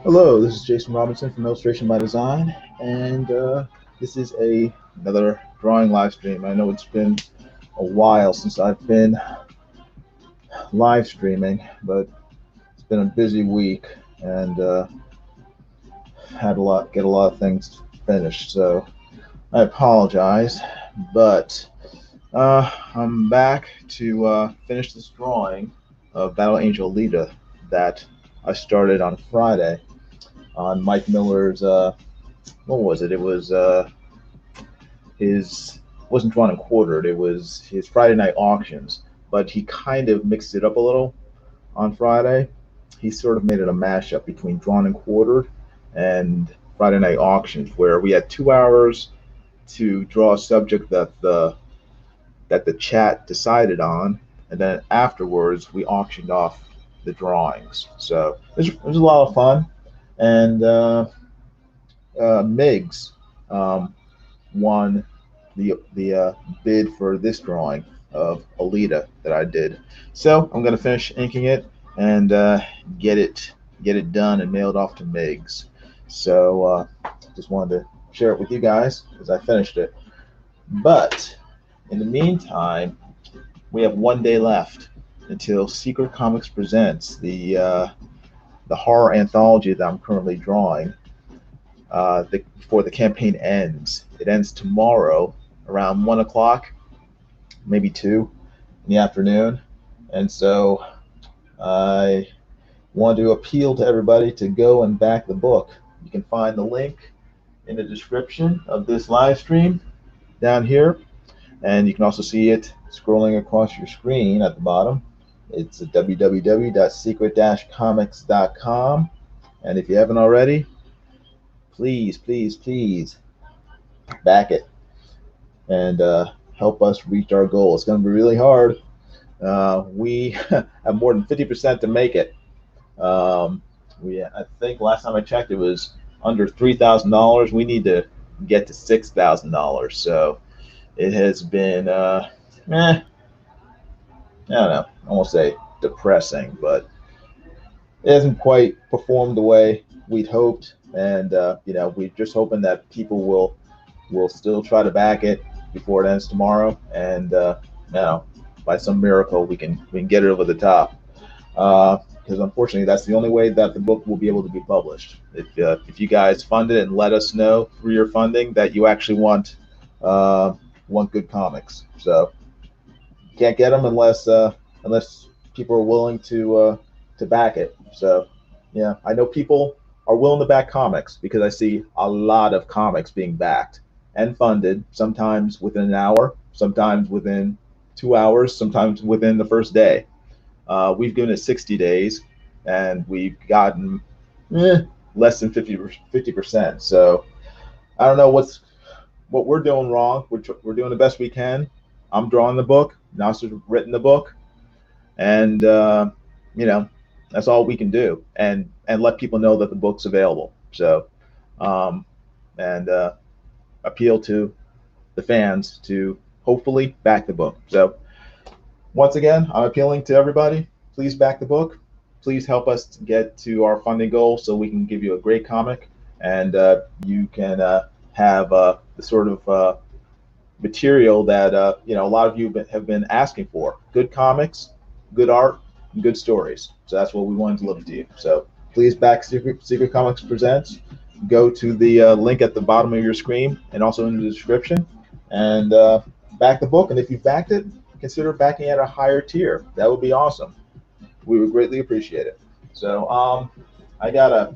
Hello, this is Jason Robinson from Illustration by Design, and this is another drawing live stream. I know it's been a while since I've been live streaming, but it's been a busy week and get a lot of things finished. So I apologize, but I'm back to finish this drawing of Battle Angel Alita that I started on Friday on Mike Miller's. What was it? It was his wasn't drawn and quartered. It was his Friday night auctions, but he kind of mixed it up a little on Friday. He sort of made it a mashup between drawn and quartered and Friday night auctions, where we had 2 hours to draw a subject that the chat decided on, and then afterwards we auctioned off the drawings. So it was a lot of fun, and Migzs won the bid for this drawing of Alita that I did. So I'm gonna finish inking it and get it done and mailed off to Migzs. So just wanted to share it with you guys as I finished it. But in the meantime, we have 1 day left until Secret Comics presents the horror anthology that I'm currently drawing. Before the campaign ends, it ends tomorrow around 1 o'clock, maybe 2 in the afternoon, and so I want to appeal to everybody to go and back the book. You can find the link in the description of this live stream down here, and you can also see it scrolling across your screen at the bottom. It's at www.secret-comics.com, and if you haven't already, please, please, please back it and help us reach our goal. It's going to be really hard. We have more than 50% to make it. I think last time I checked, it was under $3,000. We need to get to $6,000. So it has been, I don't know, I won't say depressing, but it hasn't quite performed the way we'd hoped. And we're just hoping that people will still try to back it before it ends tomorrow, and by some miracle we can get it over the top. Because unfortunately, that's the only way that the book will be able to be published. If you guys fund it and let us know through your funding that you actually want good comics, so you can't get them unless people are willing to back it. So yeah, I know people are willing to back comics because I see a lot of comics being backed and funded, sometimes within an hour, sometimes within 2 hours, sometimes within the first day. We've given it 60 days, and we've gotten less than 50%. So I don't know what we're doing wrong. We're doing the best we can. I'm drawing the book. Nasser's written the book, and that's all we can do, and let people know that the book's available. So and appeal to the fans to hopefully back the book. So once again, I'm appealing to everybody. Please back the book. Please help us get to our funding goal so we can give you a great comic, and you can have the sort of material that a lot of you have been asking for: good comics, good art, and good stories. So that's what we wanted to look to you. So please back Secret Comics Presents. Go to the link at the bottom of your screen and also in the description, and back the book. And if you've backed it, consider backing at a higher tier. That would be awesome. We would greatly appreciate it. So I gotta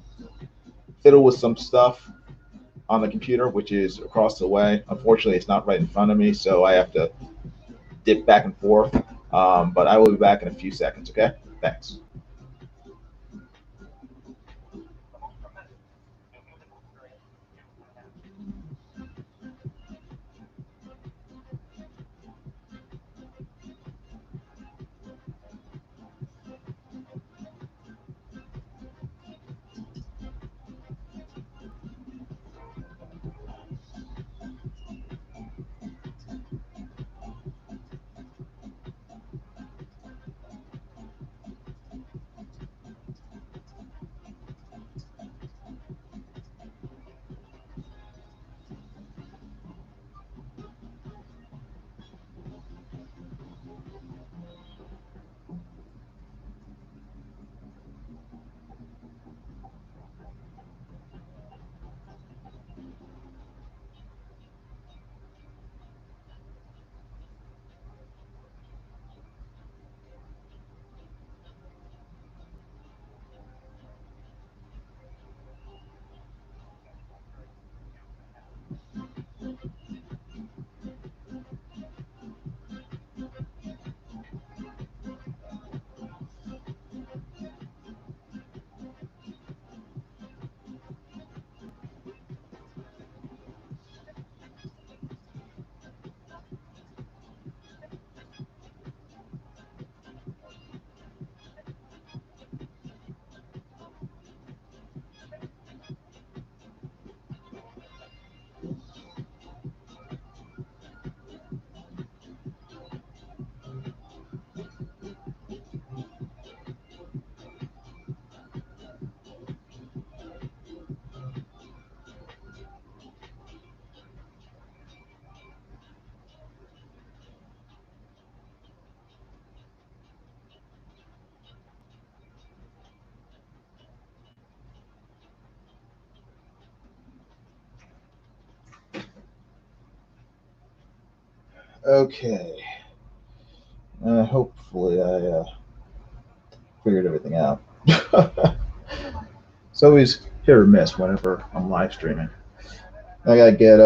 fiddle with some stuff on the computer, which is across the way. Unfortunately, it's not right in front of me, so I have to dip back and forth. But I will be back in a few seconds. Okay? Thanks. Okay. Hopefully I figured everything out. It's always hit or miss whenever I'm live streaming. I gotta get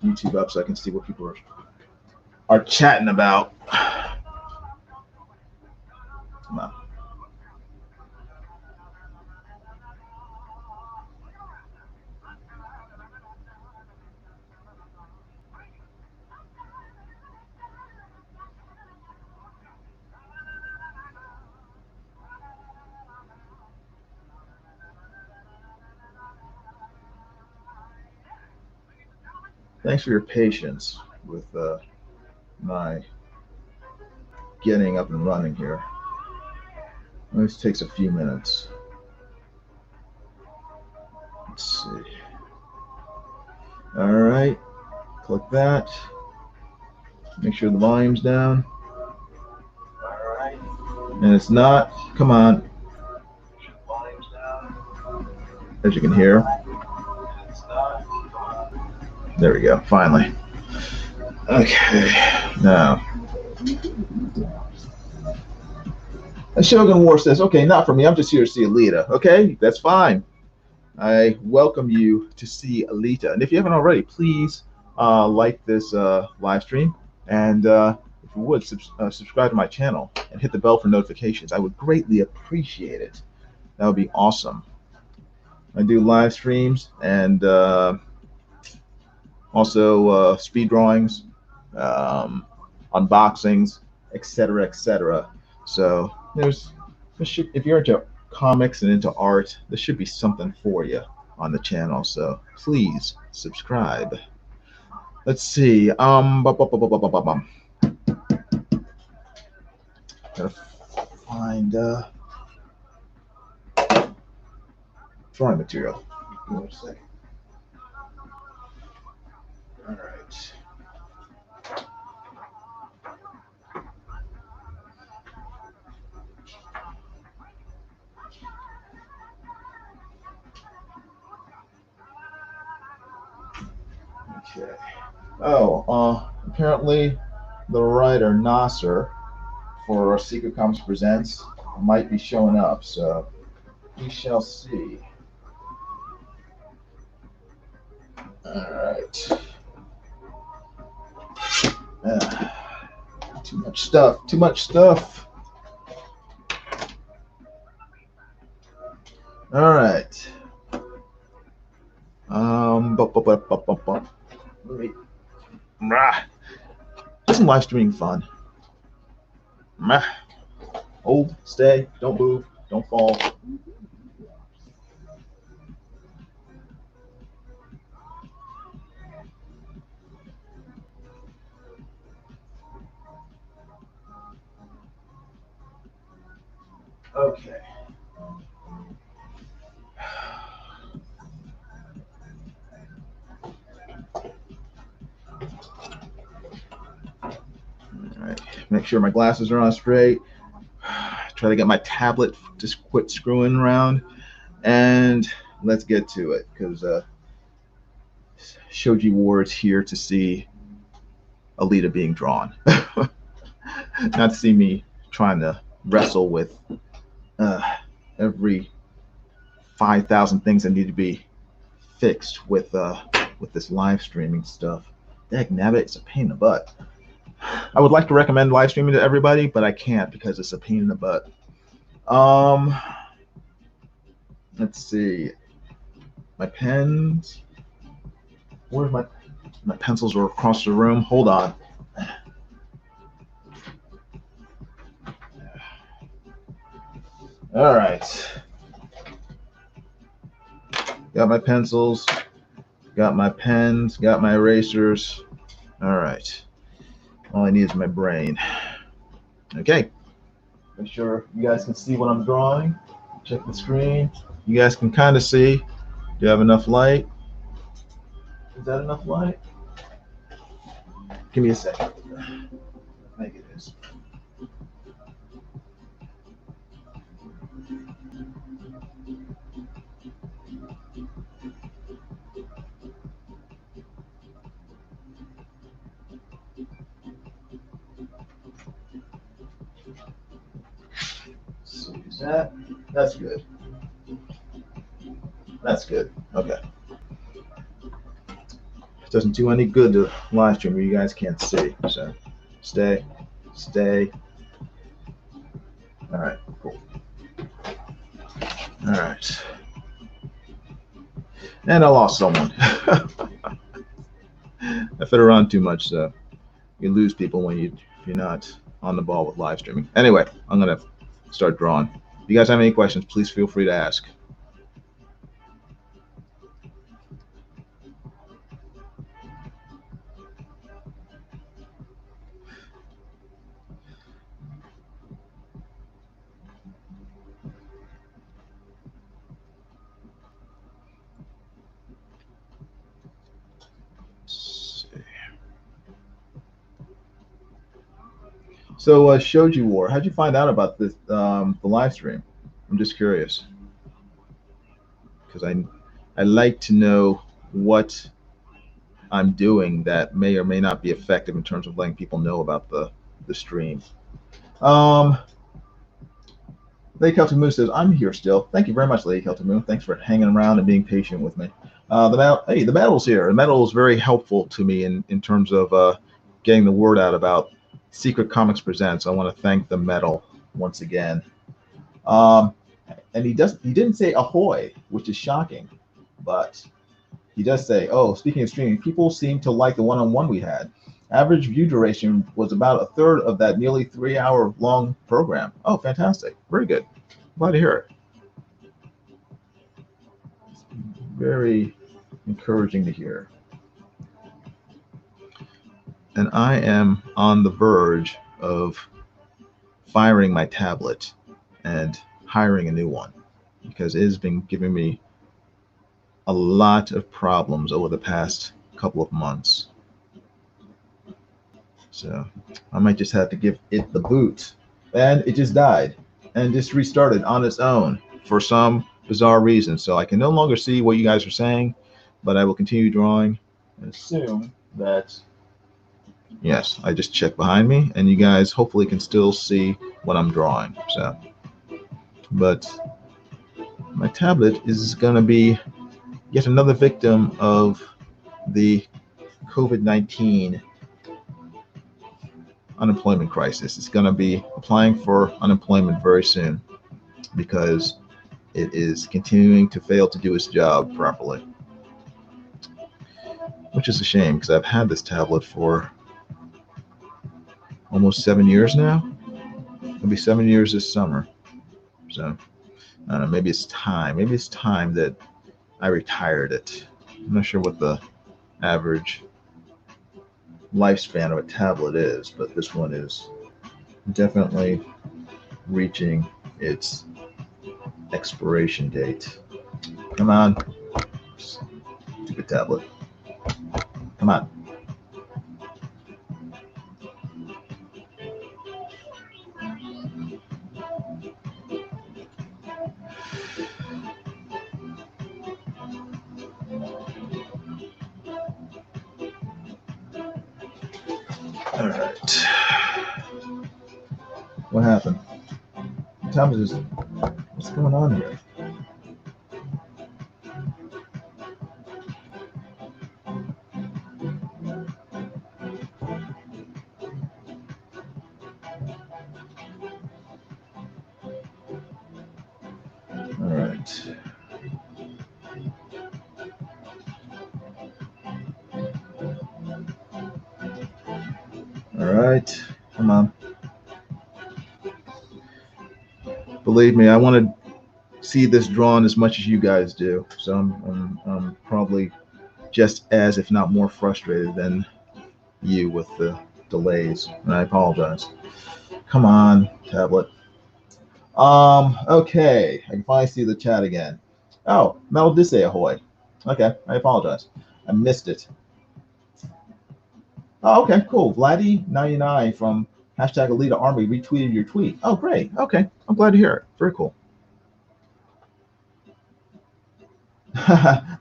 YouTube up so I can see what people are chatting about. Come on. Thanks for your patience with my getting up and running here. This takes a few minutes. Let's see. All right, click that. Make sure the volume's down. All right. And it's not. Come on. As you can hear. There we go. Finally. Okay. Now. Shogun War says, okay, not for me. I'm just here to see Alita. Okay, that's fine. I welcome you to see Alita. And if you haven't already, please like this live stream. And if you would, subscribe to my channel and hit the bell for notifications. I would greatly appreciate it. That would be awesome. I do live streams and also speed drawings, unboxings, etc., etc. So if you're into comics and into art, there should be something for you on the channel. So please subscribe. Let's see. Gotta find drawing material. Give me a second. All right. Okay. Oh, apparently the writer Nasser for Secret Comics Presents might be showing up, so we shall see. All right. Too much stuff. Too much stuff. All right. Isn't live streaming fun? Hold, stay, don't move, don't fall. Okay. All right. Make sure my glasses are on straight. Try to get my tablet to quit screwing around, and let's get to it because Shoji Ward's here to see Alita being drawn, not to see me trying to wrestle with every 5,000 things that need to be fixed with this live streaming stuff. Dagnabbit, it's a pain in the butt. I would like to recommend live streaming to everybody, but I can't because it's a pain in the butt. Let's see. My pens. Where's my pencils are across the room. Hold on. All right. Got my pencils. Got my pens. Got my erasers. All right. All I need is my brain. Okay. Make sure you guys can see what I'm drawing. Check the screen. You guys can kind of see. Do you have enough light? Is that enough light? Give me a second. I think it is. That's good. That's good. Okay. It doesn't do any good to live stream where you guys can't see. So stay. All right, cool. All right. And I lost someone. I fit around too much, so you lose people when if you're not on the ball with live streaming. Anyway, I'm gonna start drawing. If you guys have any questions, please feel free to ask. So, Shoji War, how'd you find out about this, the live stream? I'm just curious because I like to know what I'm doing that may or may not be effective in terms of letting people know about the stream. Lady Celtic Moon says, I'm here still. Thank you very much, Lady Celtic Moon. Thanks for hanging around and being patient with me. The medal's here. The medal is very helpful to me in terms of getting the word out about Secret Comics Presents. I want to thank the medal once again. And he didn't say ahoy, which is shocking, but he does say, oh, speaking of streaming, people seem to like the one-on-one we had. Average view duration was about a third of that nearly 3-hour long program. Oh, fantastic. Very good. Glad to hear it. Very encouraging to hear. And I am on the verge of firing my tablet and hiring a new one because it has been giving me a lot of problems over the past couple of months. So I might just have to give it the boot. And it just died and just restarted on its own for some bizarre reason. So I can no longer see what you guys are saying, but I will continue drawing and assume that, yes, I just checked behind me and you guys hopefully can still see what I'm drawing. So, but my tablet is going to be yet another victim of the COVID-19 unemployment crisis. It's going to be applying for unemployment very soon because it is continuing to fail to do its job properly, which is a shame because I've had this tablet for almost 7 years now. It'll be 7 years this summer. So I don't know, maybe it's time. Maybe it's time that I retired it. I'm not sure what the average lifespan of a tablet is, but this one is definitely reaching its expiration date. Come on, stupid tablet. Come on. All right. What happened? The tablet is. What's going on here? All right. All right. Come on. Believe me, I want to see this drawn as much as you guys do. So I'm probably just as, if not more, frustrated than you with the delays, and I apologize. Come on, tablet. Okay, I can finally see the chat again. Oh, Mel did say ahoy. Okay, I apologize. I missed it. Oh, okay, cool. Vladdy99 from hashtag Alita Army retweeted your tweet. Oh, great. Okay, I'm glad to hear it. Very cool.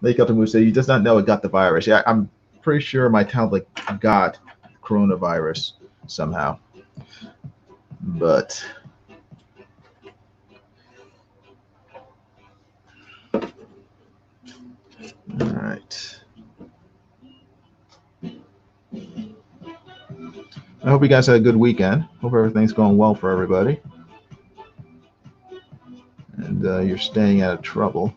Lake Upton say he does not know it got the virus. Yeah, I'm pretty sure my tablet got coronavirus somehow. But All right. I hope you guys had a good weekend. Hope everything's going well for everybody, and you're staying out of trouble.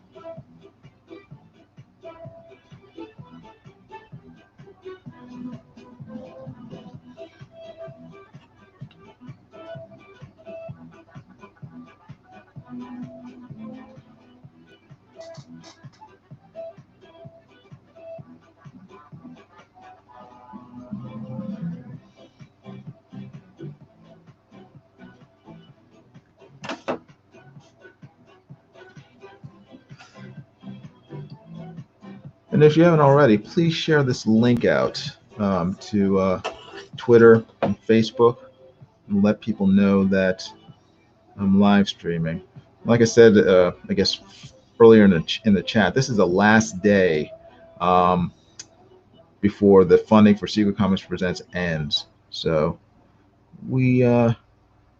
And if you haven't already, please share this link out to Twitter and Facebook and let people know that I'm live streaming. Like I said, I guess earlier in the chat, this is the last day um, before the funding for Secret Comics Presents ends. So we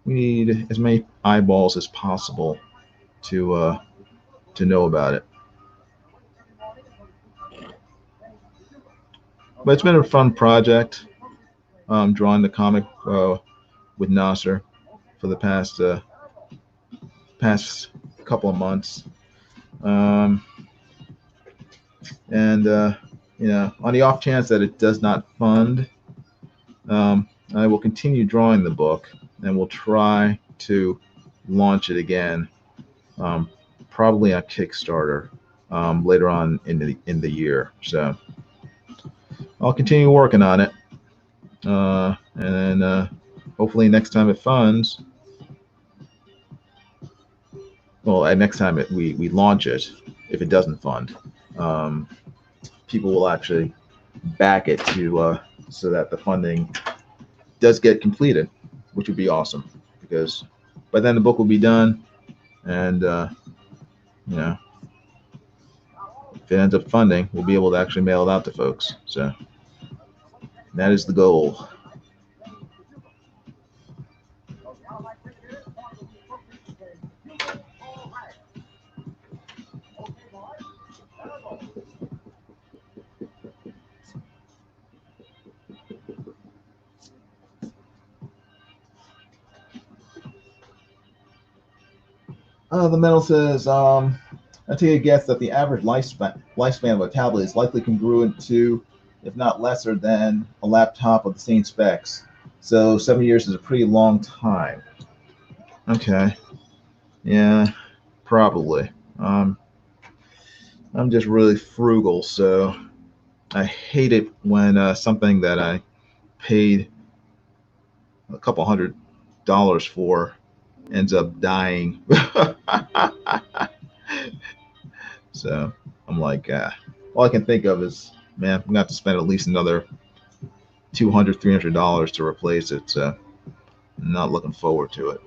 need as many eyeballs as possible to know about it. But it's been a fun project, drawing the comic with Nasser for the past couple of months. Um, and on the off chance that it does not fund, I will continue drawing the book, and we'll try to launch it again, probably on Kickstarter later on in the year. So I'll continue working on it, and then hopefully next time it funds, well, next time we launch it, if it doesn't fund, um, people will actually back it to so that the funding does get completed, which would be awesome, because by then the book will be done, and you know, if it ends up funding, we'll be able to actually mail it out to folks. So that is the goal. The medal says, I take a guess that the average lifespan of a tablet is likely congruent to, if not lesser than, a laptop of the same specs. So 7 years is a pretty long time. Okay. Yeah, probably. I'm just really frugal, so I hate it when something that I paid a couple $100 for ends up dying. So I'm like, all I can think of is, man, I'm gonna have to spend at least another $200, $300 to replace it. So I'm not looking forward to it.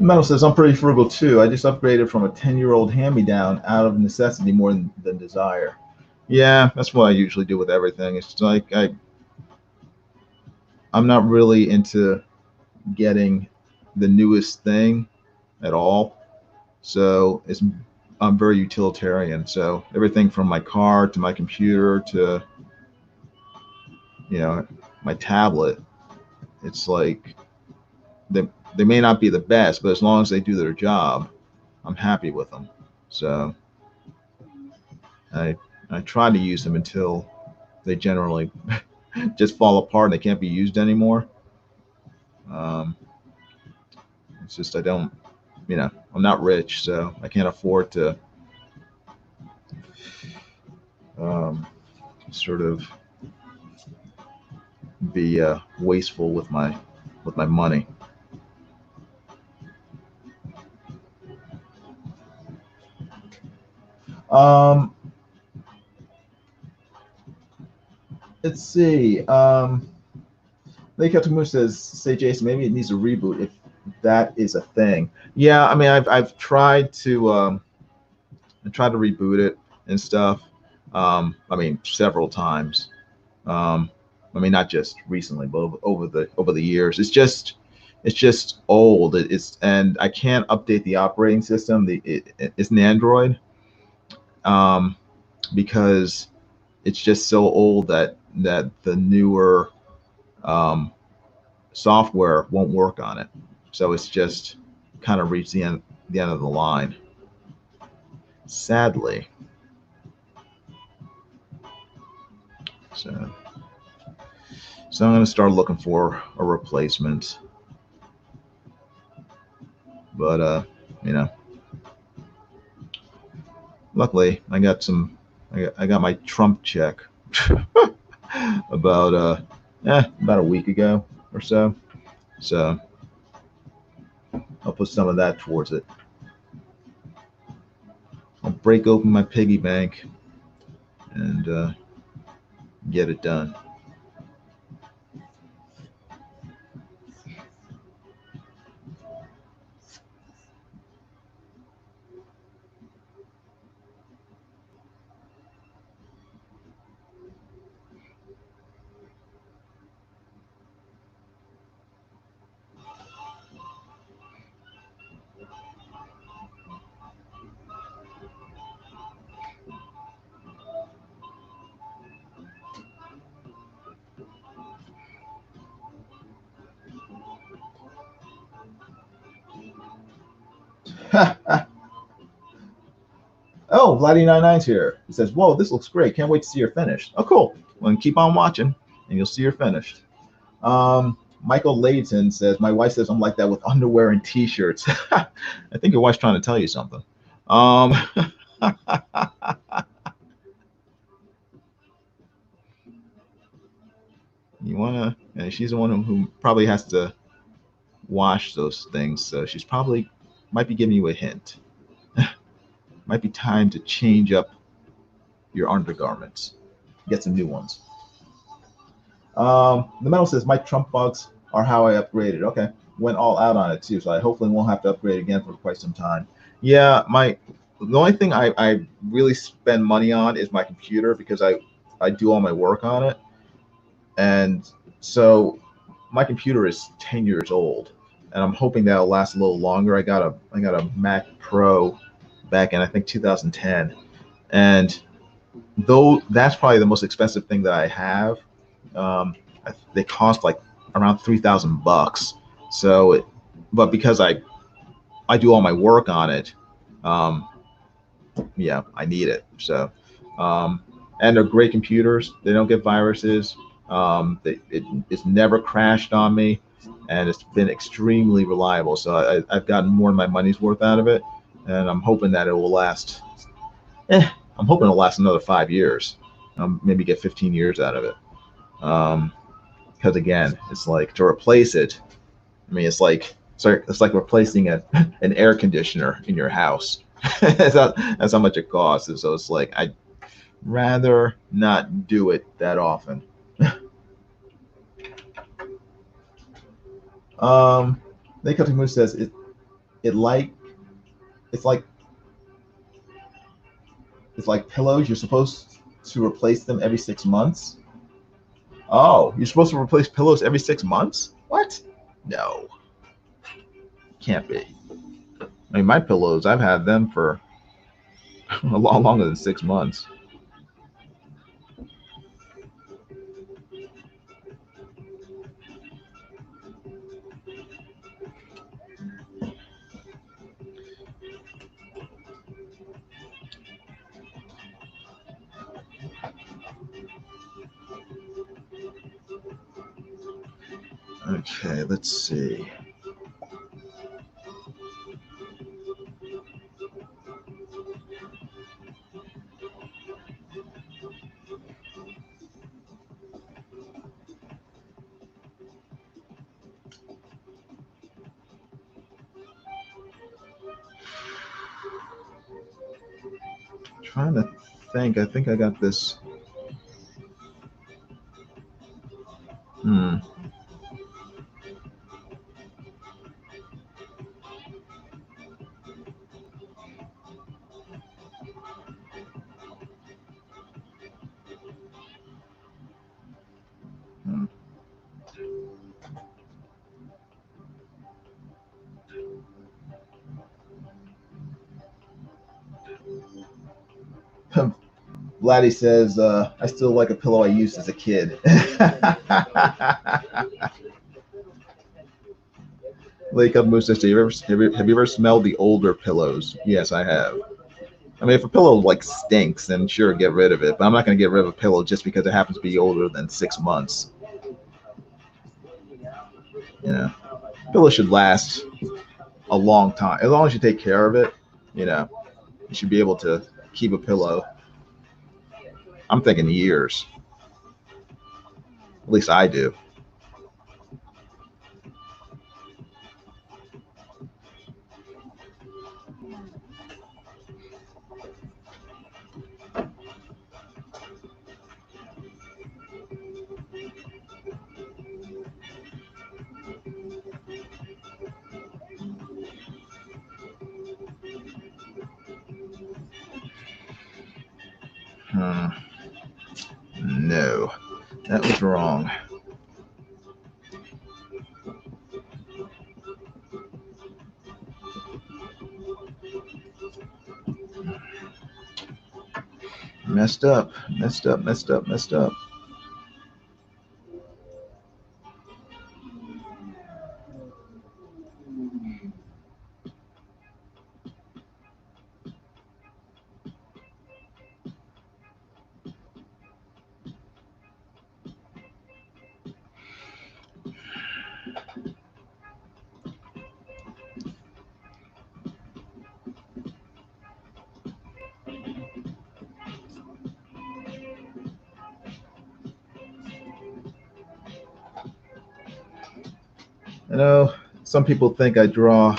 Metal says, I'm pretty frugal too. I just upgraded from a 10-year-old hand-me-down out of necessity more than desire. Yeah, that's what I usually do with everything. It's like I'm not really into getting the newest thing at all. So I'm very utilitarian. So everything from my car to my computer to my tablet, it's like they they may not be the best, but as long as they do their job, I'm happy with them. So I I try to use them until they generally just fall apart and they can't be used anymore. Um, it's just I don't, I'm not rich, so I can't afford to um, sort of be wasteful with my money. Um, let's see. Lake Moon says, "Say Jason, maybe it needs a reboot if that is a thing." Yeah, I mean, I've tried to reboot it and stuff. I mean, several times. Um, I mean, not just recently, but over the years. It's just old. And I can't update the operating system. It's an Android, um, because it's just so old that the newer um, software won't work on it. So it's just kind of reached the end of the line. Sadly. So so I'm gonna start looking for a replacement. But you know, luckily I got my Trump check about about a week ago or so. So I'll put some of that towards it. I'll break open my piggy bank and get it done. Oh, Vladdy99's here. He says, "Whoa, this looks great. Can't wait to see her finished." Oh, cool. Well, keep on watching, and you'll see her finished. Michael Layton says, "My wife says I'm like that with underwear and T-shirts." I think your wife's trying to tell you something. Um, you wanna? And she's the one who probably has to wash those things, so she's probably might be giving you a hint. Might be time to change up your undergarments, get some new ones. The metal says, "My Trump bugs are how I upgraded." Okay, went all out on it too, so I hopefully won't have to upgrade again for quite some time. Yeah, the only thing I really spend money on is my computer because I do all my work on it, and so my computer is 10 years old, and I'm hoping that'll last a little longer. I got a Mac Pro back in I think 2010, and though that's probably the most expensive thing that I have. Um, they cost like around $3,000. So, but because I do all my work on it, um, yeah, I need it. So, um, and they're great computers. They don't get viruses. It's never crashed on me, and it's been extremely reliable. So I've gotten more than my money's worth out of it, and I'm hoping that it will last. I'm hoping it'll last another 5 years. Maybe get 15 years out of it. Because again, it's like to replace it. I mean, it's like replacing an air conditioner in your house. That's how much it costs. And so it's like I'd rather not do it that often. They Moose says it like it's like it's like pillows. You're supposed to replace them every 6 months. Oh, you're supposed to replace pillows every 6 months? What? No, can't be. I mean, my pillows, I've had them for a lot longer than 6 months. Okay, let's see. Trying to think. I think I got this. Hmm. Hmm. Vladdy says, I still like a pillow I used as a kid. Lake Up Moose says, have you ever smelled the older pillows? Yes, I have. I mean, if a pillow like stinks, then sure, get rid of it. But I'm not going to get rid of a pillow just because it happens to be older than 6 months. You know, pillow should last a long time. As long as you take care of it, you know, you should be able to keep a pillow. I'm thinking years. At least I do. Hmm. No, that was wrong. Messed up, messed up, messed up, messed up. You know, some people think I draw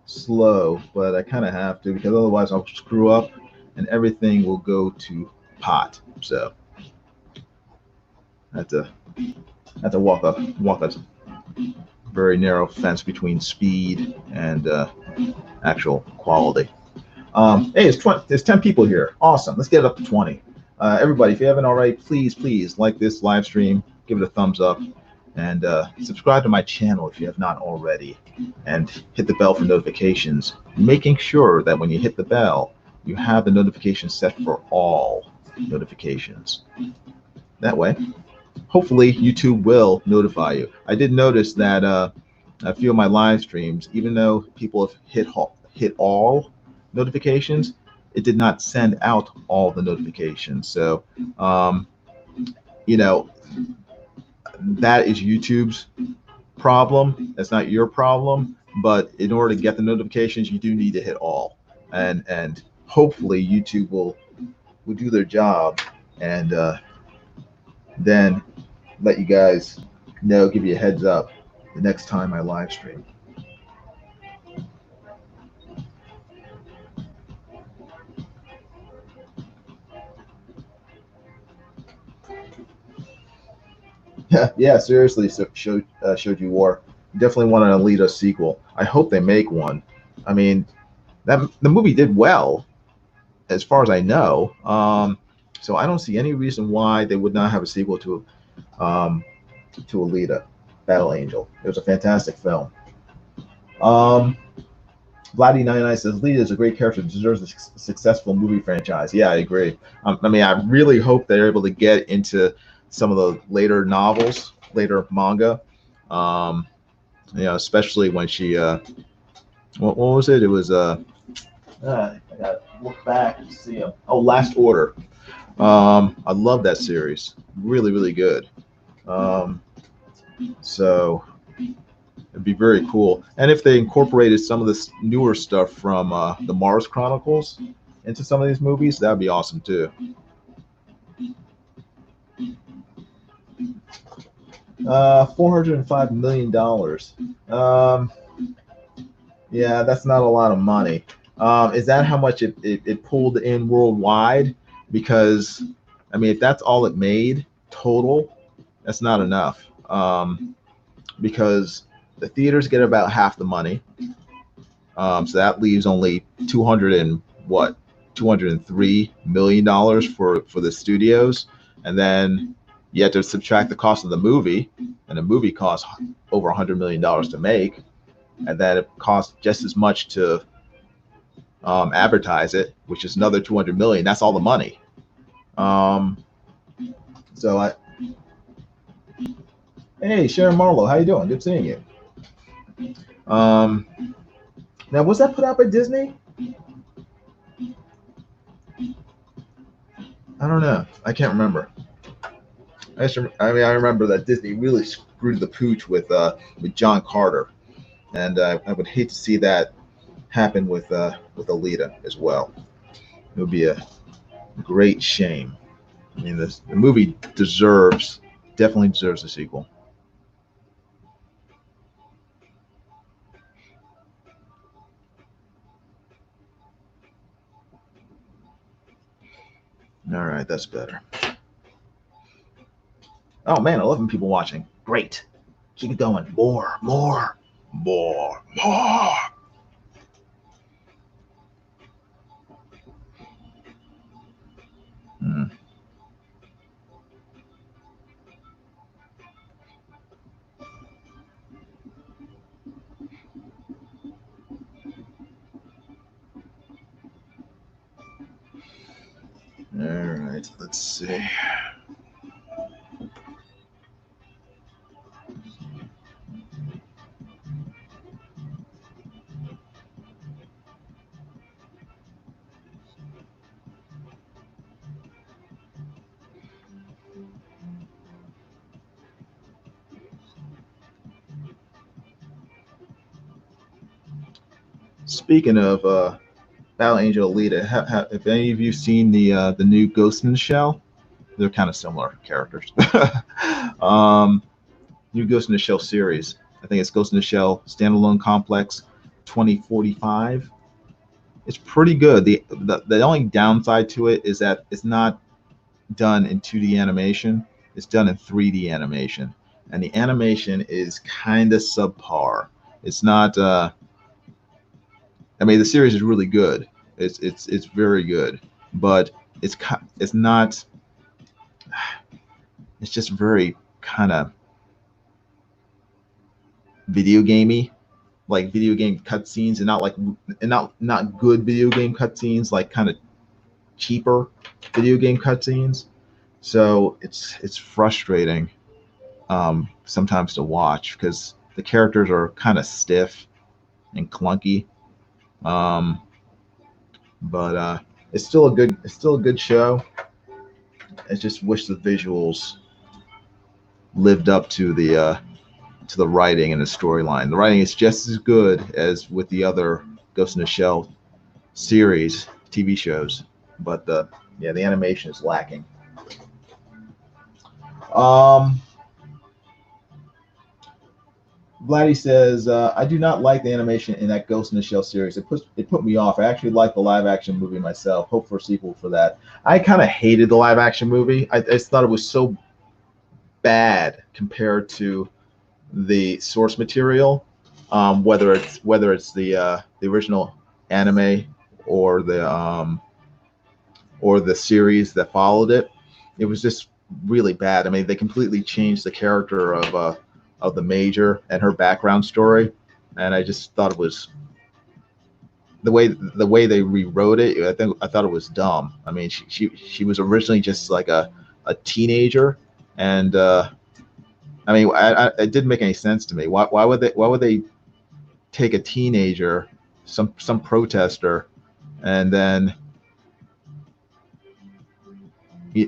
slow, but I kind of have to because otherwise I'll screw up and everything will go to pot. So I have to walk a very narrow fence between speed and actual quality. Hey, there's 10 people here. Awesome. Let's get it up to 20. Everybody, if you haven't already, please like this live stream, give it a thumbs up, and subscribe to my channel if you have not already, and hit the bell for notifications, making sure that when you hit the bell, you have the notifications set for all notifications. That way, hopefully, YouTube will notify you. I did notice that a few of my live streams, even though people have hit all notifications, it did not send out all the notifications. So, um, you know, that is YouTube's problem. That's not your problem. But in order to get the notifications, you do need to hit all, and hopefully YouTube will do their job, and then let you guys know, give you a heads up the next time I live stream. Yeah, seriously, so showed you war. Definitely want an Alita sequel. I hope they make one. I mean, the movie did well as far as I know. So I don't see any reason why they would not have a sequel um, to Alita, Battle Angel. It was a fantastic film. Um, Vladdy99 says Alita is a great character, deserves a successful movie franchise. Yeah, I agree. I mean, I really hope they're able to get into some of the later novels, later manga. Um, especially when she, what was it? It was I got to look back and see him. Oh, Last Order. I love that series. Really, really good. Um, so it'd be very cool. And if they incorporated some of this newer stuff from the Mars Chronicles into some of these movies, that'd be awesome too. $405 million. Um, yeah, that's not a lot of money. Is that how much it pulled in worldwide? Because, I mean, if that's all it made total, that's not enough. Because the theaters get about half the money. So that leaves only 203 million dollars for the studios, and then you have to subtract the cost of the movie, and the movie costs over $100 million to make, and then it costs just as much to advertise it, which is another 200 million. That's all the money. Um, so I, hey Sharon Marlowe, how you doing? Good seeing you. Um, Now, was that put out by Disney? I don't know. I can't remember. I remember that Disney really screwed the pooch with John Carter, and I would hate to see that happen with Alita as well. It would be a great shame. I mean, the movie definitely deserves a sequel. All right, that's better. Oh man, 11 people watching. Great. Keep it going. More, more, more, more. Hmm. All right, let's see. Speaking of Battle Angel Alita, have any of you seen the new Ghost in the Shell? They're kind of similar characters. um, New Ghost in the Shell series. I think it's Ghost in the Shell Standalone Complex 2045. It's pretty good. The only downside to it is that it's not done in 2D animation. It's done in 3D animation, and the animation is kind of subpar. It's not. I mean, the series is really good. It's very good, but it's not. It's just very kind of video gamey, like video game cutscenes, and not good video game cutscenes, like kind of cheaper video game cutscenes. So it's frustrating sometimes to watch because the characters are kind of stiff and clunky. Um, but it's still a good show. I just wish the visuals lived up to the writing and the storyline. The writing is just as good as with the other Ghost in the Shell series TV shows, but the animation is lacking. Um, Vladdy says, I do not like the animation in that Ghost in the Shell series. It put me off. I actually like the live action movie myself. Hope for a sequel for that. I kind of hated the live action movie. I just thought it was so bad compared to the source material. whether it's the original anime or the series that followed it. It was just really bad. I mean, they completely changed the character of the Major and her background story, and I just thought it was the way they rewrote it. I thought it was dumb. I mean, she was originally just like a teenager, and I mean, it didn't make any sense to me. Why would they take a teenager, some protester, and then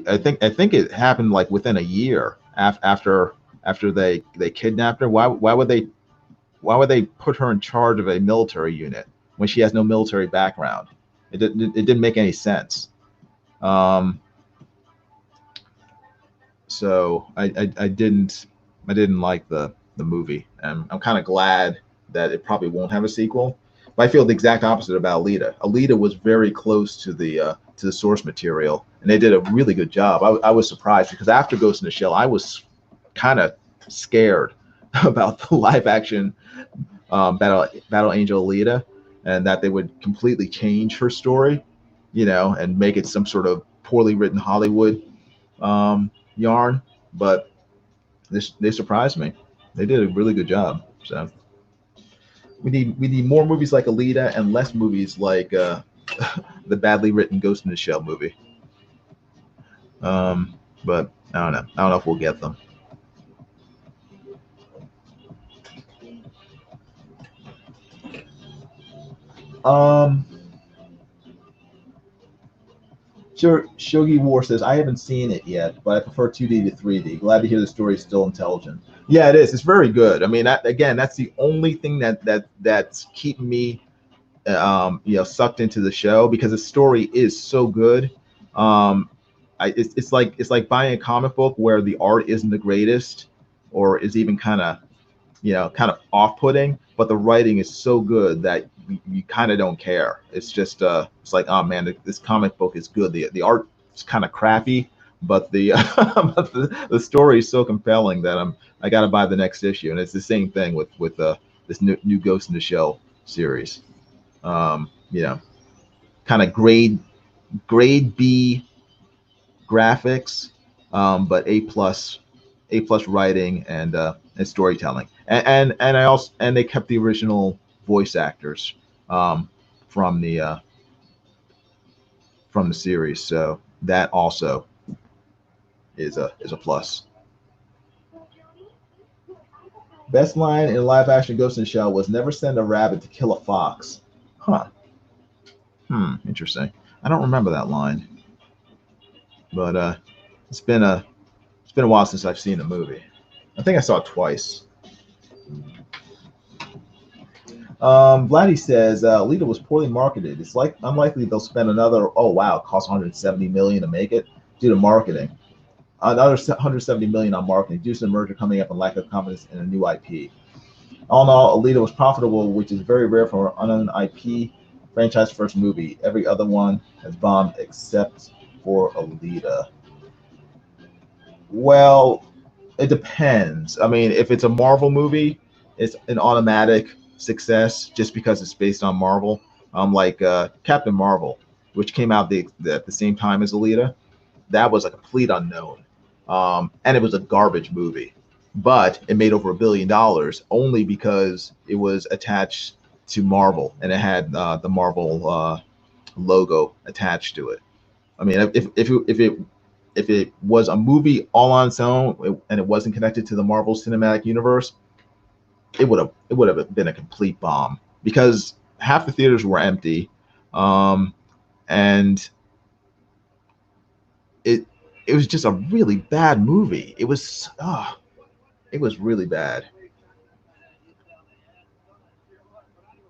I think it happened like within a year after they kidnapped her. Why would they put her in charge of a military unit when she has no military background? It didn't make any sense. Um, so I didn't like the movie, and I'm kind of glad that it probably won't have a sequel. But I feel the exact opposite about Alita. Alita was very close to the source material, and they did a really good job. I was surprised because after Ghost in the Shell, I was kind of scared about the live action Battle Angel Alita, and that they would completely change her story, and make it some sort of poorly written Hollywood yarn. But they surprised me. They did a really good job. So we need more movies like Alita and less movies like the badly written Ghost in the Shell movie. But I don't know. I don't know if we'll get them. Um, Shogi War says, I haven't seen it yet, but I prefer 2D to 3D. Glad to hear the story is still intelligent. Yeah, it is. It's very good. I mean, again, that's the only thing that's keeping me, sucked into the show because the story is so good. Um, it's like buying a comic book where the art isn't the greatest, or is even kind of off-putting, but the writing is so good that you kind of don't care. It's just it's like, oh man, this comic book is good. The art is kind of crappy, but the but the story is so compelling that I got to buy the next issue. And it's the same thing with this new Ghost in the Shell series. You know, kind of grade B graphics, but A plus writing and storytelling, and I also and they kept the original voice actors um, from the series, so that also is a plus. Best line in live action Ghost in the Shell was "Never send a rabbit to kill a fox." Huh. Interesting. I don't remember that line, but it's been a it's been a while since I've seen the movie. I think I saw it twice. Vladdy says Alita was poorly marketed. It's like unlikely they'll spend another. Oh wow, it cost 170 million to make it due to marketing. Another 170 million on marketing due to the merger coming up and lack of confidence in a new IP. All in all, Alita was profitable, which is very rare for an unknown IP franchise first movie. Every other one has bombed except for Alita. Well, it depends. I mean, if it's a Marvel movie, it's an automatic success just because it's based on Marvel. Like Captain Marvel, which came out at the same time as Alita. That was a complete unknown, and it was a garbage movie. But it made over $1 billion only because it was attached to Marvel and it had the Marvel logo attached to it. I mean, if it was a movie all on its own and it wasn't connected to the Marvel Cinematic Universe, it would have been a complete bomb because half the theaters were empty, um, and it it was just a really bad movie. It was really bad.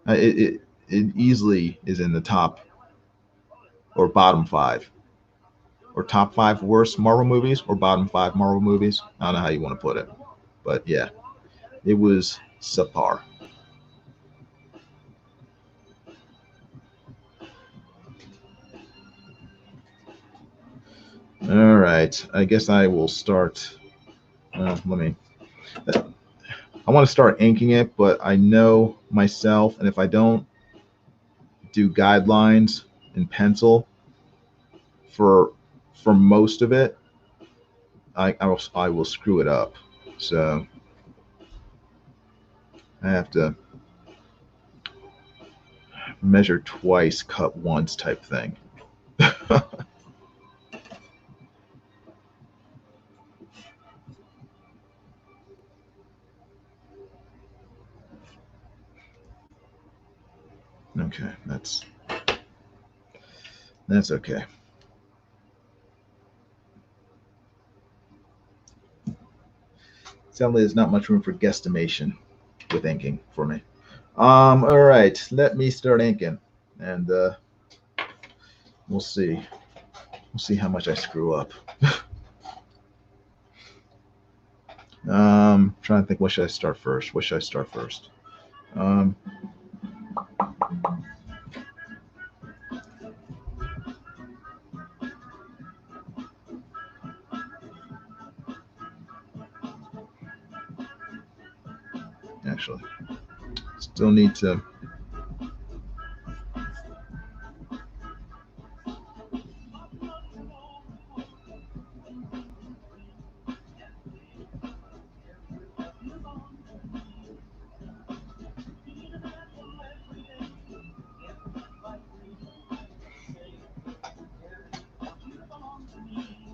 It easily is in the top or bottom five or top five worst Marvel movies or bottom five Marvel movies. I don't know how you want to put it, but yeah, it was subpar. All right, I guess I will start. Let me. I want to start inking it, but I know myself, and if I don't do guidelines in pencil for most of it, I will screw it up. So I have to measure twice, cut once type thing. Okay, that's okay. Sadly, there's not much room for guesstimation with inking for me. All right, let me start inking, and we'll see. We'll see how much I screw up. Trying to think, what should I start first? What should I start first? Actually, still need to.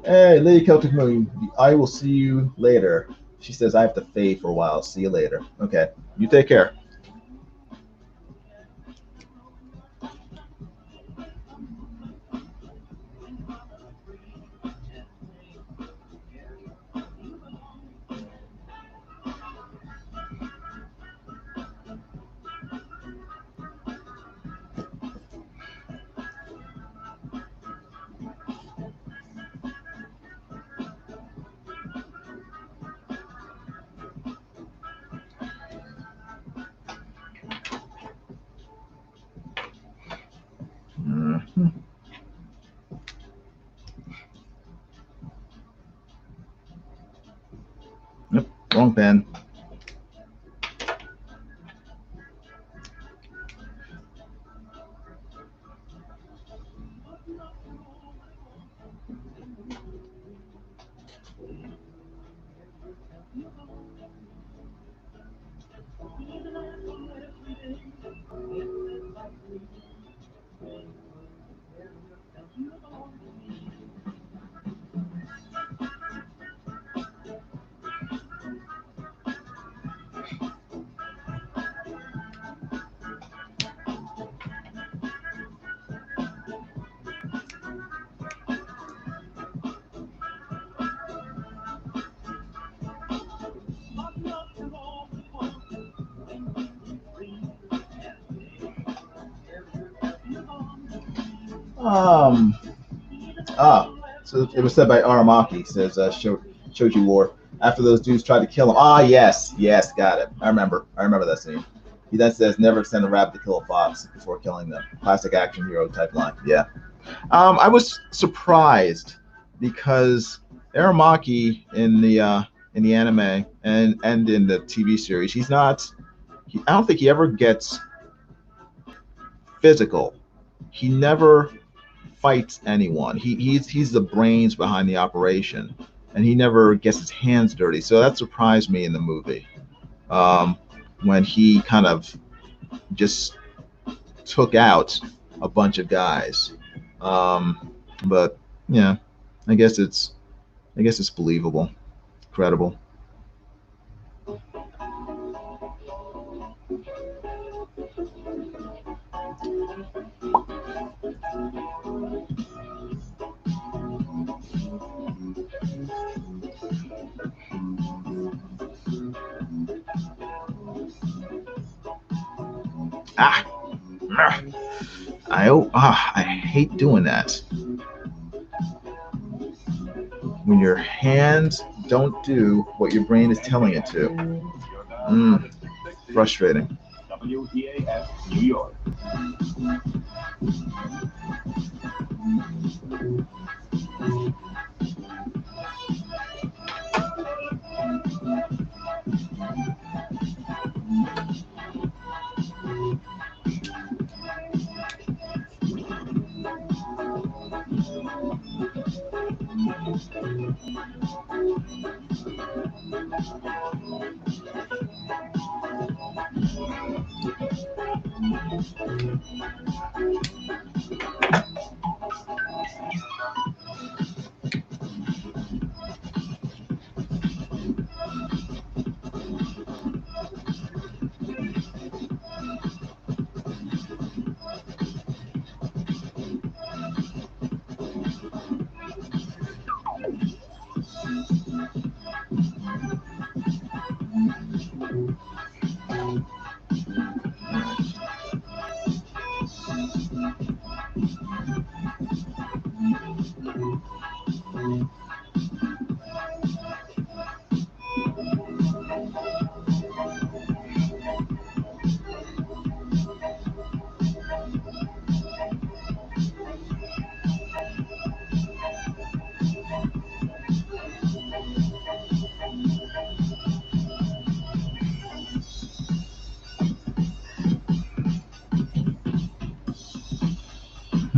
Hey, Lady Celtic Moon, I will see you later. She says I have to fade for a while. See you later. Okay, you take care. Mm-hmm. Yep, wrong pen. Um. So it was said by Aramaki. Says Shoji War. After those dudes tried to kill him. Ah, yes, got it. I remember that scene. He then says, "Never send a rabbit to kill a fox before killing them." Classic action hero type line. Yeah. I was surprised because Aramaki in the anime and in the TV series, he's not. I don't think he ever gets physical. He never fights anyone. He's the brains behind the operation, and he never gets his hands dirty. So that surprised me in the movie when he kind of just took out a bunch of guys. But yeah, I guess it's believable, credible. Ah, I hate doing that. When your hands don't do what your brain is telling it to. Frustrating. WEAF New York.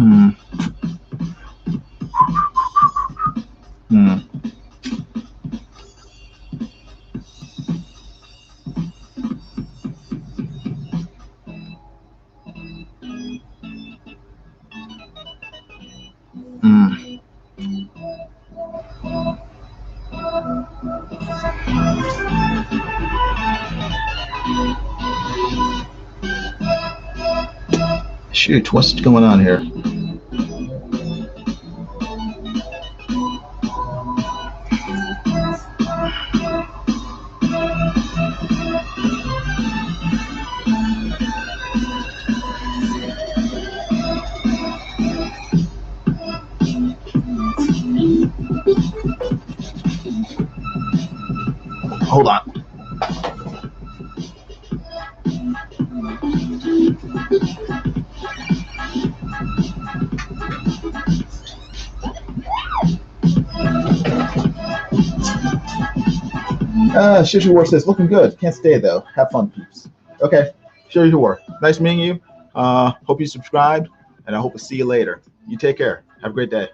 Hmm. Hmm. Hmm. Shoot, what's going on here? Hold on. Shishu War says, looking good. Can't stay though. Have fun, peeps. Okay, Shishu War. Nice meeting you. Hope you subscribed, and I hope to see you later. You take care. Have a great day.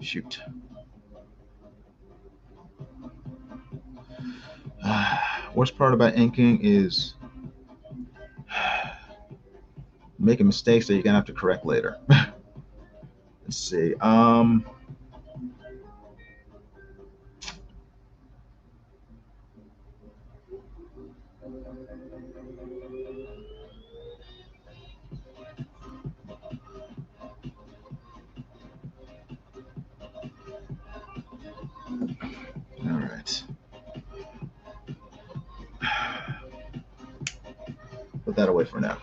Shoot. Worst part about inking is making mistakes that you're gonna have to correct later. Let's see. All right. Put that away for now.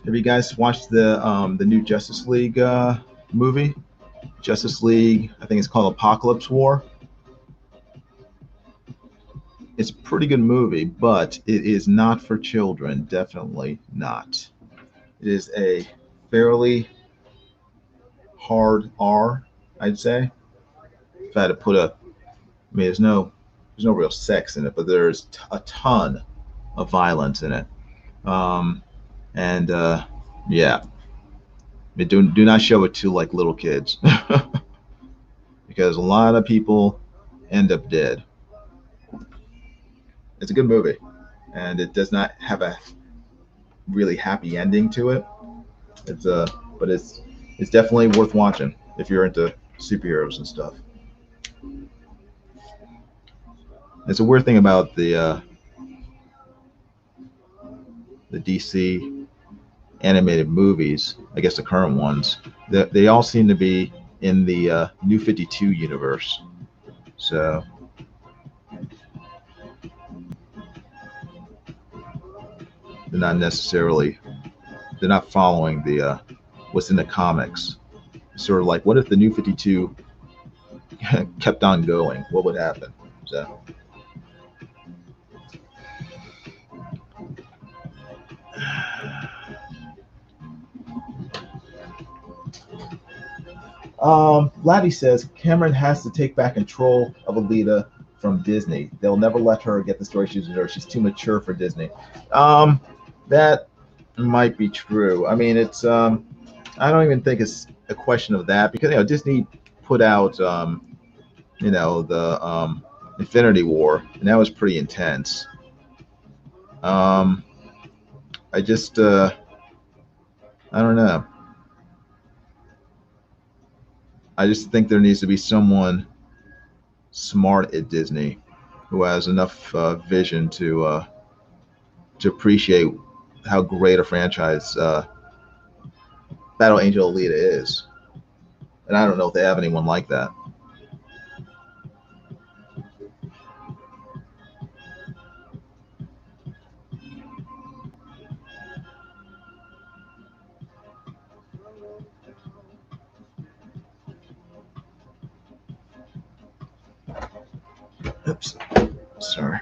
Have you guys watched the new Justice League movie? Justice League, I think it's called Apocalypse War. It's a pretty good movie, but it is not for children. Definitely not. It is a fairly hard R, I'd say. If I had to put a, I mean, there's no real sex in it, but there's a ton of violence in it. Um, and yeah, do not show it to like little kids because a lot of people end up dead. It's a good movie, and it does not have a really happy ending to it. It's but it's definitely worth watching if you're into superheroes and stuff. It's a weird thing about the DC animated movies. I guess the current ones, they all seem to be in the New 52 universe. So they're not necessarily they're not following the what's in the comics. Sort of like, what if the New 52 kept on going? What would happen? So Laddie says Cameron has to take back control of Alita from Disney. They'll never let her get the story she deserves. She's too mature for Disney. That might be true. I mean, it's I don't even think it's a question of that because Disney put out the Infinity War, and that was pretty intense. Um, I just I don't know. I just think there needs to be someone smart at Disney who has enough vision to appreciate how great a franchise Battle Angel Alita is. And I don't know if they have anyone like that. Oops. Sorry.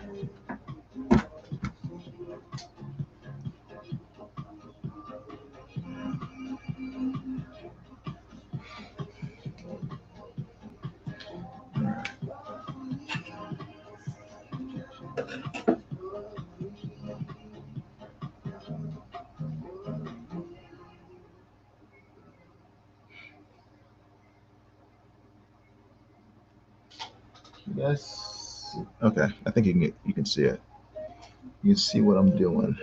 Yes. Okay. I think you can see it. You can see what I'm doing.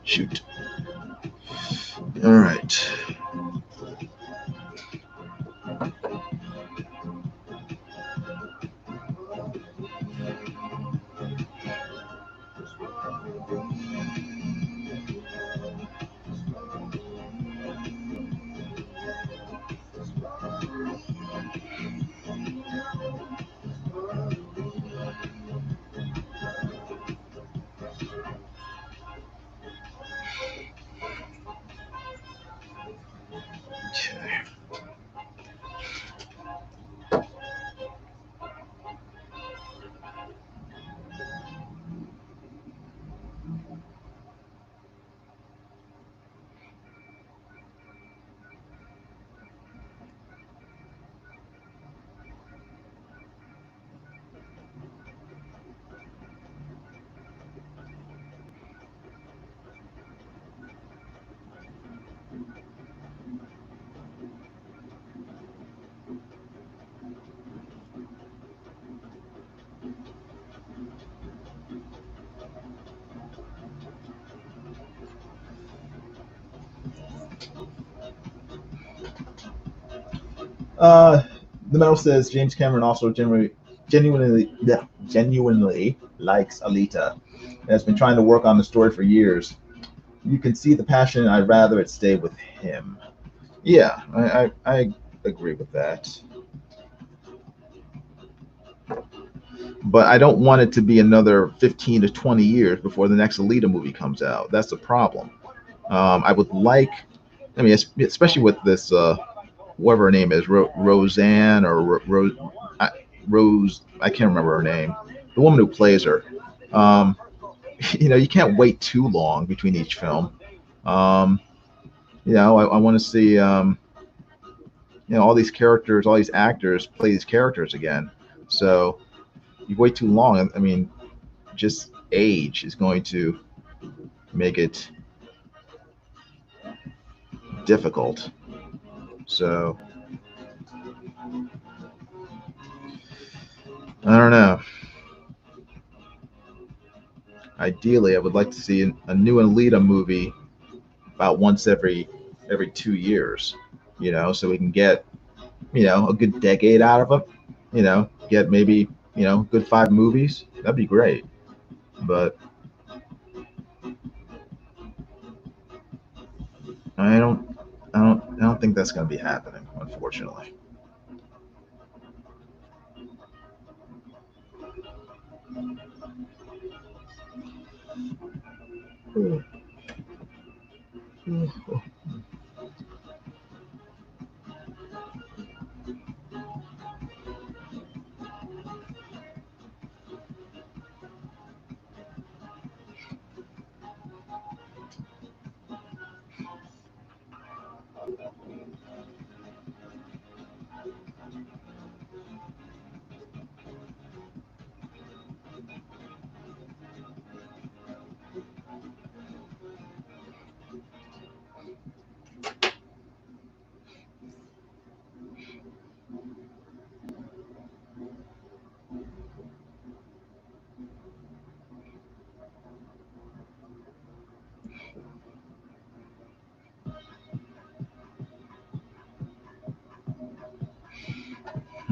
Shoot. All right. Okay. Uh, the medal says James Cameron also genuinely likes Alita and has been trying to work on the story for years. You can see the passion. I'd rather it stay with him. Yeah, I agree with that. But I don't want it to be another 15 to 20 years before the next Alita movie comes out. That's the problem. I would like, I mean, especially with this, whatever her name is, Roseanne or Rose, I can't remember her name, the woman who plays her. Um, you can't wait too long between each film. Um, I want to see, all these characters, all these actors play these characters again. So you wait too long. I mean, just age is going to make it difficult. So I don't know. Ideally, I would like to see a new Alita movie about once every 2 years. So we can get a good decade out of it. Get maybe good 5 movies. That'd be great. But I don't, I don't think that's going to be happening, unfortunately.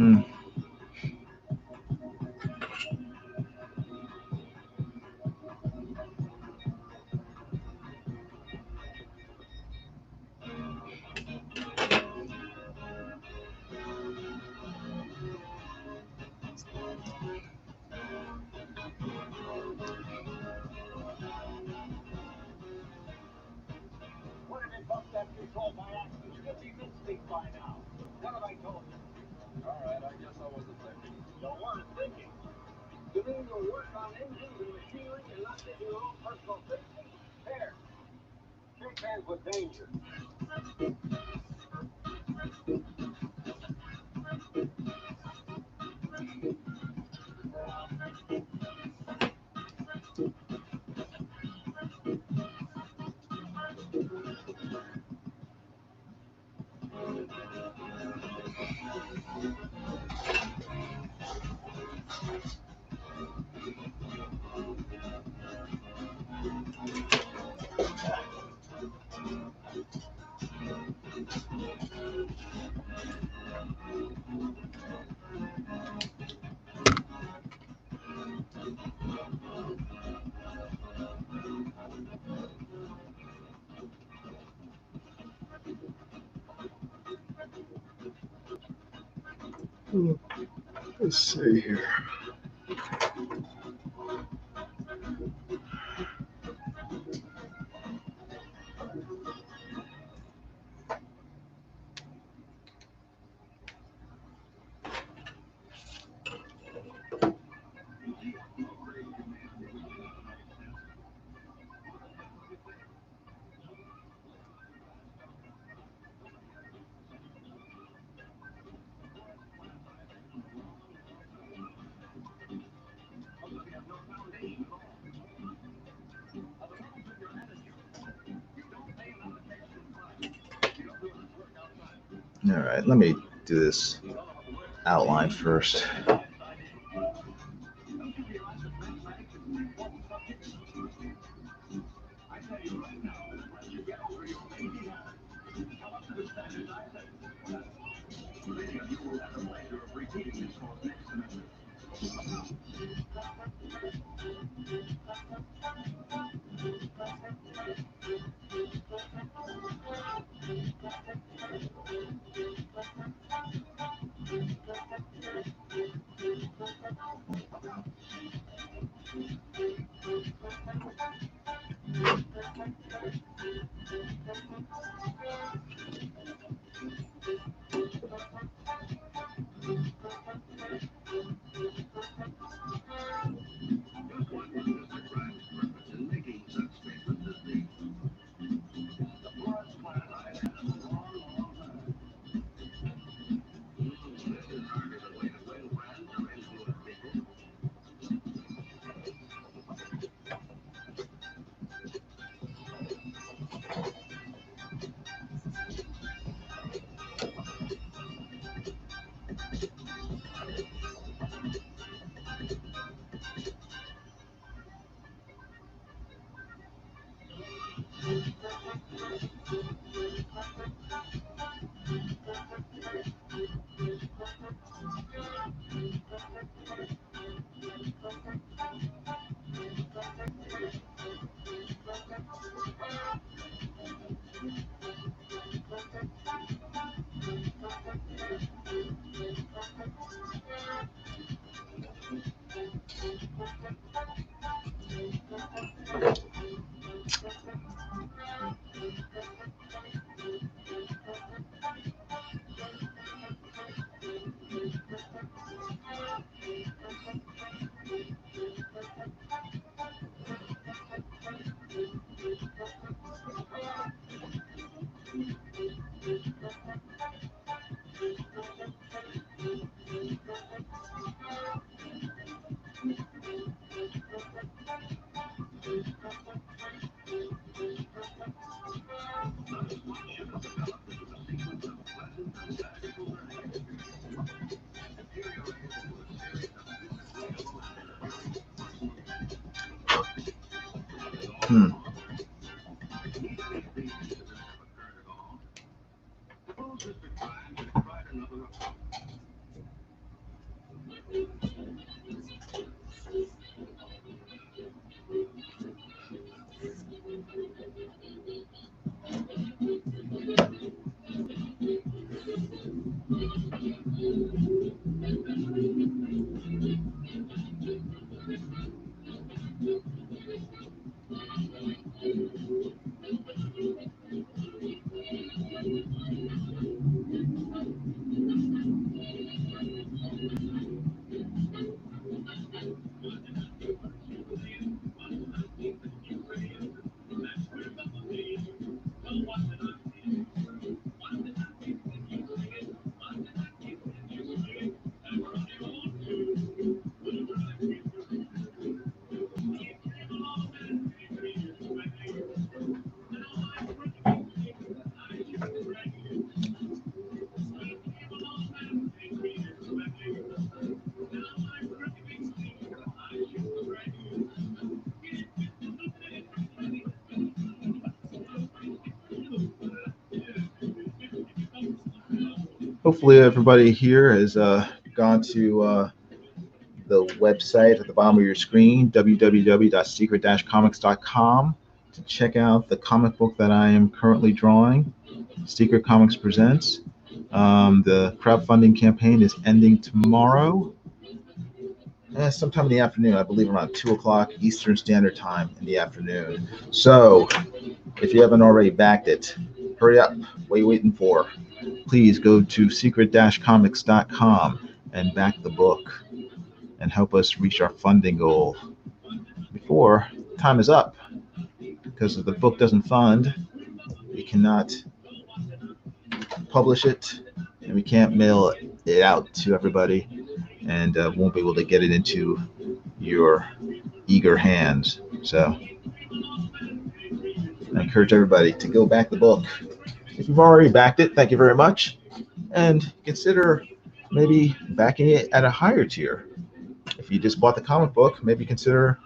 Hmm. Let's see here. All right, let me do this outline first. Hmm. Hopefully, everybody here has gone to the website at the bottom of your screen, www.secret-comics.com, to check out the comic book that I am currently drawing. Secret Comics Presents. The crowdfunding campaign is ending tomorrow, sometime in the afternoon. I believe around 2 o'clock Eastern Standard Time in the afternoon. So, if you haven't already backed it, hurry up. What are you waiting for? Please go to secret-comics.com and back the book and help us reach our funding goal before time is up. Because if the book doesn't fund, we cannot publish it and we can't mail it out to everybody, and won't be able to get it into your eager hands. So I encourage everybody to go back the book. If you've already backed it, thank you very much. And consider maybe backing it at a higher tier. If you just bought the comic book, maybe consider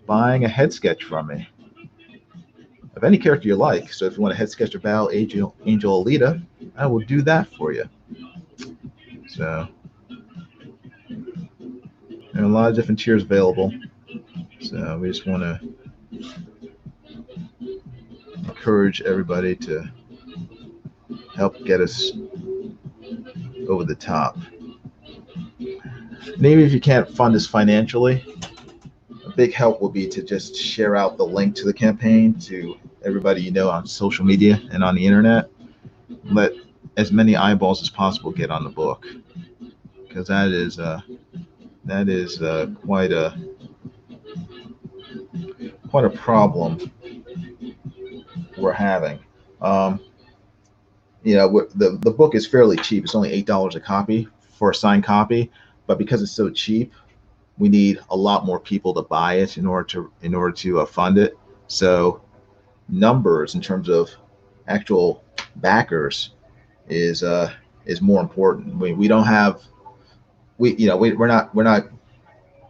buying a head sketch from me of any character you like. So if you want a head sketch of Battle Angel Alita, I will do that for you. So There are a lot of different tiers available. So we just want to encourage everybody to help get us over the top. Maybe if you can't fund us financially, a big help will be to just share out the link to the campaign to everybody you know on social media and on the internet. Let as many eyeballs as possible get on the book, because that is quite a problem we're having. Um, the book is fairly cheap. It's only $8 a copy for a signed copy, but because it's so cheap, we need a lot more people to buy it in order to fund it. So numbers in terms of actual backers is more important. We don't have we're not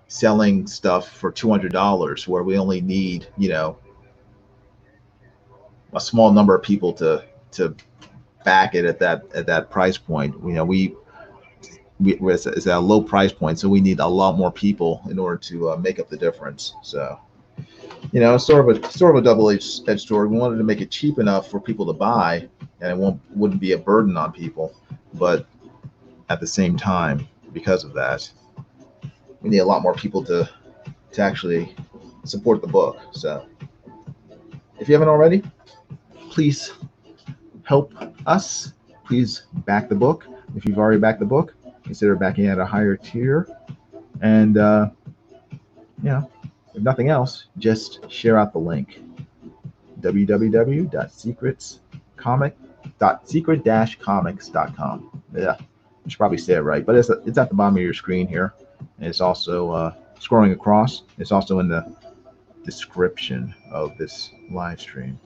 selling stuff for $200 where we only need a small number of people to back it at that price point. It's at a low price point, so we need a lot more people in order to make up the difference. So it's sort of a double-edged sword. We wanted to make it cheap enough for people to buy, and wouldn't be a burden on people, but at the same time, because of that, we need a lot more people to actually support the book. So if you haven't already, please help us. Please back the book. If you've already backed the book, consider backing at a higher tier. And if nothing else, just share out the link. www.secret-comics.com. Yeah, I should probably say it right, but it's at the bottom of your screen here. And it's also scrolling across. It's also in the description of this live stream.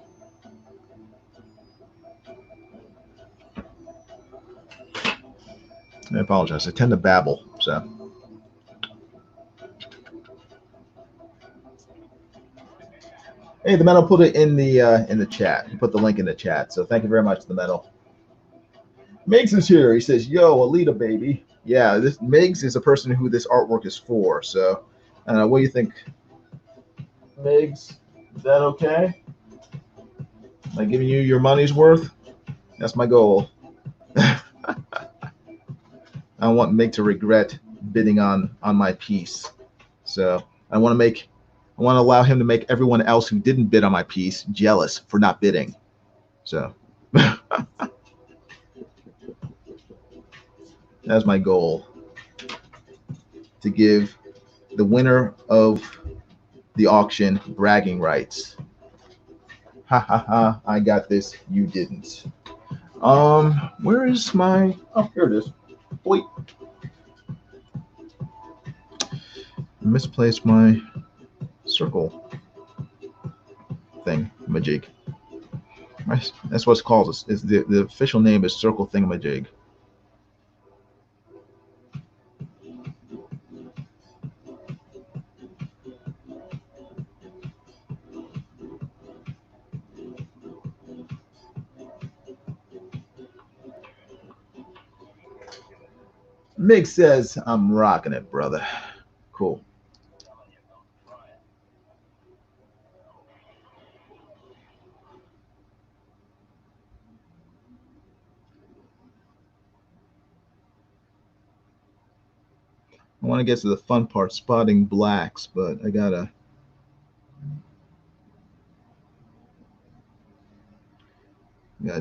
I apologize. I tend to babble, so. Hey, the Metal put it in the chat. He put the link in the chat. So thank you very much, the Metal. Migzs is here. He says, "Yo, Alita, baby." Yeah, this Migzs is a person who this artwork is for. So, what do you think, Migzs? Is that okay? Am I giving you your money's worth? That's my goal. I don't want Mig to regret bidding on my piece. So I want to allow him to make everyone else who didn't bid on my piece jealous for not bidding. So that's my goal, to give the winner of the auction bragging rights. Ha ha ha, I got this, you didn't. Where is my, oh, here it is. Wait. I misplaced my circle thing, majig. That's what it's called. It's the official name is Circle Thingamajig. Mick says, "I'm rocking it, brother." Cool. I want to get to the fun part, spotting blacks, but I gotta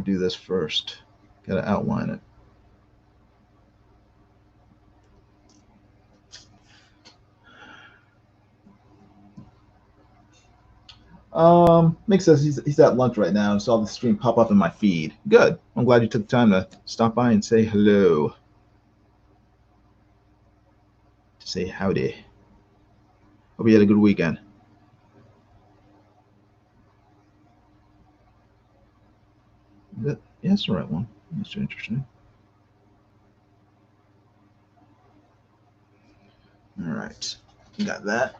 do this first. Gotta outline it. Mick says he's at lunch right now and saw the stream pop up in my feed. Good. I'm glad you took the time to stop by and say hello. Say howdy. Hope you had a good weekend. Yeah, that's the right one. That's interesting. All right, got that.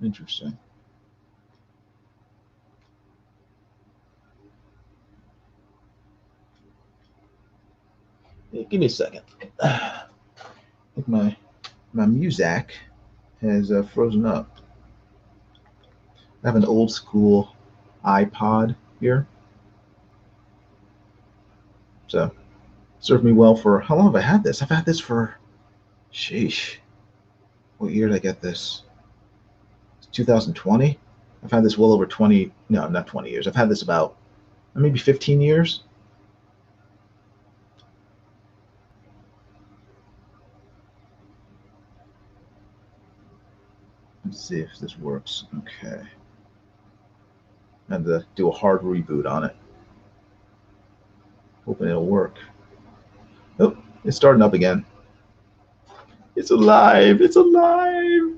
Interesting. Hey, give me a second. I think my Muzak has frozen up. I have an old school iPod here, so served me well for how long have I had this? I've had this for, sheesh, what year did I get this? 2020. I've had this well over 20. No, not 20 years. I've had this about maybe 15 years. Let's see if this works. Okay. I had to do a hard reboot on it. Hoping it'll work. Oh, it's starting up again. It's alive. It's alive.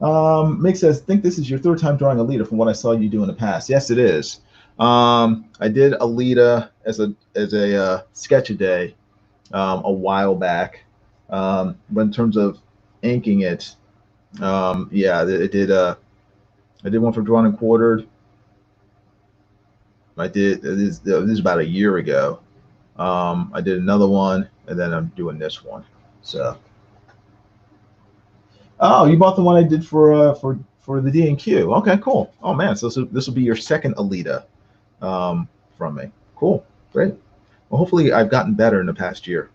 Migzs says, think this is your third time drawing Alita from what I saw you do in the past. Yes, it is. I did Alita as a sketch a day a while back. But in terms of inking it, yeah, I did one for Drawn and Quartered. This is about a year ago. I did another one, and then I'm doing this one. So, oh, you bought the one I did for the D&Q. Okay, cool. Oh man, so this will be your second Alita from me. Cool, great. Well, hopefully I've gotten better in the past year.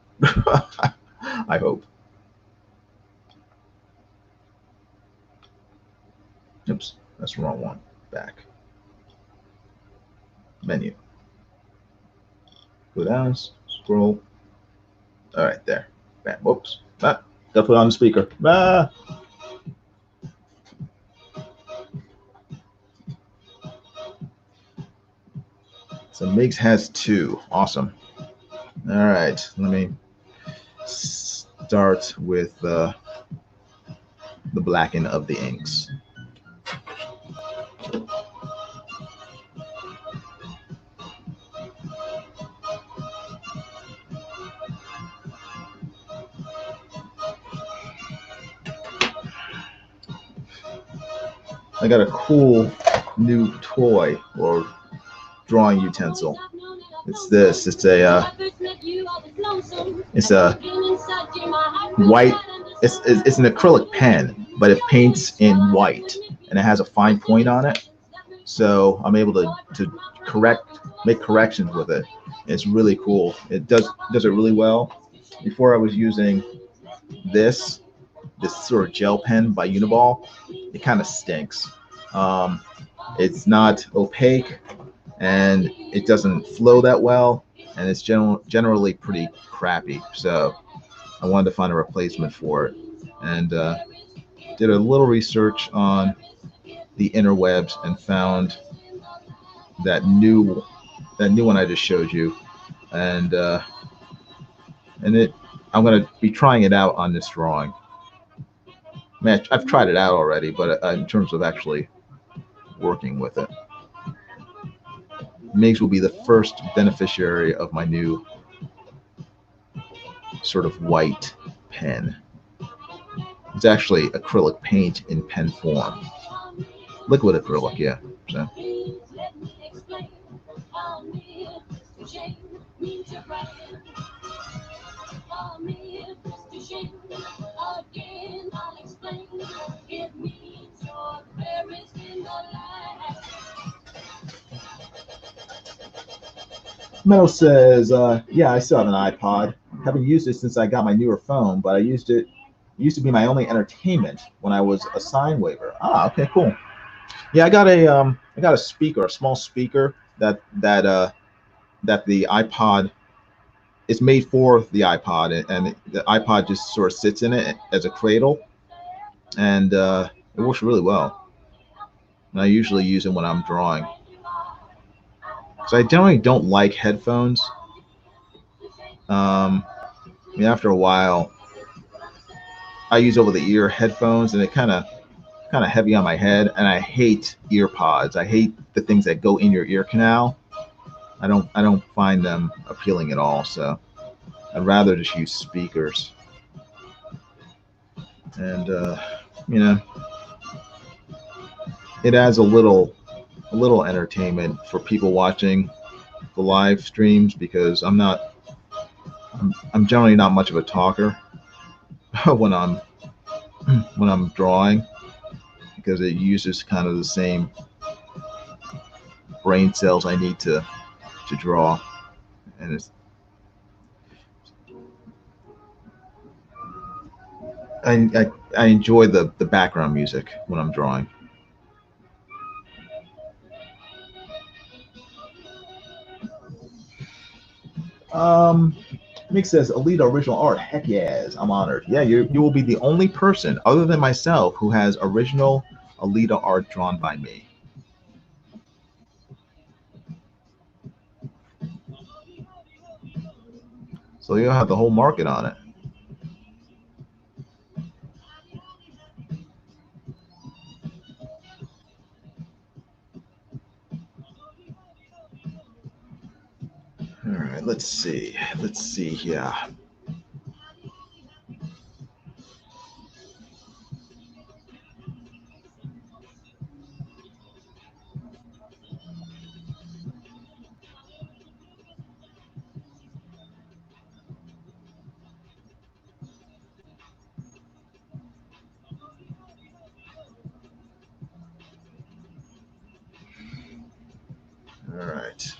I hope. Oops, that's the wrong one. Back. Menu. Go down, scroll. All right, there. Bam. Whoops. Ah, gotta put it on the speaker. Ah. So Migzs has two. Awesome. All right, let me start with the blacken of the inks. I got a cool new toy or drawing utensil. It's this. It's a white. It's an acrylic pen, but it paints in white, and it has a fine point on it. So I'm able to make corrections with it. It's really cool. It does it really well. Before I was using this sort of gel pen by Uniball. It kind of stinks. It's not opaque, and it doesn't flow that well, and it's generally pretty crappy. So I wanted to find a replacement for it, and did a little research on the interwebs and found that new one I just showed you, and I'm going to be trying it out on this drawing. Man, I've tried it out already, but in terms of actually working with it, Migzs will be the first beneficiary of my new sort of white pen. It's actually acrylic paint in pen form. Liquid acrylic, yeah. So. Mel says, yeah, I still have an iPod. Haven't used it since I got my newer phone, but I used it. It used to be my only entertainment when I was a sign waiver. Ah, okay, cool. Yeah, I got a speaker, a small speaker that the iPod is made for the iPod, and the iPod just sort of sits in it as a cradle, and it works really well. And I usually use it when I'm drawing. So I generally don't like headphones. I mean, after a while, I use over-the-ear headphones, and it kind of heavy on my head, and I hate ear pods. I hate the things that go in your ear canal. I don't find them appealing at all. So I'd rather just use speakers. and you know, it adds a little entertainment for people watching the live streams because I'm generally not much of a talker when I'm drawing because it uses kind of the same brain cells I need to draw, and I enjoy the background music when I'm drawing. Um, Mick says Alita original art. Heck yes, I'm honored. Yeah, you will be the only person other than myself who has original Alita art drawn by me. So you'll have the whole market on it. All right, let's see. Let's see here. All right.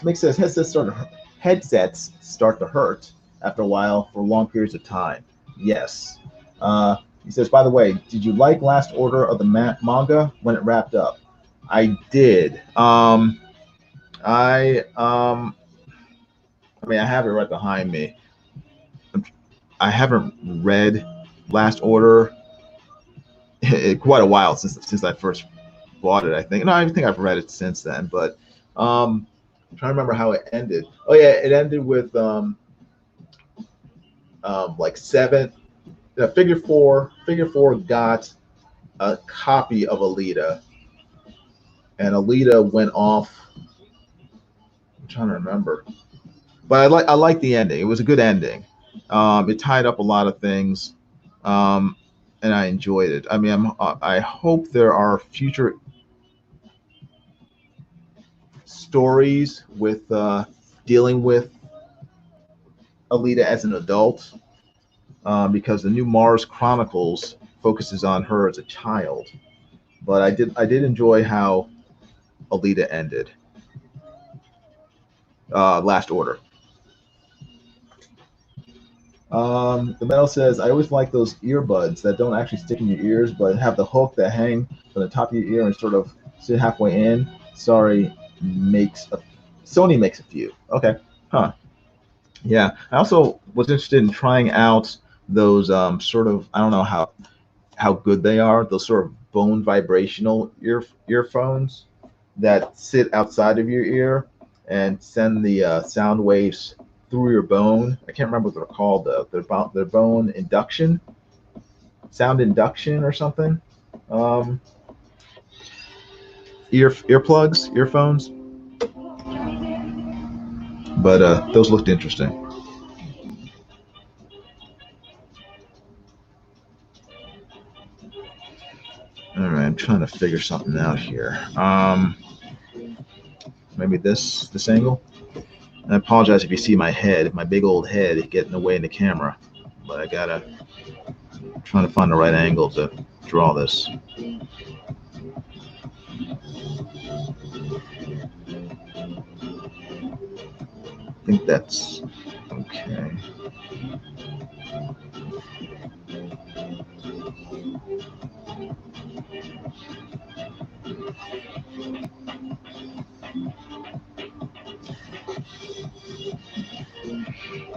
Mick says headsets start to hurt after a while for long periods of time. Yes. He says, by the way, did you like Last Order of the manga when it wrapped up? I did. I mean, I have it right behind me. I haven't read Last Order in quite a while since I first bought it. I think no, I think I've read it since then, but I'm trying to remember how it ended. Oh yeah, it ended with like seven. Figure four got a copy of Alita, and Alita went off. I'm trying to remember, but I like the ending. It was a good ending. It tied up a lot of things, um, and I enjoyed it. I mean, I hope there are future stories with dealing with Alita as an adult, because the new Mars Chronicles focuses on her as a child. But I did enjoy how Alita ended. Last Order. The metal says, I always like those earbuds that don't actually stick in your ears, but have the hook that hang from the top of your ear and sort of sit halfway in. Sorry, makes a Sony makes a few. Okay, huh? Yeah. I also was interested in trying out those sort of, I don't know how good they are. Those sort of bone vibrational earphones that sit outside of your ear and send the sound waves through your bone. I can't remember what they're called though. They're bone induction, sound induction or something. Um, earplugs, earphones. But those looked interesting. All right, I'm trying to figure something out here. Maybe this angle. I apologize if you see my head, my big old head, getting away in the camera. But I gotta trying to find the right angle to draw this. I think that's okay.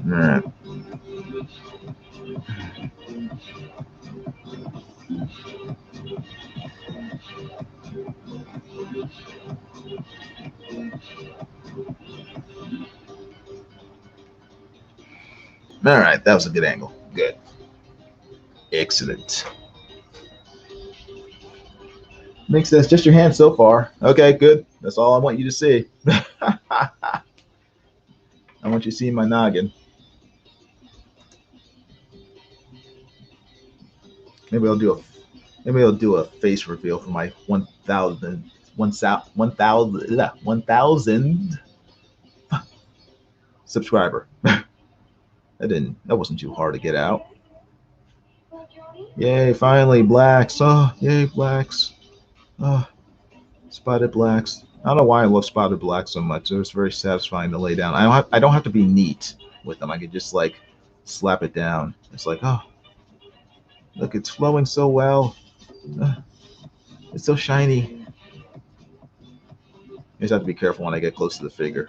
All right. All right, that was a good angle. Good. Excellent. Makes sense. Just your hand so far. Okay, good. That's all I want you to see. I want you to see my noggin. Maybe I'll do a face reveal for my 1,000 subscriber. That wasn't too hard to get out. Yay, finally, blacks. Oh, yay, blacks. Oh, spotted blacks. I don't know why I love spotted blacks so much. It was very satisfying to lay down. I don't have to be neat with them. I could just like slap it down. It's like, oh, look, it's flowing so well. It's so shiny. I just have to be careful when I get close to the figure.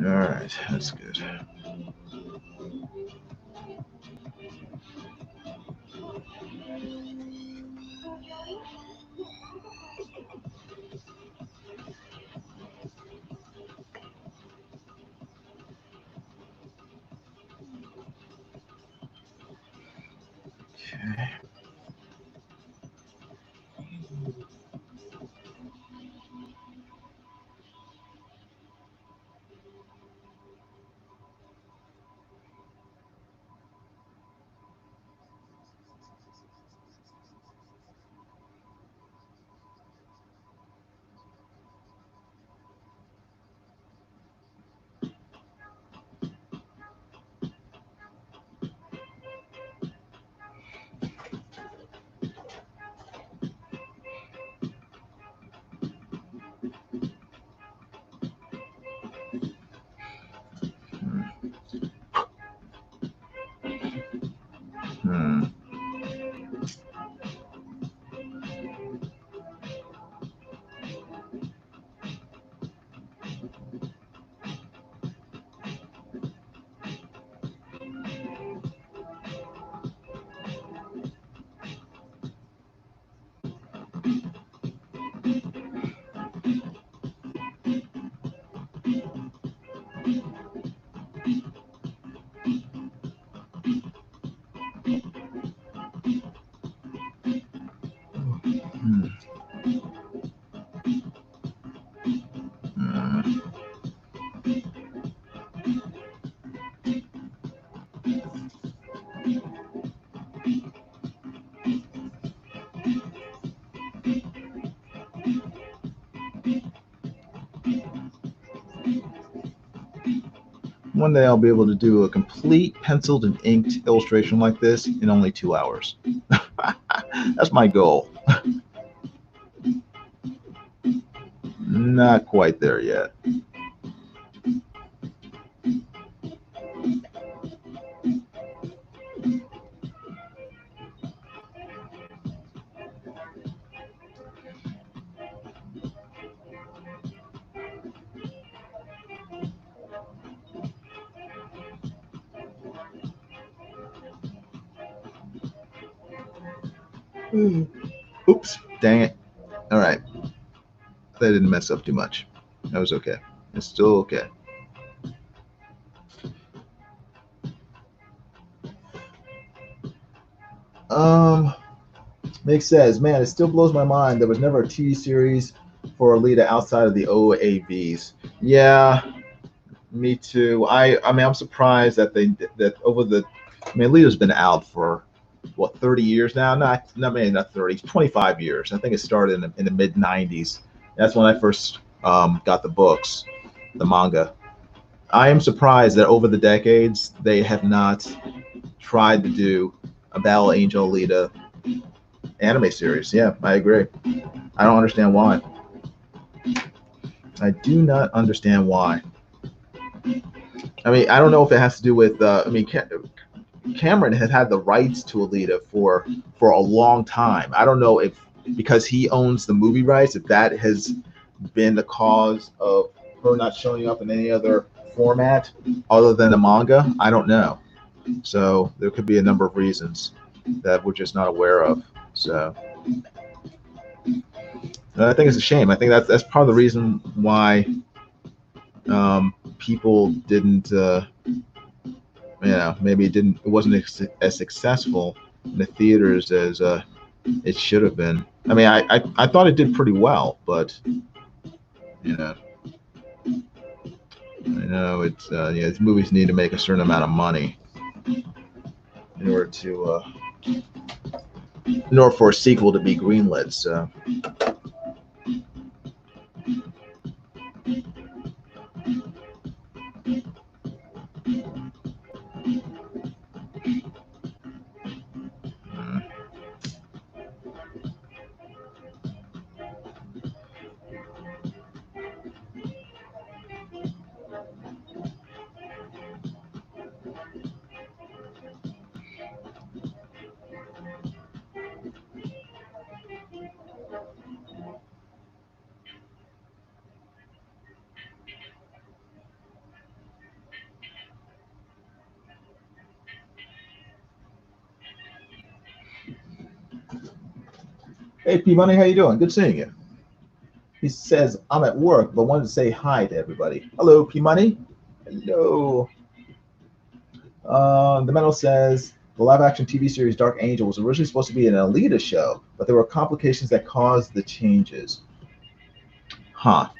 All right, that's good. Okay. Hmm. Hmm. Hmm. One day I'll be able to do a complete penciled and inked illustration like this in only 2 hours. That's my goal. Not quite there yet. Oops, dang it. All right. That didn't mess up too much. That was okay. It's still okay. Migzs says, man, it still blows my mind. There was never a TV series for Alita outside of the OAVs. Yeah, me too. I mean, I'm surprised that that over the. I mean, Alita's been out for what 30 years now? Not maybe not 30, 25 years. I think it started in the mid 90s. That's when I first got the books, the manga. I am surprised that over the decades they have not tried to do a Battle Angel Alita anime series. Yeah, I agree. I don't understand why. I do not understand why. I mean, I don't know if it has to do with. I mean, Cameron had the rights to Alita for a long time. I don't know if because he owns the movie rights, if that has been the cause of her not showing up in any other format other than the manga, I don't know. So there could be a number of reasons that we're just not aware of. So I think it's a shame. I think that's part of the reason why people didn't, maybe it wasn't as successful in the theaters as it should have been. I mean, I thought it did pretty well, but you know, it's these movies need to make a certain amount of money in order for a sequel to be greenlit. So. Hey, P Money, how you doing? Good seeing you. He says, I'm at work, but wanted to say hi to everybody. Hello, P Money. Hello. The Metal says, the live-action TV series Dark Angel was originally supposed to be an Alita show, but there were complications that caused the changes. Huh.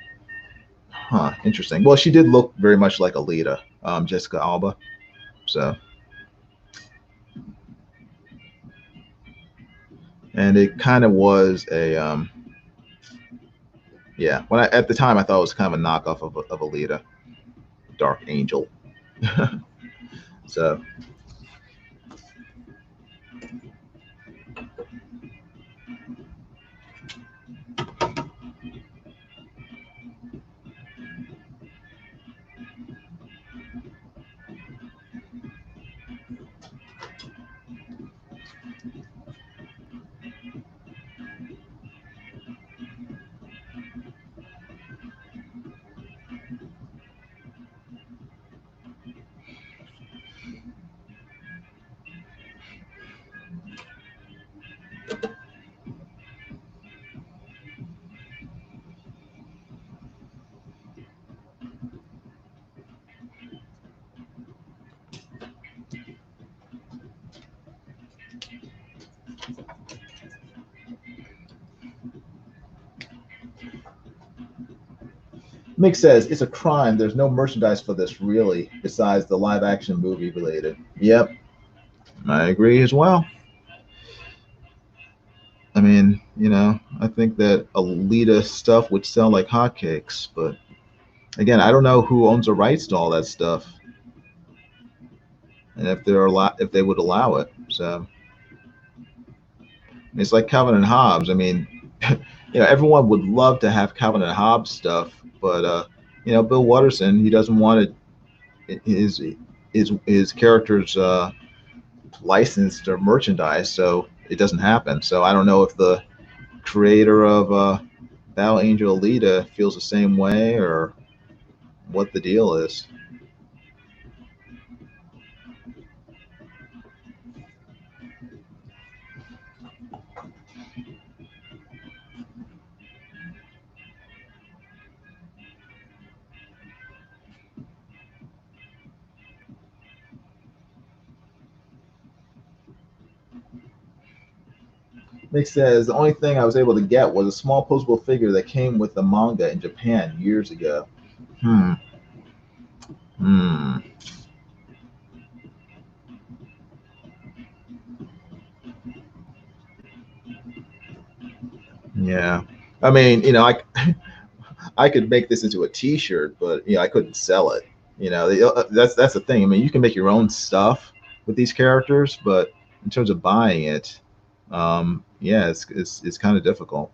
Interesting. Well, she did look very much like Alita, Jessica Alba. So. And it kind of was a at the time I thought it was kind of a knockoff of Alita, Dark Angel. So Mick says, it's a crime. There's no merchandise for this, really, besides the live action movie related. Yep, I agree as well. I mean, I think that Alita stuff would sell like hotcakes, but again, I don't know who owns the rights to all that stuff, and if they would allow it. So it's like Calvin and Hobbes. I mean, everyone would love to have Calvin and Hobbes stuff, but Bill Watterson, he doesn't want his characters licensed or merchandise, so it doesn't happen. So I don't know if the creator of Battle Angel Alita feels the same way or what the deal is. Nick says, the only thing I was able to get was a small posable figure that came with the manga in Japan years ago. Yeah. I mean, I could make this into a T-shirt, but I couldn't sell it. That's the thing. I mean, you can make your own stuff with these characters, but in terms of buying it, it's kind of difficult,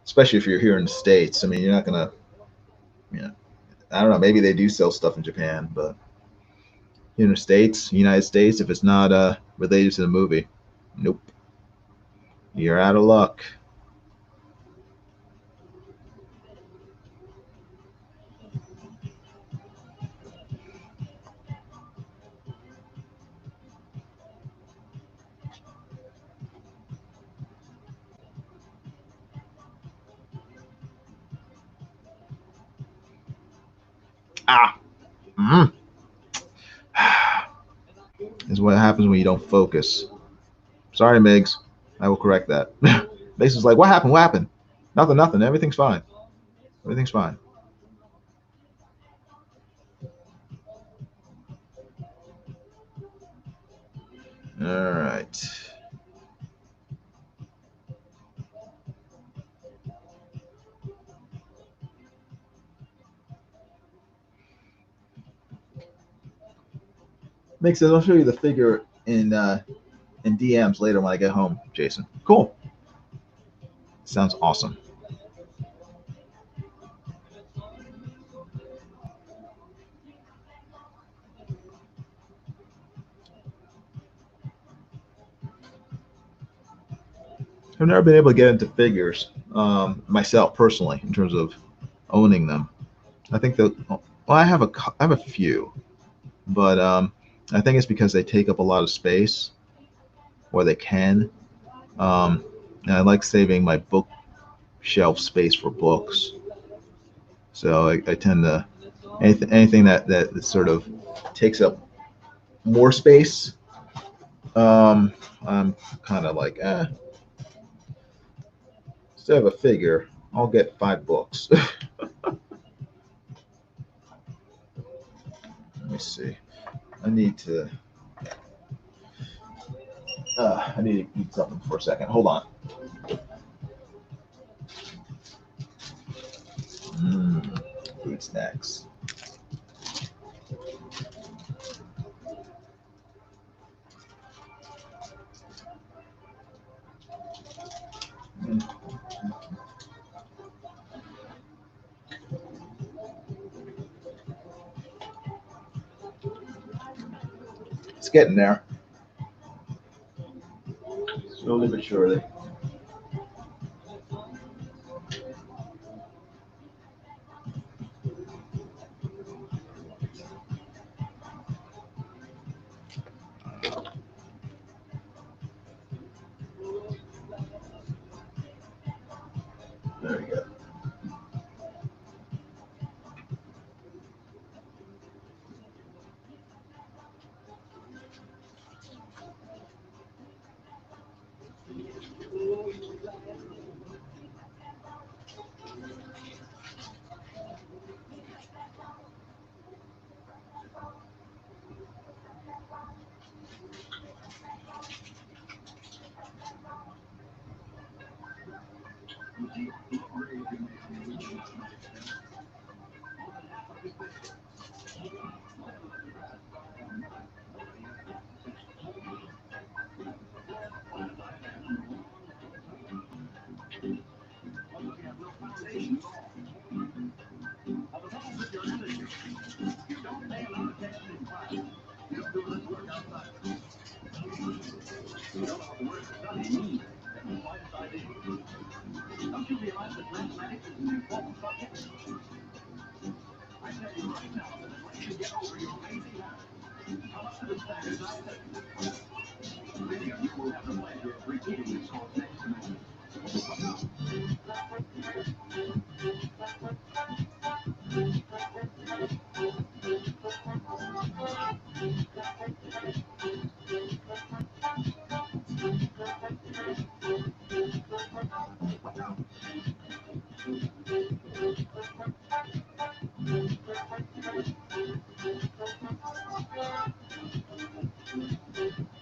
especially if you're here in the States. I mean, you're not gonna, I don't know. Maybe they do sell stuff in Japan, but in the States, United States, if it's not related to the movie. Nope. You're out of luck. Ah. Mm. This is what happens when you don't focus. Sorry, Miggs. I will correct that. Miggs is like, what happened? What happened? Nothing, nothing. Everything's fine. Everything's fine. All right. Makes sense. I'll show you the figure in DMs later when I get home, Jason. Cool. Sounds awesome. I've never been able to get into figures myself personally in terms of owning them. I think that I have a few, but I think it's because they take up a lot of space, or they can. And I like saving my bookshelf space for books, so I tend to anything that sort of takes up more space. I'm kind of like, instead of a figure, I'll get 5 books. Let me see. I need to eat something for a second. Hold on. Food snacks. It's getting there. Slowly but surely. There we go.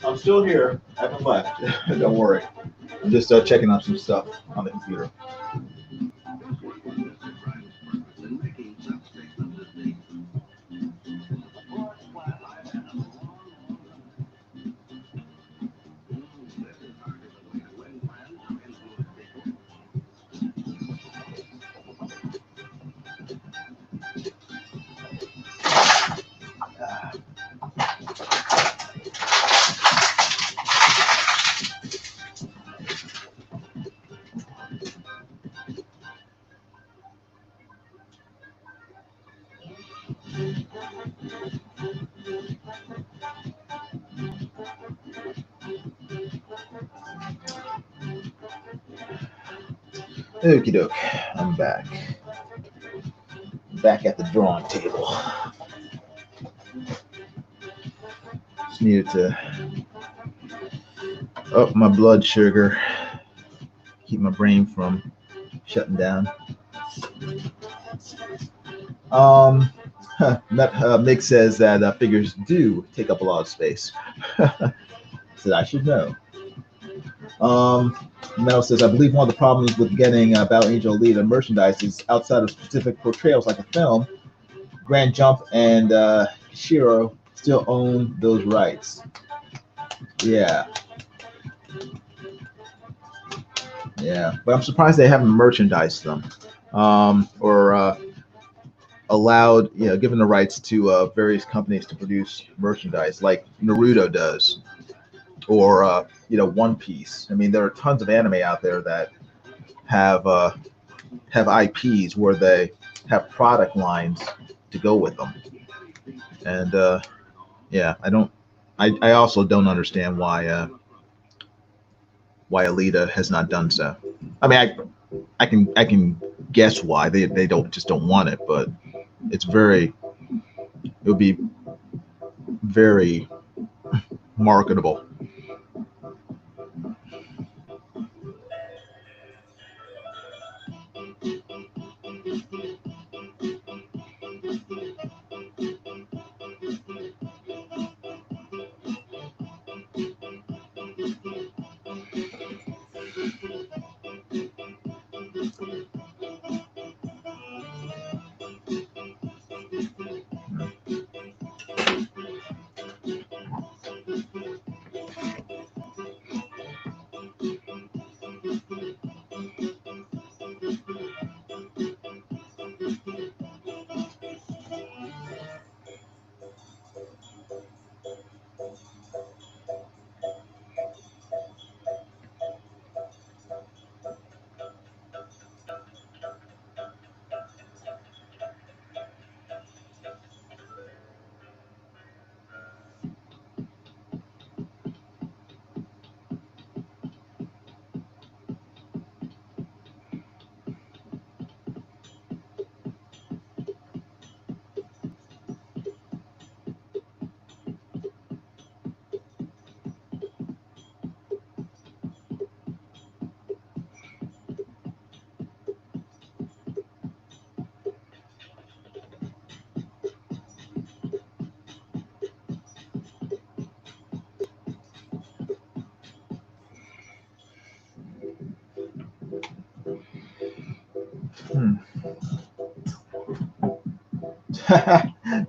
I'm still here. I haven't left. Don't worry. I'm just checking on some stuff on the computer. Okie doke, I'm back. Back at the drawing table. Just needed to up my blood sugar, keep my brain from shutting down. Mick says that figures do take up a lot of space. Said I should know. Mel says, I believe one of the problems with getting Battle Angel Alita merchandise is outside of specific portrayals like a film, Grand Jump and Shiro still own those rights. Yeah. Yeah. But I'm surprised they haven't merchandised them. Or allowed, given the rights to various companies to produce merchandise like Naruto does, or One Piece. I mean, there are tons of anime out there that have IPs where they have product lines to go with them, and yeah, I also don't understand why Alita has not done so. I mean, I can guess why they don't want it, but it would be very marketable.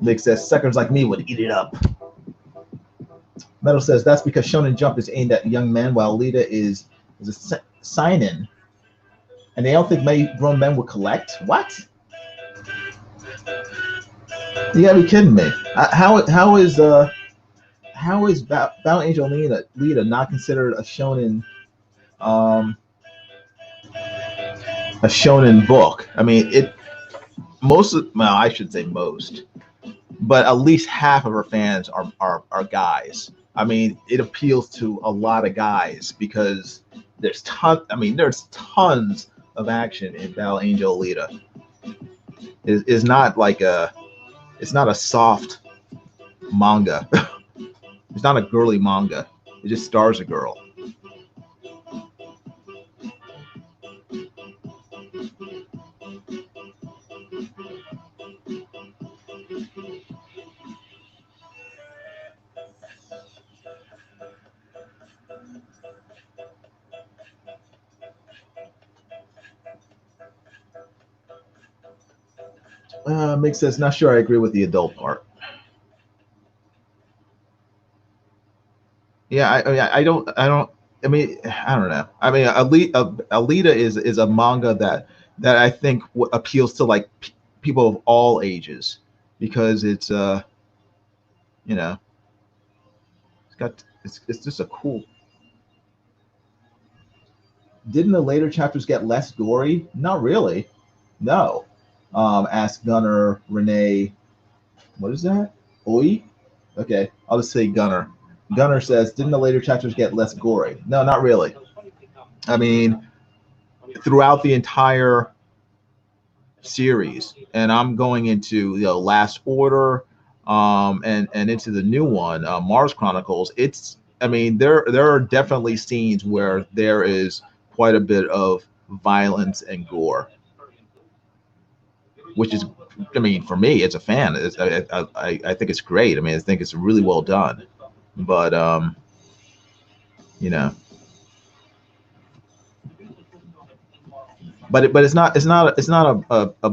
Nick says suckers like me would eat it up. Metal says that's because Shonen Jump is aimed at young men, while Alita is a sign-in, and they don't think many grown men would collect. What? You gotta be kidding me! How is Battle Angel Alita not considered um, a shonen book? I mean, well, I should say most, but at least half of her fans are guys. I mean, it appeals to a lot of guys because there's tons of action in Battle Angel Alita. It's not like it's not a soft manga. It's not a girly manga. It just stars a girl. Mick says, not sure I agree with the adult part. Yeah, I don't. I mean, I don't know. I mean, Alita is a manga that I think appeals to like people of all ages because it's you know it's just a cool. Didn't the later chapters get less gory? Not really. No. Ask Gunner Renee. What is that? Oi? Okay, I'll just say Gunner. Gunner says, didn't the later chapters get less gory? No, not really. I mean, throughout the entire series, and I'm going into Last Order, and into the new one, Mars Chronicles. It's I mean there are definitely scenes where there is quite a bit of violence and gore, which is, I mean, for me, as a fan, I think it's great. I mean, I think it's really well done, but you know, but it's not a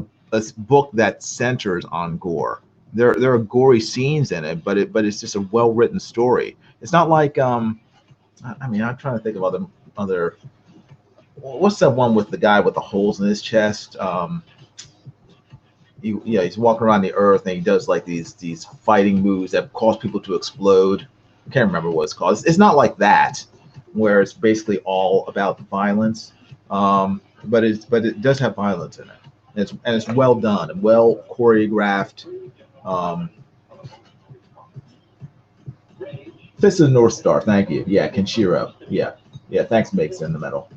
book that centers on gore. There are gory scenes in it, but it's just a well written story. It's not like I mean, I'm trying to think of other. What's that one with the guy with the holes in his chest? He's walking around the earth and he does like these fighting moves that cause people to explode. I can't remember what it's called. It's not like that, where it's basically all about the violence, but it does have violence in it. And it's well done and well choreographed. Um, Fist of the North Star. Thank you. Yeah, Kenshiro. Yeah, yeah. Thanks, Migzs in the middle.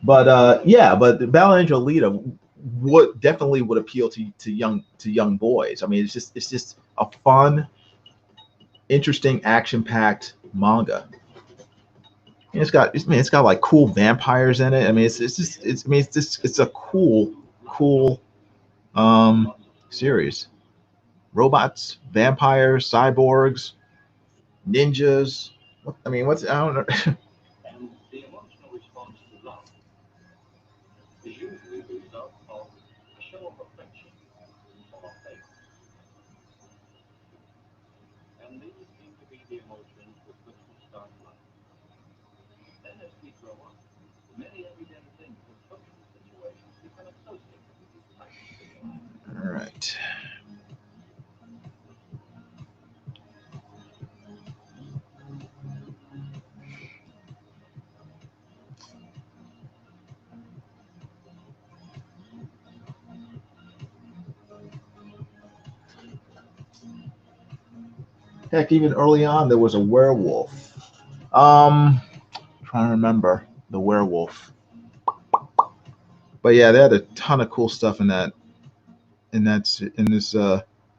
But yeah, but the Battle Angel Alita would appeal to young boys. I mean, it's just a fun, interesting, action packed manga. And it's got like cool vampires in it. I mean, it's a cool series. Robots, vampires, cyborgs, ninjas. I mean, I don't know. All right. Heck, even early on, there was a werewolf. Trying to remember the werewolf. But yeah, they had a ton of cool stuff in this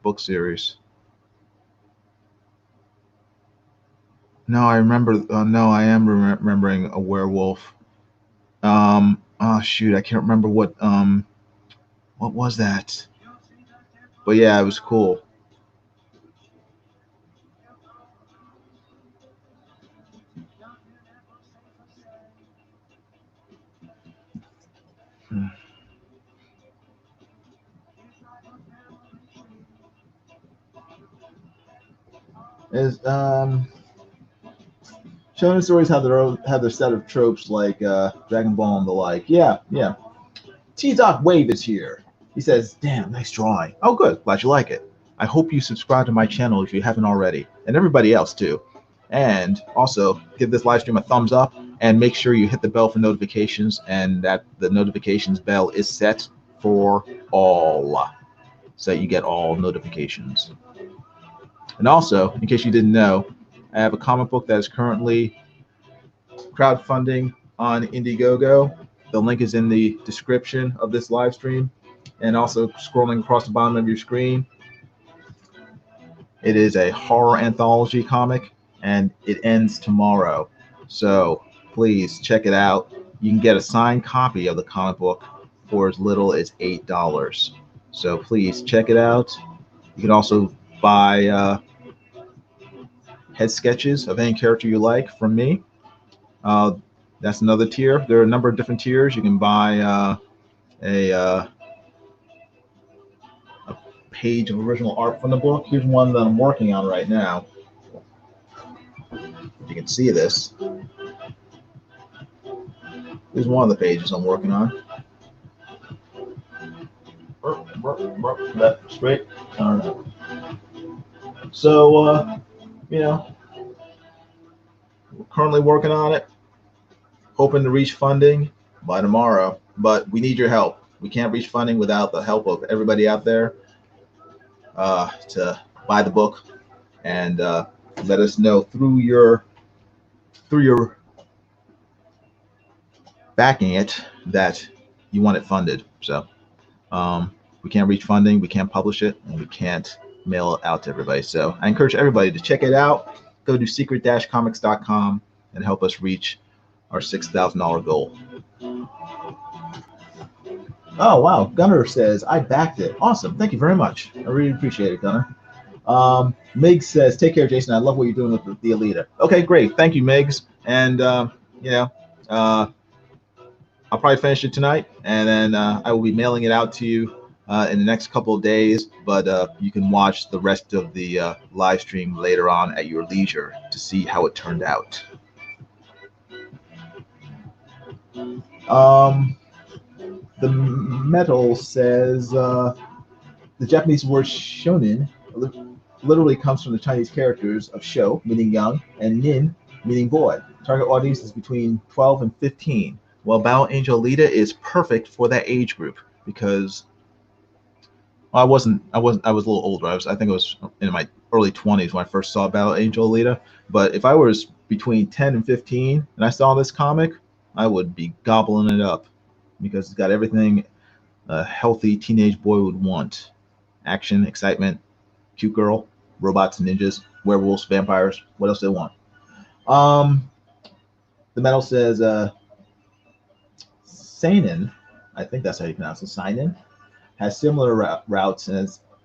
book series. No, I remember. No, I am remembering a werewolf. Oh shoot, I can't remember what was that. But yeah, it was cool. Hmm. Is Shonen stories have their set of tropes like Dragon Ball and the like. Yeah, yeah. T-Doc Wave is here. He says, "Damn, nice drawing. Oh, good. Glad you like it. I hope you subscribe to my channel if you haven't already, and everybody else too. And also give this live stream a thumbs up and make sure you hit the bell for notifications and that the notifications bell is set for all, so that you get all notifications. And also, in case you didn't know, I have a comic book that is currently crowdfunding on Indiegogo. The link is in the description of this live stream, and also scrolling across the bottom of your screen. It is a horror anthology comic, and it ends tomorrow. So please check it out. You can get a signed copy of the comic book for as little as $8. So please check it out. You can also buy head sketches of any character you like from me. Uh, that's another tier. There are a number of different tiers. You can buy a page of original art from the book. Here's one that I'm working on right now. If you can see this, here's one of the pages I'm working on. That straight? I don't know. So, you know, we're currently working on it, hoping to reach funding by tomorrow. But we need your help. We can't reach funding without the help of everybody out there to buy the book and let us know through your backing it that you want it funded. So we can't reach funding, we can't publish it, and we can't mail it out to everybody. So I encourage everybody to check it out. Go to secret-comics.com and help us reach our $6,000 goal. Oh, wow. Gunner says, I backed it. Awesome. Thank you very much. I really appreciate it, Gunner. Miggs says, take care, Jason. I love what you're doing with the Alita. Okay, great. Thank you, Miggs. And, you know, I'll probably finish it tonight, and then I will be mailing it out to you in the next couple of days. But you can watch the rest of the live stream later on at your leisure to see how it turned out. The metal says the Japanese word shonen literally comes from the Chinese characters of sho, meaning young, and nin, meaning boy. Target audience is between 12 and 15. Well, Battle Angel Alita is perfect for that age group because well, I was a little older. I think I was in my early 20s when I first saw Battle Angel Alita. But if I was between 10 and 15 and I saw this comic, I would be gobbling it up because it's got everything a healthy teenage boy would want: action, excitement, cute girl, robots, ninjas, werewolves, vampires. What else do they want? The metal says seinen, I think that's how you pronounce it, seinen, has similar routes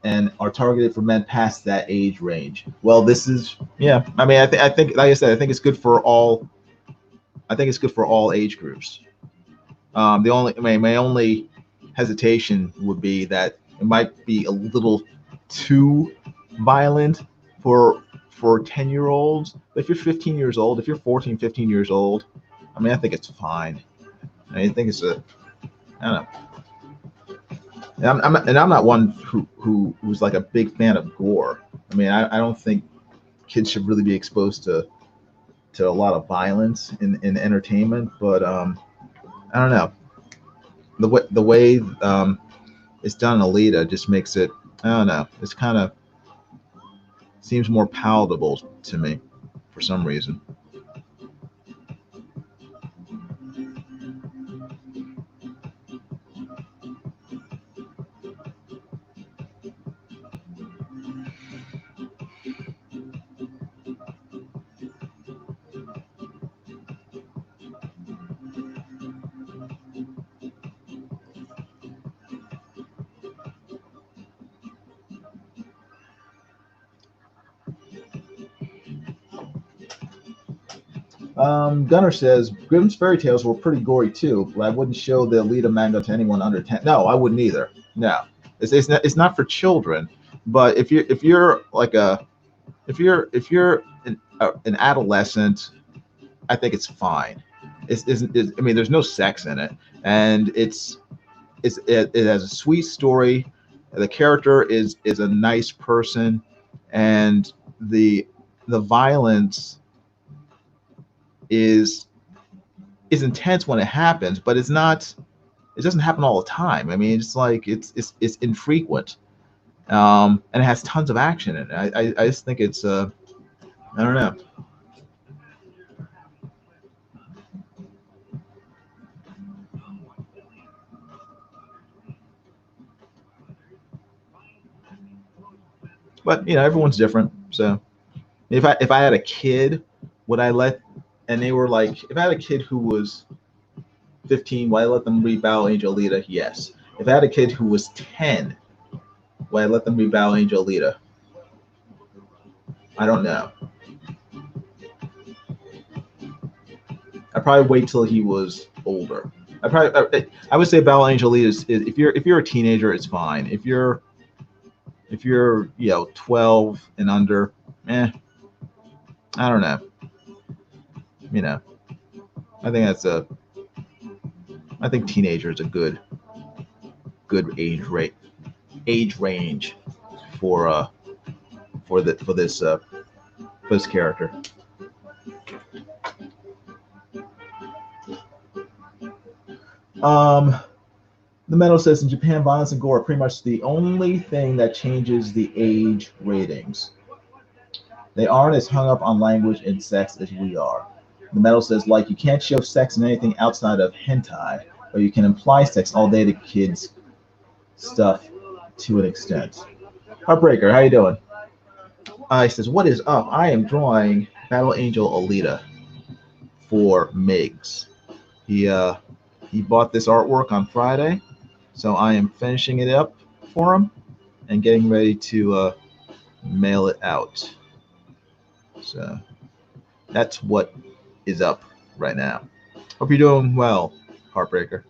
and are targeted for men past that age range. Well, this is, yeah. I mean, I think, like I said, I think it's good for all. I think it's good for all age groups. My only hesitation would be that it might be a little too violent for 10-year-olds. But if you're 15 years old, if you're 14, 15 years old, I mean, I think it's fine. I think it's I don't know. And I'm not one who was like a big fan of gore. I mean, I don't think kids should really be exposed to a lot of violence in entertainment. But I don't know. The way it's done in Alita just makes it, I don't know. It's kind of seems more palatable to me for some reason. Gunner says Grimm's fairy tales were pretty gory too, but I wouldn't show the Alita manga to anyone under 10. No, I wouldn't either. No, it's not for children. But if you're like if you're an adolescent, I think it's fine. I mean, there's no sex in it, and it has a sweet story. The character is a nice person, and the violence is intense when it happens, but it doesn't happen all the time. I mean, it's like it's infrequent, and it has tons of action in it. I just think it's I don't know. But everyone's different. So if I had a kid, would I let? And they were like, if I had a kid who was 15, would I let them read Battle Angel Alita? Yes. If I had a kid who was 10, would I let them read Battle Angel Alita? I don't know. I'd probably wait till he was older. I would say Battle Angel Alita is if you're a teenager, it's fine. If you're 12 and under, I don't know. I think teenager is a good age range for this character. The metal says in Japan, violence and gore are pretty much the only thing that changes the age ratings. They aren't as hung up on language and sex as we are. The metal says, like, you can't show sex in anything outside of hentai, but you can imply sex all day to kids stuff to an extent. Heartbreaker, how you doing? He says, what is up? I am drawing Battle Angel Alita for Migzs. He bought this artwork on Friday, so I am finishing it up for him and getting ready to mail it out. So that's what is up right now. Hope you're doing well, Heartbreaker.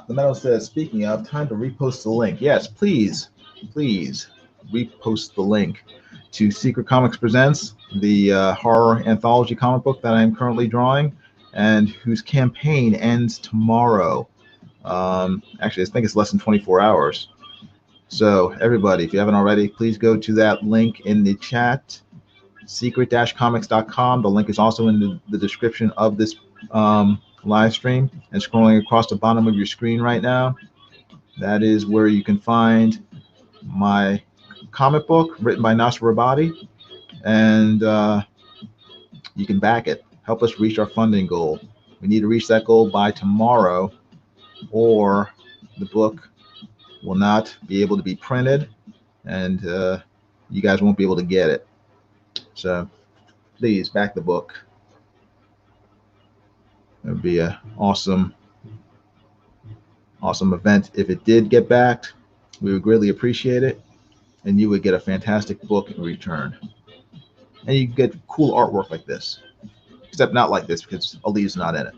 The metal says, speaking of, time to repost the link. Yes, please repost the link to Secret Comics Presents, the horror anthology comic book that I'm currently drawing, and whose campaign ends tomorrow. Actually, I think it's less than 24 hours. So everybody, if you haven't already, please go to that link in the chat, secret-comics.com. The link is also in the description of this live stream, and scrolling across the bottom of your screen right now, that is where you can find my comic book written by Nasser Rabadi, and you can back it. Help us reach our funding goal. We need to reach that goal by tomorrow, or the book will not be able to be printed, and you guys won't be able to get it. So please back the book. It would be an awesome event if it did get backed. We would greatly appreciate it, and you would get a fantastic book in return. And you get cool artwork like this, except not like this because Alita's not in it.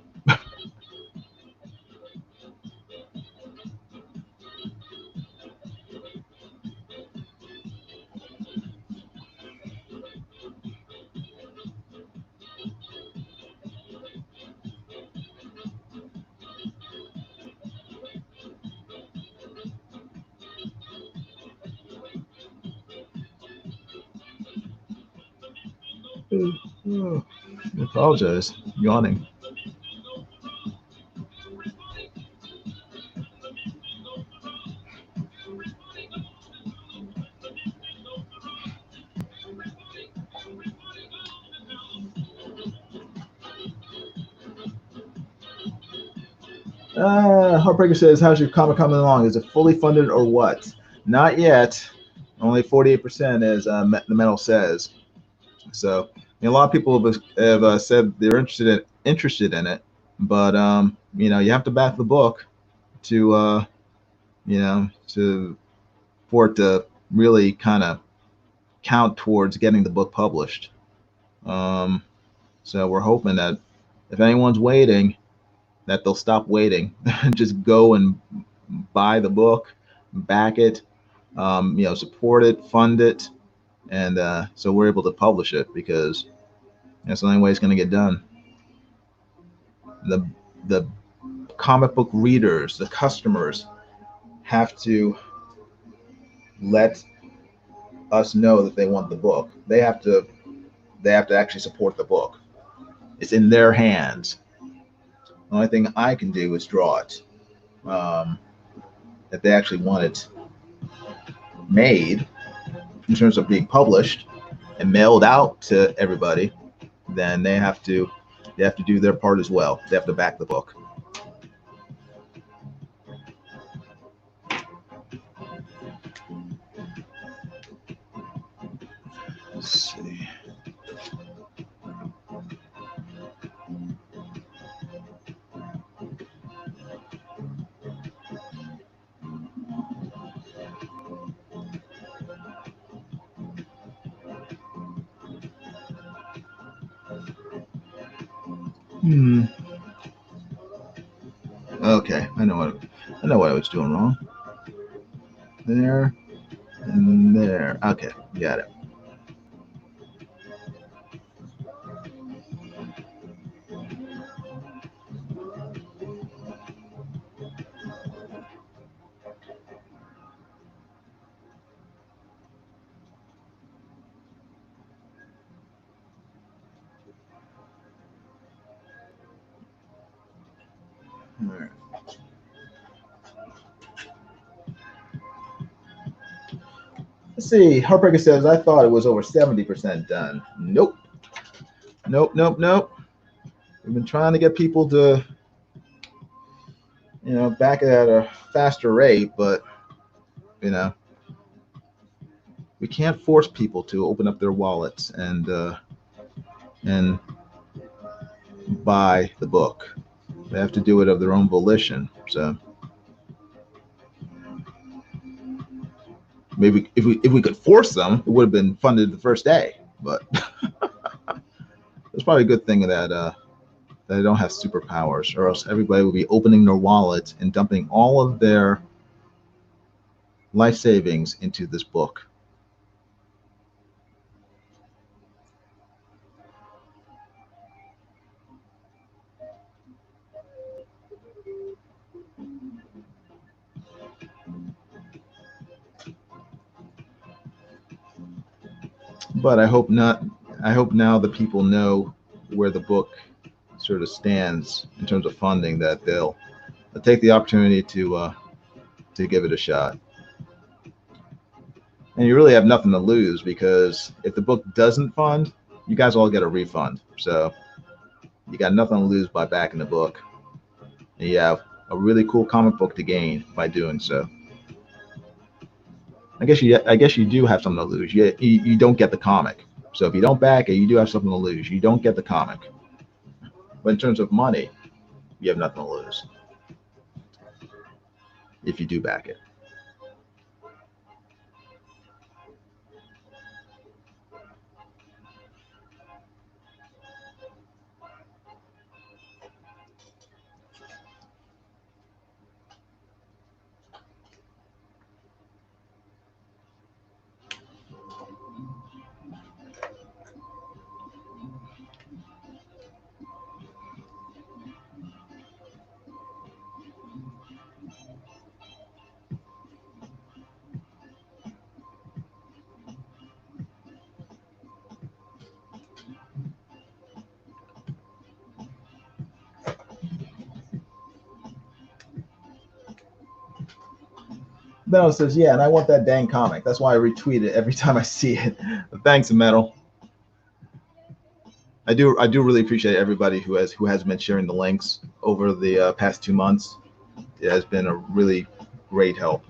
I apologize, yawning. Heartbreaker says, how's your comic coming along? Is it fully funded or what? Not yet. Only 48%, as the metal says. So a lot of people have said they're interested in it, but you have to back the book to for it to really kind of count towards getting the book published. So we're hoping that if anyone's waiting, that they'll stop waiting and just go and buy the book, back it, support it, fund it, and so we're able to publish it, because that's the only way it's going to get done. The comic book readers, the customers, have to let us know that they want the book. They have to actually support the book. It's in their hands. The only thing I can do is draw it. If they actually want it made, in terms of being published and mailed out to everybody, then they have to do their part as well. They have to back the book. Let's see. Okay, I know what I was doing wrong. There and there. Okay, got it. All right. Let's see. Heartbreaker says, I thought it was over 70% done. Nope. Nope. We've been trying to get people to, back at a faster rate, but, we can't force people to open up their wallets and buy the book. They have to do it of their own volition. So maybe if we could force them, it would have been funded the first day. But it's probably a good thing that they don't have superpowers, or else everybody would be opening their wallets and dumping all of their life savings into this book. But I hope not. I hope now the people know where the book sort of stands in terms of funding, that they'll take the opportunity to give it a shot. And you really have nothing to lose, because if the book doesn't fund, you guys all get a refund. So you got nothing to lose by backing the book. And you have a really cool comic book to gain by doing so. I guess you do have something to lose. You don't get the comic. So if you don't back it, you do have something to lose. You don't get the comic. But in terms of money, you have nothing to lose if you do back it. Metal says, yeah, and I want that dang comic. That's why I retweet it every time I see it. Thanks, Metal. I do really appreciate everybody who has been sharing the links over the past 2 months. It has been a really great help.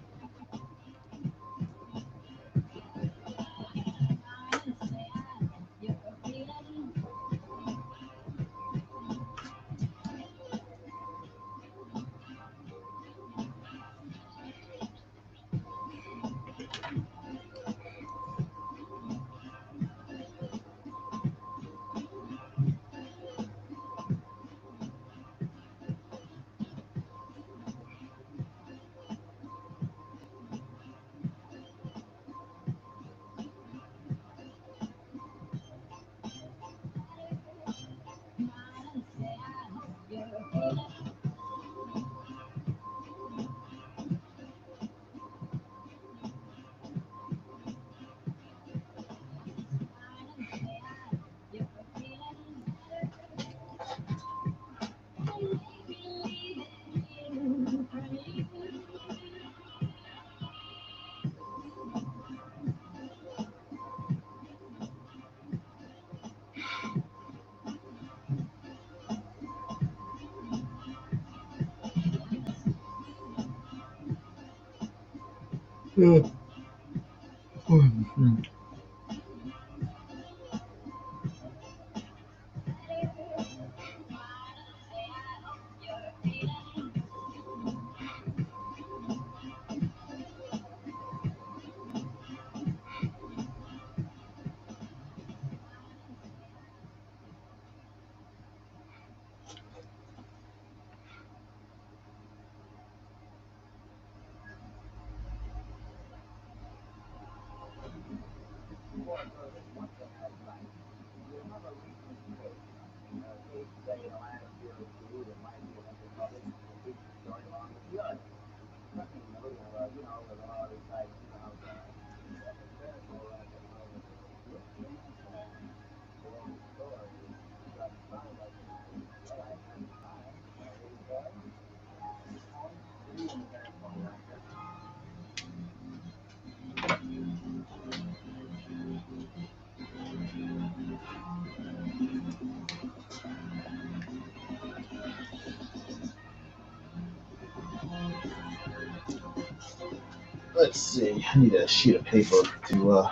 Let's see. I need a sheet of paper to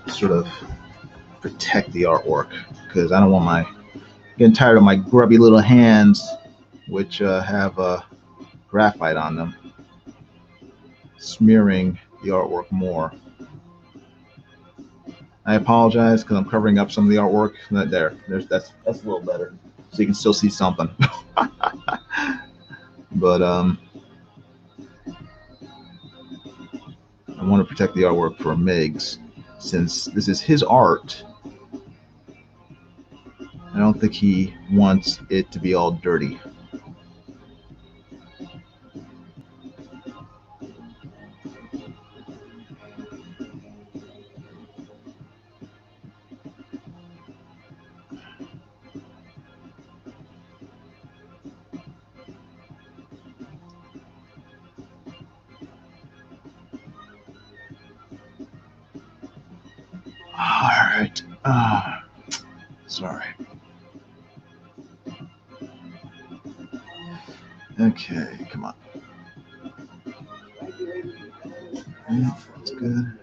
sort of protect the artwork because I don't want my getting tired of my grubby little hands, which have graphite on them, smearing the artwork more. I apologize because I'm covering up some of the artwork. That's a little better, so you can still see something. But I want to protect the artwork for Migzs, since this is his art. I don't think he wants it to be all dirty. All right. Sorry. Okay, come on. Yeah, that's good.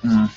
Mm.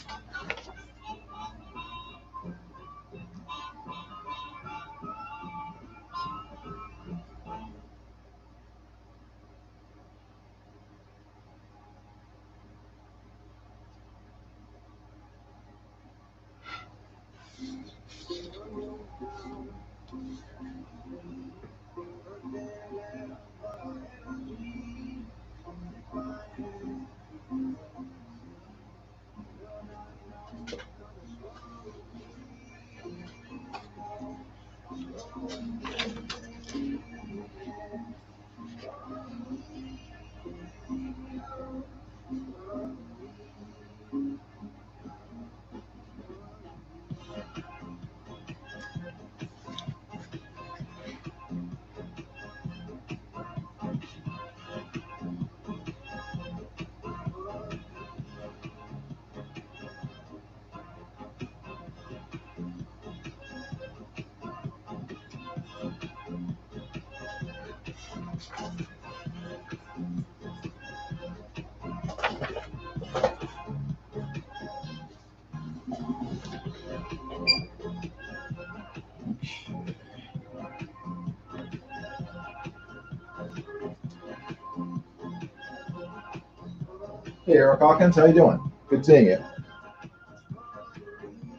Hey, Eric Hawkins, how you doing? Good seeing you.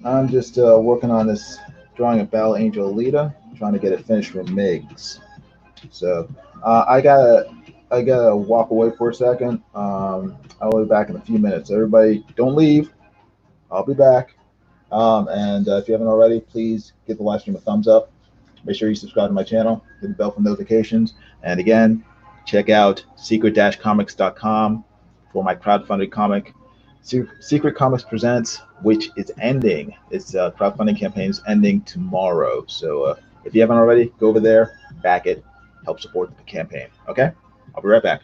I'm just working on this drawing of Battle Angel Alita, trying to get it finished for Migzs. So I gotta walk away for a second. I'll be back in a few minutes. Everybody, don't leave. I'll be back. And if you haven't already, please give the live stream a thumbs up. Make sure you subscribe to my channel, hit the bell for notifications. And again, check out secret-comics.com for my crowdfunded comic, Secret Comics Presents, which is ending. Its crowdfunding campaign is ending tomorrow. So if you haven't already, go over there, back it, help support the campaign. Okay? I'll be right back.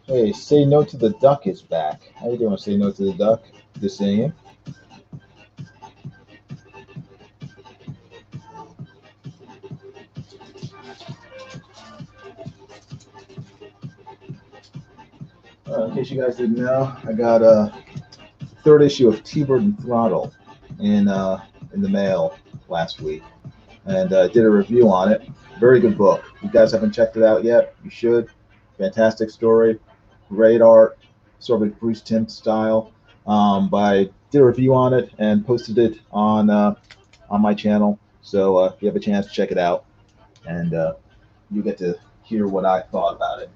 Hey, Say No to the Duck is back. How you doing, Say No to the Duck? Good seeing you. In case you guys didn't know, I got a third issue of T-Bird and Throttle in the mail last week, and did a review on it. Very good book. If you guys haven't checked it out yet, you should. Fantastic story, great art, sort of Bruce Timm style. But I did a review on it and posted it on my channel. So if you have a chance, check it out, and you get to hear what I thought about it.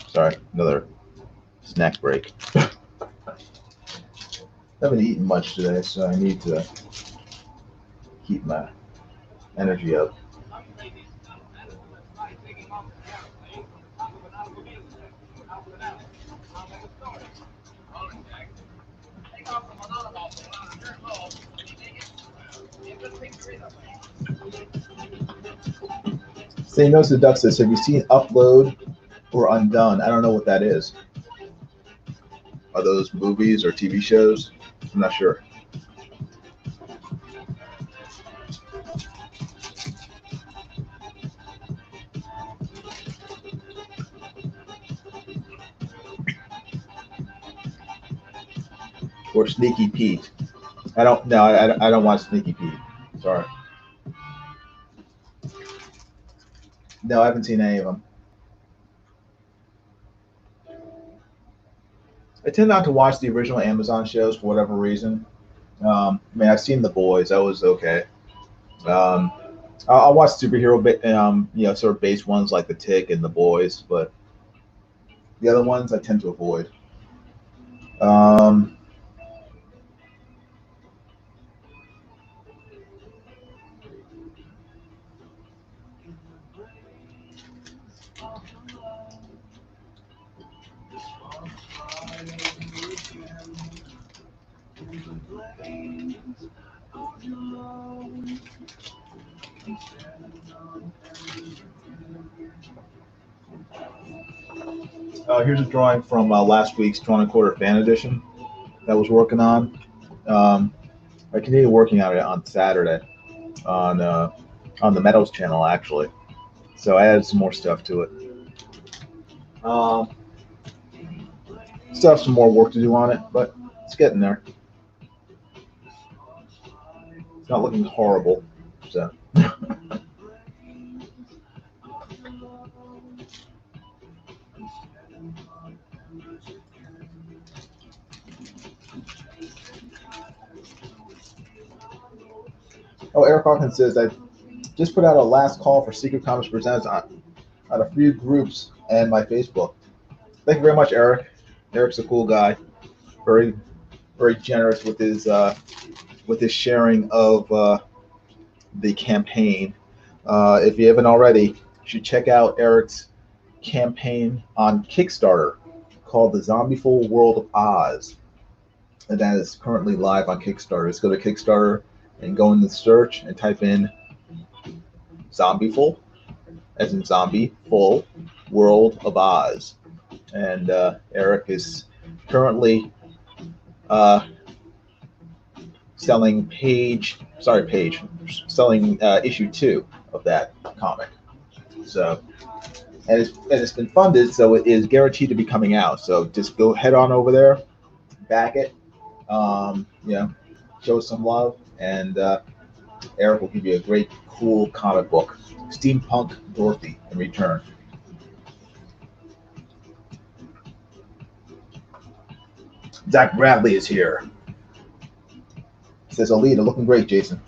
Sorry, another snack break. I haven't eaten much today, so I need to keep my energy up. Say No to the Duck says, have you seen Upload or Undone? I don't know what that is. Are those movies or TV shows? I'm not sure. Or Sneaky Pete. I don't know. I don't watch Sneaky Pete. Sorry. No, I haven't seen any of them. I tend not to watch the original Amazon shows for whatever reason. I mean, I've seen The Boys. That was okay. I'll watch superhero, sort of based ones like The Tick and The Boys, but the other ones I tend to avoid. Um, here's a drawing from last week's Drawn and Quarter Fan Edition that I was working on. I continued working on it on Saturday on the Metals channel, actually. So I added some more stuff to it. Still have some more work to do on it, but it's getting there. It's not looking horrible. So. Oh, Eric Hawkins says, I just put out a last call for Secret Comics Presents on a few groups and my Facebook. Thank you very much, Eric. Eric's a cool guy. Very, very generous with his sharing of the campaign. If you haven't already, you should check out Eric's campaign on Kickstarter called The Zombieful World of Oz. And that is currently live on Kickstarter. Just go to Kickstarter and go in the search and type in Zombieful, as in zombie, full, World of Oz. And Eric is currently selling issue 2 of that comic. So, and it's been funded, so it is guaranteed to be coming out. So just go head on over there, back it, show some love, and Eric will give you a great, cool comic book, Steampunk Dorothy, in return. Zach Bradley is here. Says Alita, looking great, Jason.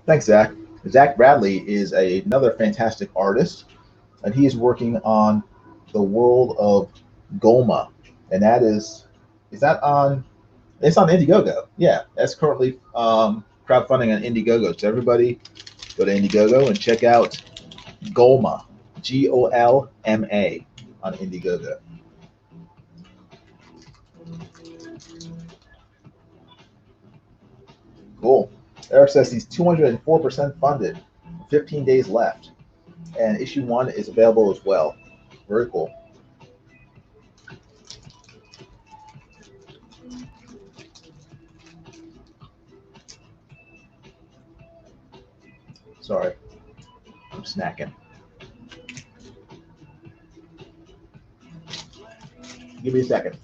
Thanks, Zach. Zach Bradley is another fantastic artist, and he is working on the world of Goma, and that is that on? It's on Indiegogo. Yeah, that's currently crowdfunding on Indiegogo. So everybody, go to Indiegogo and check out Golma, Golma, on Indiegogo. Cool. Eric says he's 204% funded, 15 days left. and issue 1 is available as well. Very cool. Sorry, I'm snacking. Give me a second.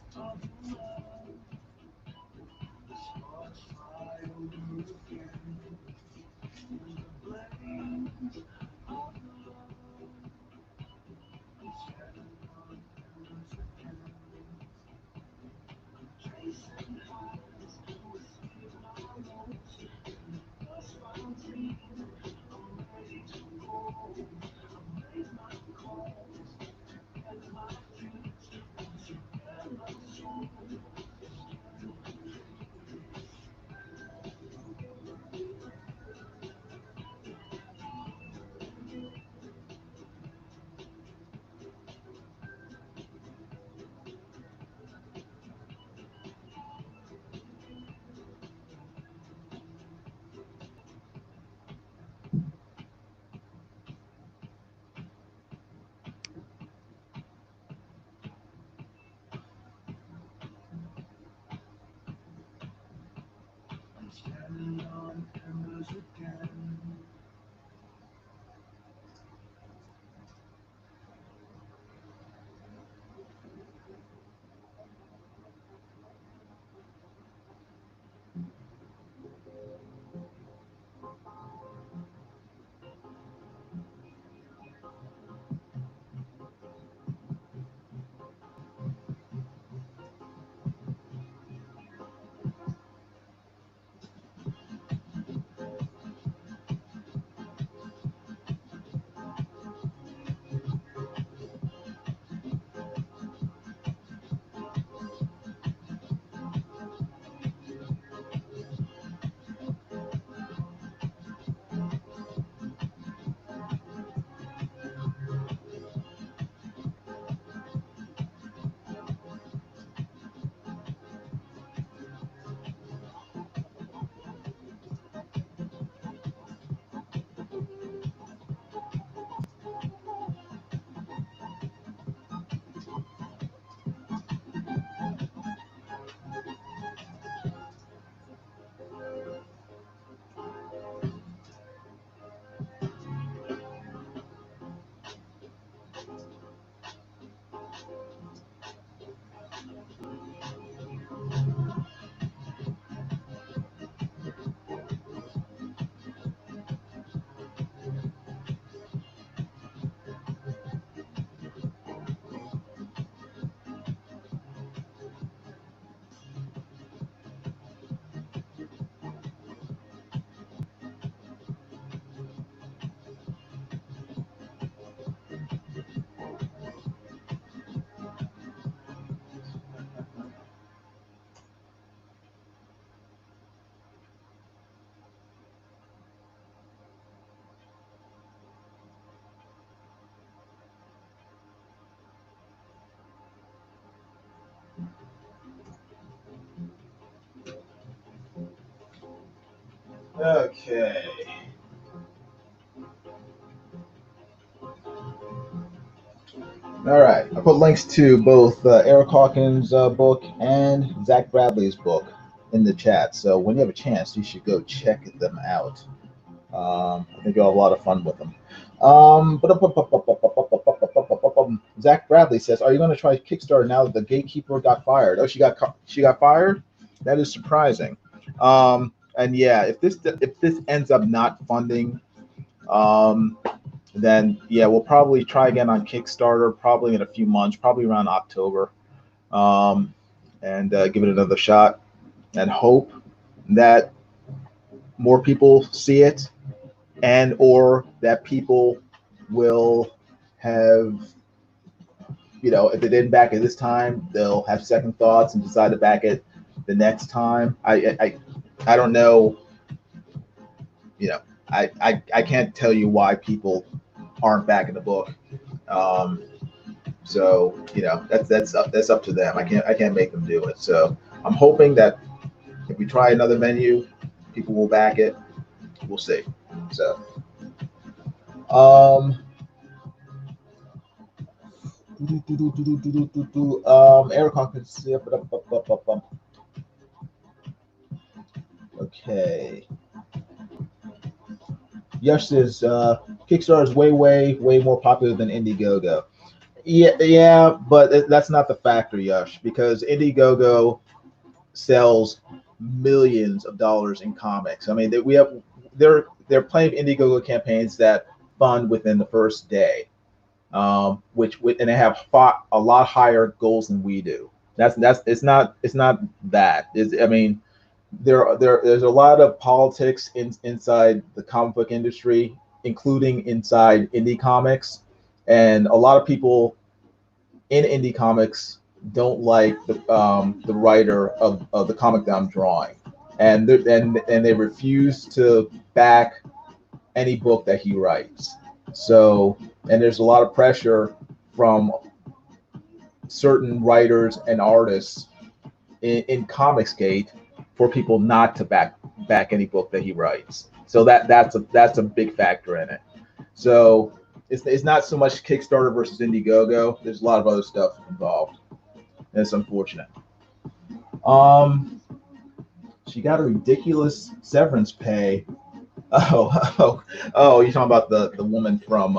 Okay. All right. I put links to both Eric Hawkins' book and Zach Bradley's book in the chat. So when you have a chance, you should go check them out. I think you'll have a lot of fun with them. Zach Bradley says, "Are you going to try Kickstarter now that the gatekeeper got fired?" Oh, she got fired. That is surprising. And yeah, if this ends up not funding, then yeah, we'll probably try again on Kickstarter, probably in a few months, probably around October, and give it another shot, and hope that more people see it, and or that people will have, if they didn't back it this time, they'll have second thoughts and decide to back it the next time. I don't know. I can't tell you why people aren't backing the book. So that's up to them. I can't make them do it. So I'm hoping that if we try another venue, people will back it. We'll see. So Eric Hawkins. Okay. Yes, says Kickstarter is way more popular than Indiegogo. Yeah, but that's not the factor, Yush, because Indiegogo sells millions of dollars in comics. I mean, there are plenty of Indiegogo campaigns that fund within the first day, which and they have fought a lot higher goals than we do. That's it's not that. I mean, there's a lot of politics inside the comic book industry, including inside indie comics, and a lot of people in indie comics don't like the writer of the comic that I'm drawing, and they refuse to back any book that he writes. So, and there's a lot of pressure from certain writers and artists in Comicsgate for people not to back any book that he writes. So that's a big factor in it. So it's not so much Kickstarter versus Indiegogo. There's a lot of other stuff involved. And it's unfortunate. Um, she got a ridiculous severance pay. Oh, you're talking about the woman from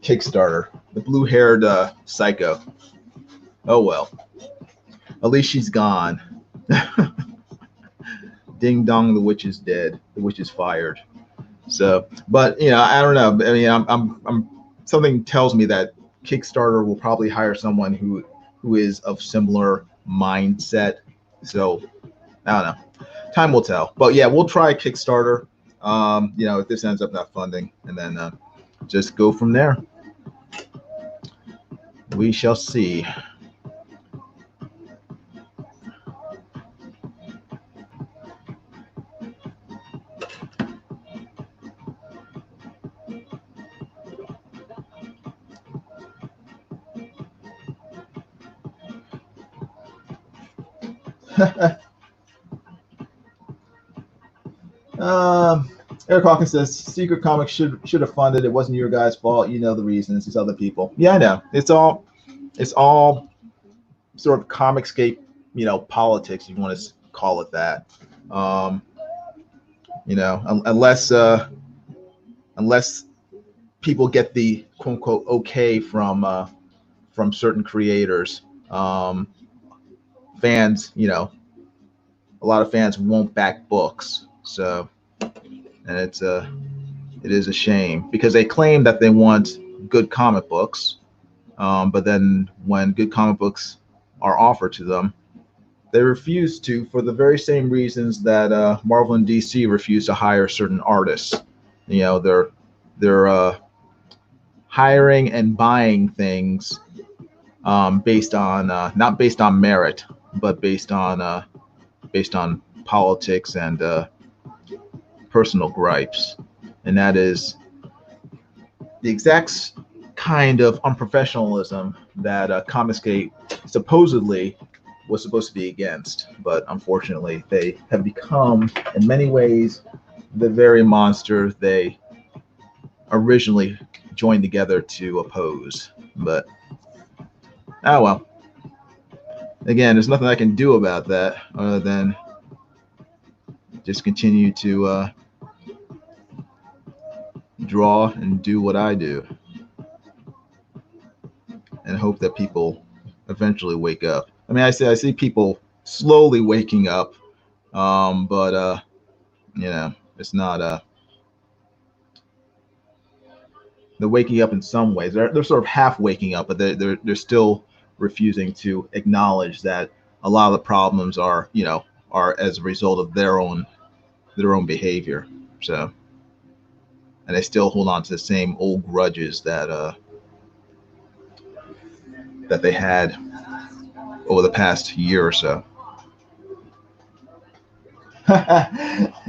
Kickstarter, the blue-haired psycho. Oh well, at least she's gone. Ding dong, the witch is dead. The witch is fired. So, but I don't know. I mean, I'm something tells me that Kickstarter will probably hire someone who is of similar mindset. So, I don't know. Time will tell. But yeah, we'll try Kickstarter. If this ends up not funding, and then just go from there. We shall see. Eric Hawkins says Secret Comics should have funded. It wasn't your guys' fault. You know the reasons. It's other people. Yeah, I know. It's all sort of Comicscape, politics. If you want to call it that. Unless people get the quote unquote okay from certain creators, fans, a lot of fans won't back books. So, and it is a shame because they claim that they want good comic books, but then when good comic books are offered to them, they refuse to, for the very same reasons that Marvel and DC refuse to hire certain artists. They're hiring and buying things based on not based on merit, but based on politics and personal gripes, and that is the exact kind of unprofessionalism that Comicsgate supposedly was supposed to be against, but unfortunately they have become, in many ways, the very monster they originally joined together to oppose. But well, again, there's nothing I can do about that other than just continue to draw and do what I do and hope that people eventually wake up. I mean, I see people slowly waking up, but it's not they're waking up in some ways. They're sort of half waking up, but they're still refusing to acknowledge that a lot of the problems are as a result of their own behavior. So, and they still hold on to the same old grudges that they had over the past year or so.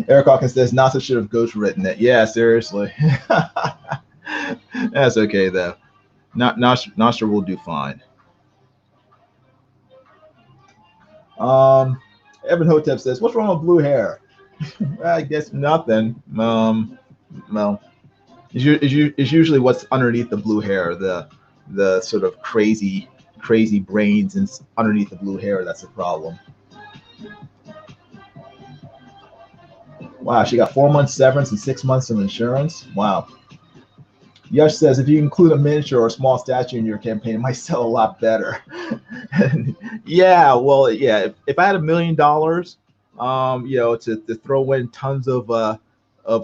Eric Hawkins says NASA should have ghostwritten it. Yeah, seriously. That's okay though. NASA will do fine. Evan Hotep says, "What's wrong with blue hair?" I guess nothing. Well, it's usually what's underneath the blue hair. The the sort of crazy brains and underneath the blue hair that's the problem. Wow, she got 4 months severance and 6 months of insurance. Wow. Yush says if you include a miniature or a small statue in your campaign, it might sell a lot better. Yeah, well, yeah. If I had $1 million, to throw in tons of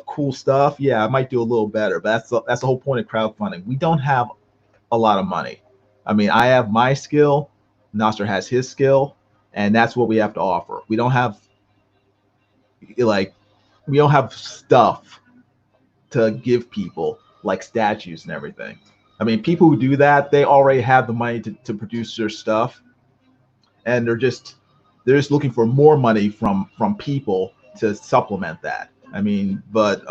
cool stuff, yeah, I might do a little better. But that's the whole point of crowdfunding. We don't have a lot of money. I mean, I have my skill, Nasser has his skill, and that's what we have to offer. We don't have stuff to give people like statues and everything. I mean, people who do that, they already have the money to produce their stuff, and they're just looking for more money from people to supplement that. I mean, but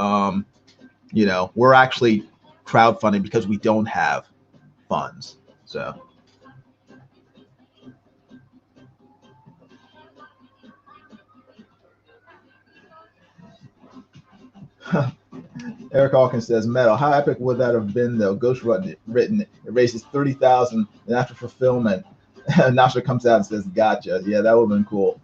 we're actually crowdfunding because we don't have funds. So Eric Hawkins says, "Metal, how epic would that have been though? Ghost written, it raises 30,000, and after fulfillment, Nasha comes out and says, gotcha. Yeah, that would have been cool."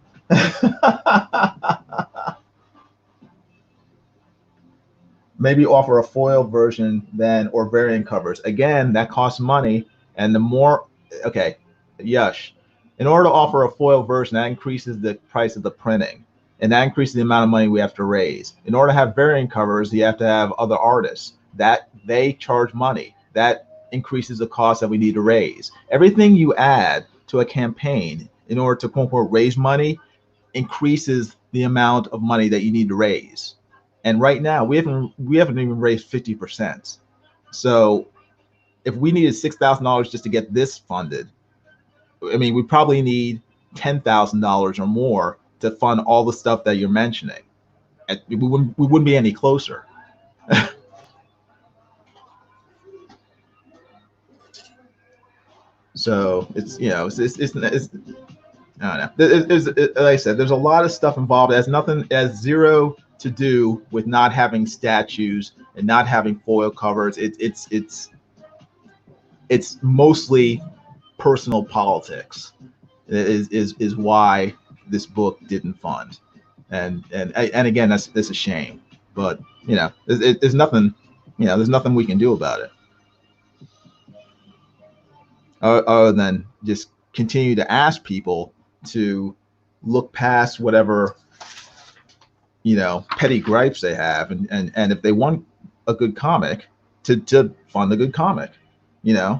Maybe offer a foil version then, or variant covers. Again, that costs money, and the more, okay, Yush, in order to offer a foil version, that increases the price of the printing, and that increases the amount of money we have to raise. In order to have variant covers, you have to have other artists that they charge money. That increases the cost that we need to raise. Everything you add to a campaign in order to quote unquote raise money increases the amount of money that you need to raise. And right now we haven't even raised 50%. So if we needed $6,000 just to get this funded, I mean, we probably need $10,000 or more to fund all the stuff that you're mentioning. And we wouldn't be any closer. So it's I don't know. Like I said, there's a lot of stuff involved. It has nothing, as zero to do with not having statues and not having foil covers. It's mostly personal politics. Is why this book didn't fund, and again, that's a shame. But there's nothing, there's nothing we can do about it other than just continue to ask people to look past whatever petty gripes they have, and if they want a good comic, to fund a good comic. Yeah,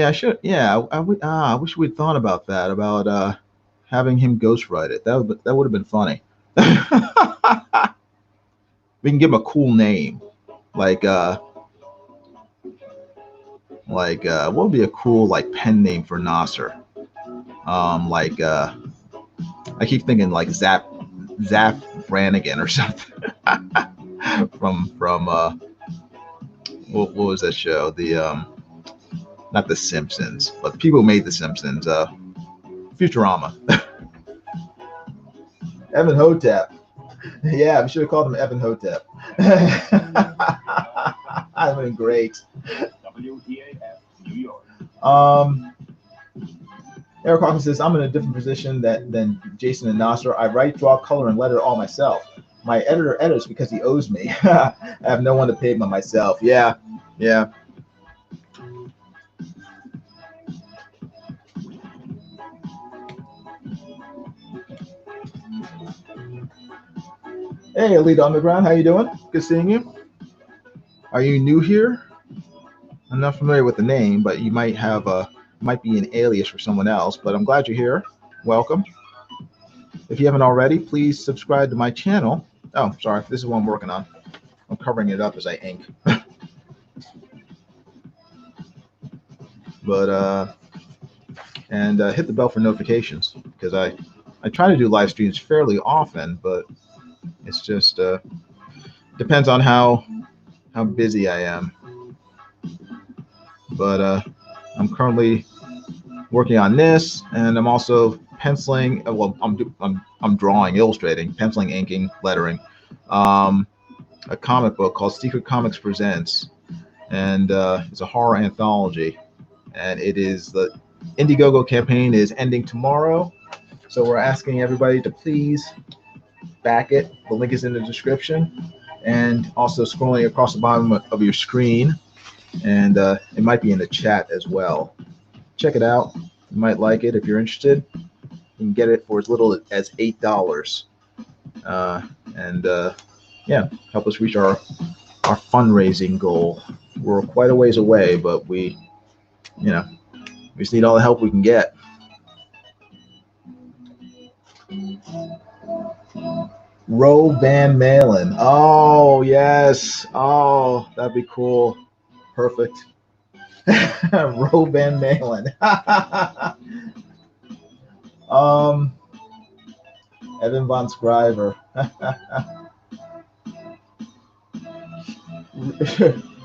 I should. Yeah, I wish we'd thought about that, about having him ghostwrite it. That would have been funny. We can give him a cool name, like what would be a cool pen name for Nasser? I keep thinking like Zap Brannigan or something from what was that show? The not The Simpsons, but the people who made The Simpsons, Futurama. Evan Hotep. Yeah, we should have called him Evan Hotep. That'd have been great. WTAF, New York. Eric Hawkins says, I'm in a different position than Jason and Nasser. I write, draw, color, and letter all myself. My editor edits because he owes me. I have no one to pay but myself. Yeah. Hey, Alita Underground, how you doing? Good seeing you. Are you new here? I'm not familiar with the name, but you might be an alias for someone else. But I'm glad you're here. Welcome. If you haven't already, please subscribe to my channel. Oh, sorry, this is what I'm working on. I'm covering it up as I ink. But hit the bell for notifications, because I try to do live streams fairly often, but it's just depends on how busy I am. But I'm currently working on this, and I'm also penciling. Well, I'm drawing, illustrating, penciling, inking, lettering. A comic book called Secret Comics Presents, and it's a horror anthology. And it is the Indiegogo campaign is ending tomorrow, so we're asking everybody to please back it. The link is in the description, and also scrolling across the bottom of your screen, and it might be in the chat as well. Check it out. You might like it if you're interested. You can get it for as little as $8, and yeah, help us reach our fundraising goal. We're quite a ways away, but we just need all the help we can get. Van Malen. Oh yes. Oh, that'd be cool. Perfect. Van Malen. Evan von Scriver.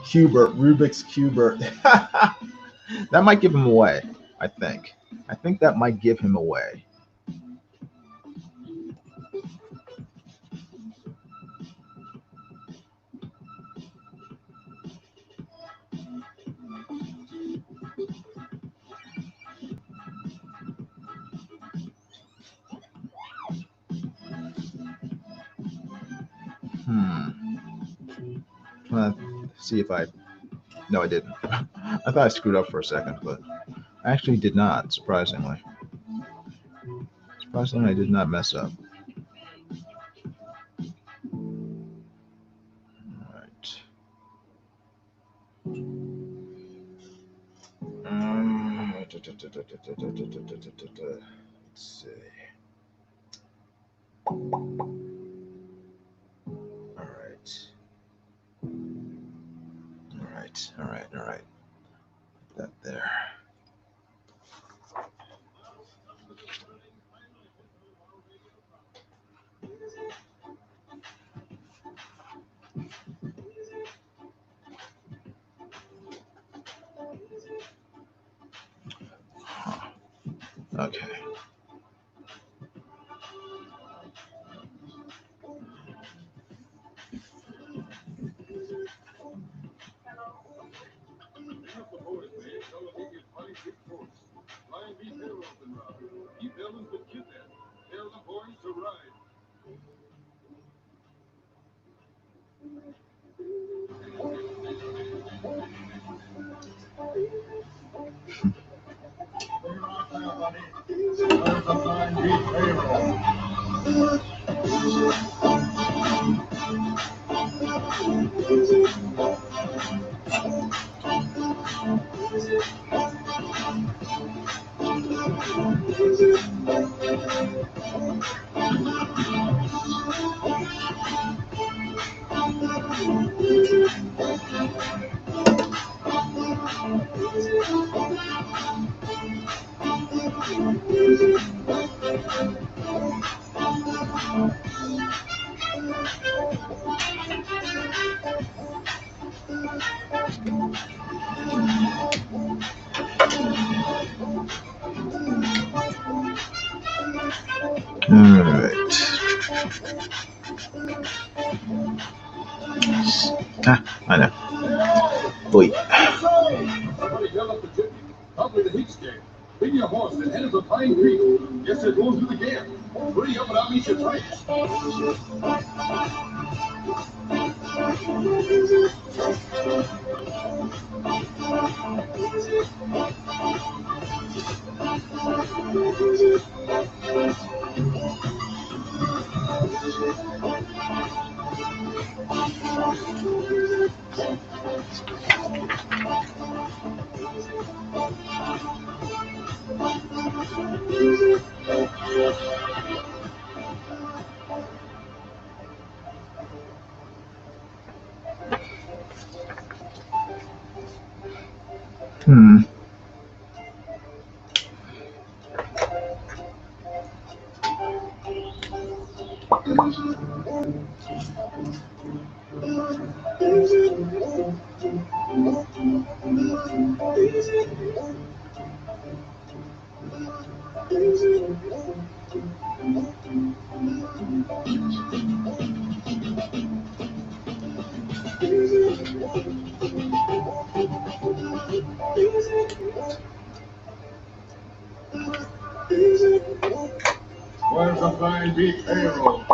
Hubert, Rubik's Cubert. That might give him away, I think. I think that might give him away. See if no, I didn't. I thought I screwed up for a second, but I actually did not, surprisingly. Surprisingly, I did not mess up. All right. Let's see. All right. Put that there. Okay. I know. Wait. Probably the Migzs game. Bring your horse and head to Pine Creek. Guess they're going through the game. Hurry up and I'll meet you twice. Where's the flying beef payroll?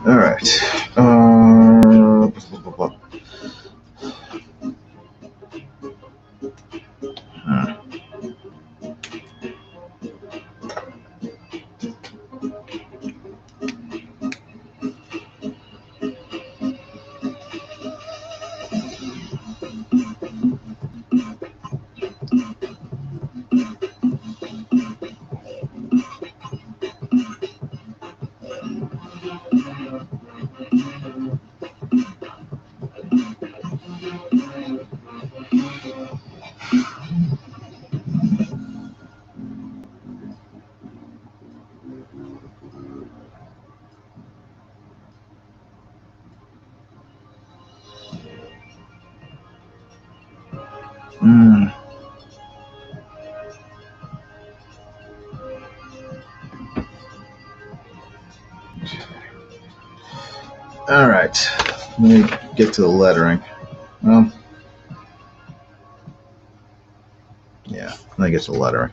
All right. All right. Let me get to the lettering. Well, yeah, I think it's the lettering.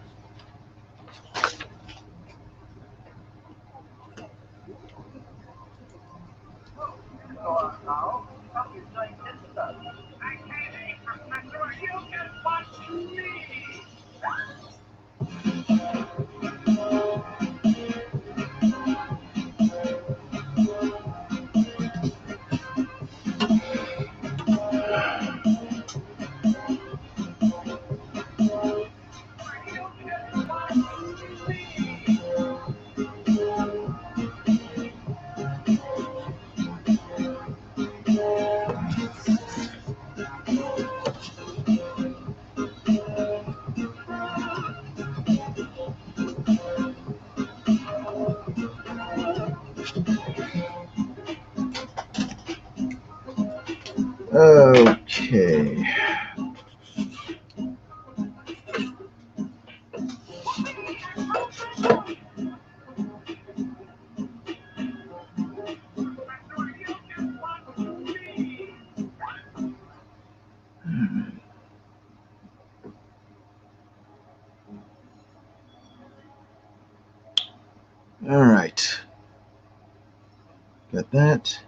Okay. All right. Got that.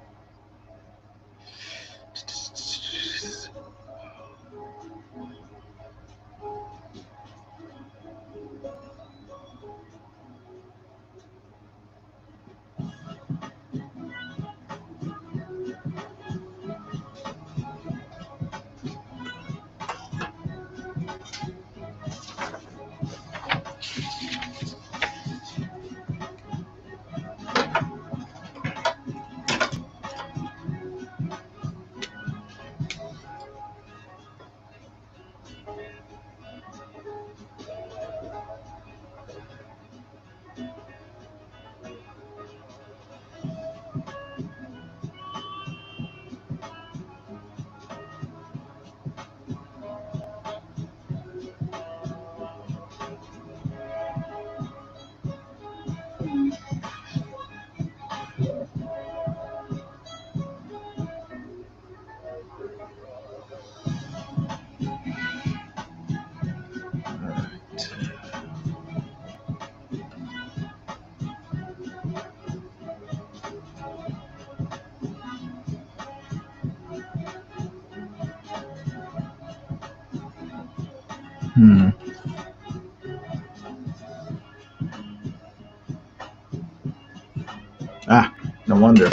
Ah, no wonder.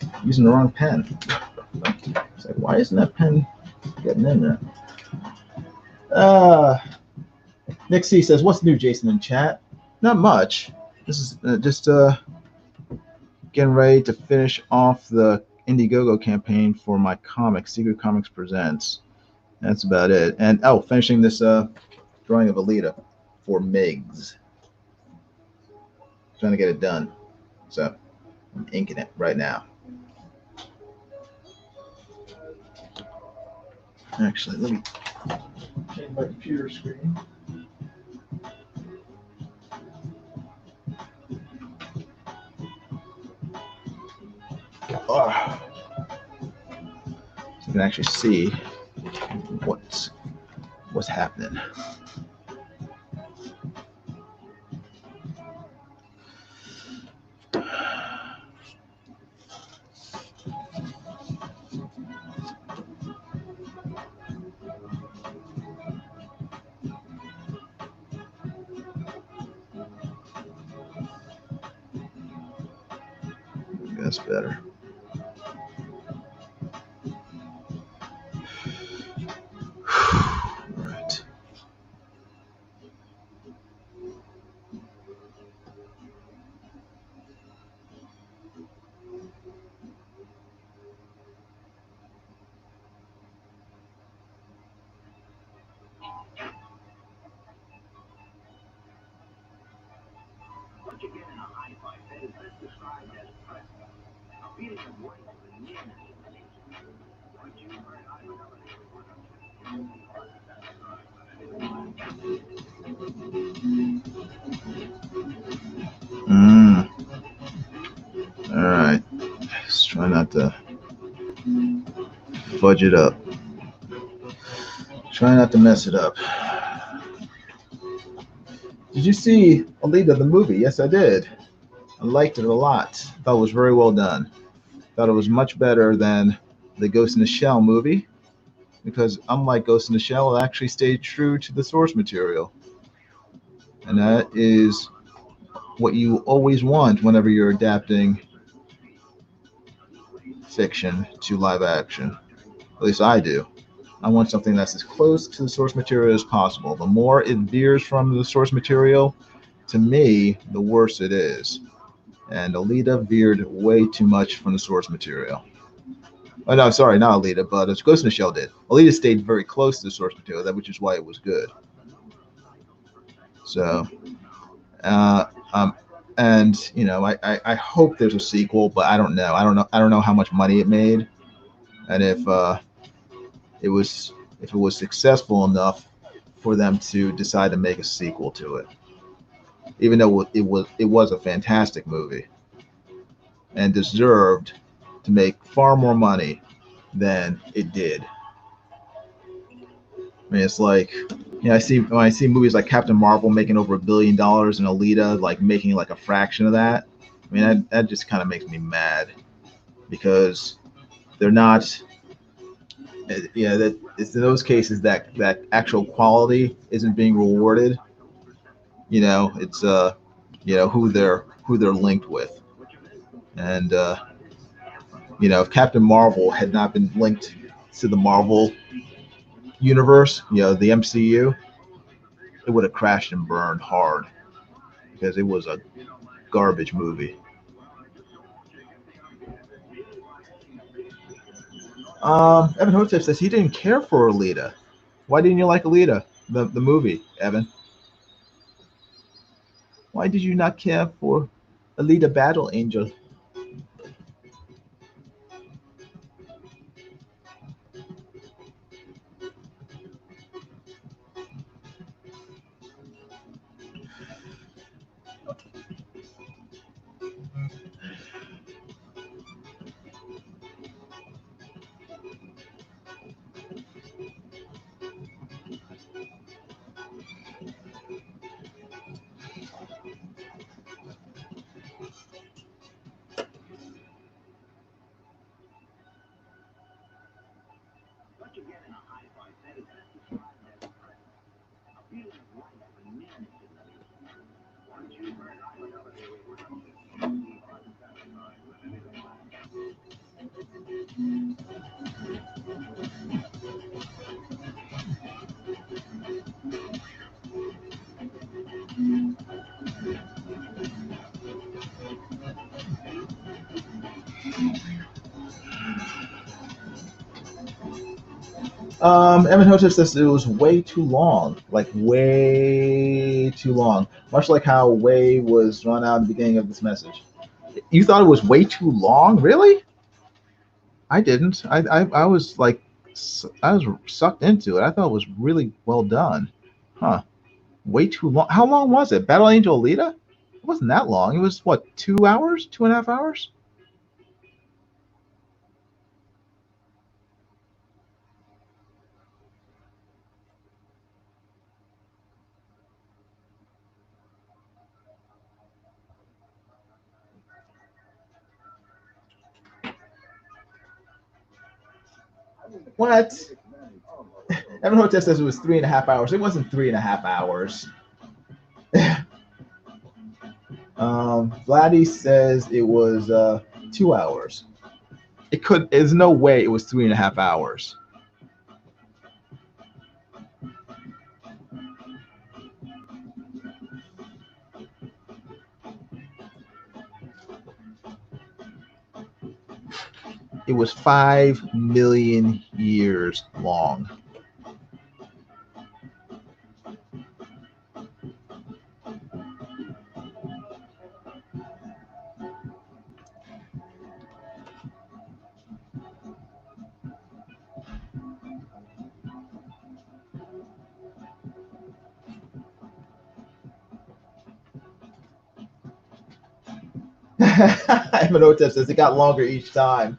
I'm using the wrong pen. It's like, why isn't that pen getting in there? Nick C says, "What's new, Jason, in chat?" Not much. This is just getting ready to finish off the Indiegogo campaign for my comic, Secret Comics Presents. That's about it. And finishing this drawing of Alita for Migzs. Trying to get it done. So I'm inking it right now. Actually, let me change my computer screen. So you can actually see what's happening. That's better. All right. All right. Just try not to fudge it up. Try not to mess it up. Did you see Alita, the movie? Yes, I did. I liked it a lot. Thought it was very well done. Thought it was much better than the Ghost in the Shell movie, because unlike Ghost in the Shell, it actually stayed true to the source material. And that is what you always want whenever you're adapting fiction to live action. At least I do. I want something that's as close to the source material as possible. The more it veers from the source material, to me, the worse it is. And Alita veered way too much from the source material. Oh no, sorry, not Alita, but Ghost in the Shell did. Alita stayed very close to the source material, which is why it was good. So, uh, um, and I hope there's a sequel, but I don't know. I don't know how much money it made, and if it was successful enough for them to decide to make a sequel to it, even though it was a fantastic movie and deserved to make far more money than it did. I mean, it's like, I see when I see movies like Captain Marvel making over $1 billion and Alita like making like a fraction of that. I mean, that just kind of makes me mad, because they're not. That it's in those cases that actual quality isn't being rewarded. It's who they're linked with, and if Captain Marvel had not been linked to the Marvel universe, the MCU, it would have crashed and burned hard, because it was a garbage movie. Evan Hotep says he didn't care for Alita. Why didn't you like Alita, the movie, Evan? Why did you not care for Alita Battle Angel? Evan Hotep says it was way too long, like way too long. Much like how way was run out at the beginning of this message. You thought it was way too long, really? I didn't. I was like, I was sucked into it. I thought it was really well done. Huh? Way too long. How long was it? Battle Angel Alita? It wasn't that long. It was what, 2 hours, 2.5 hours? What? Evan Hotep says it was 3.5 hours. It wasn't 3.5 hours. Vladdy says it was 2 hours. It could. There's no way it was 3.5 hours. It was 5 million years long. Evan says it got longer each time.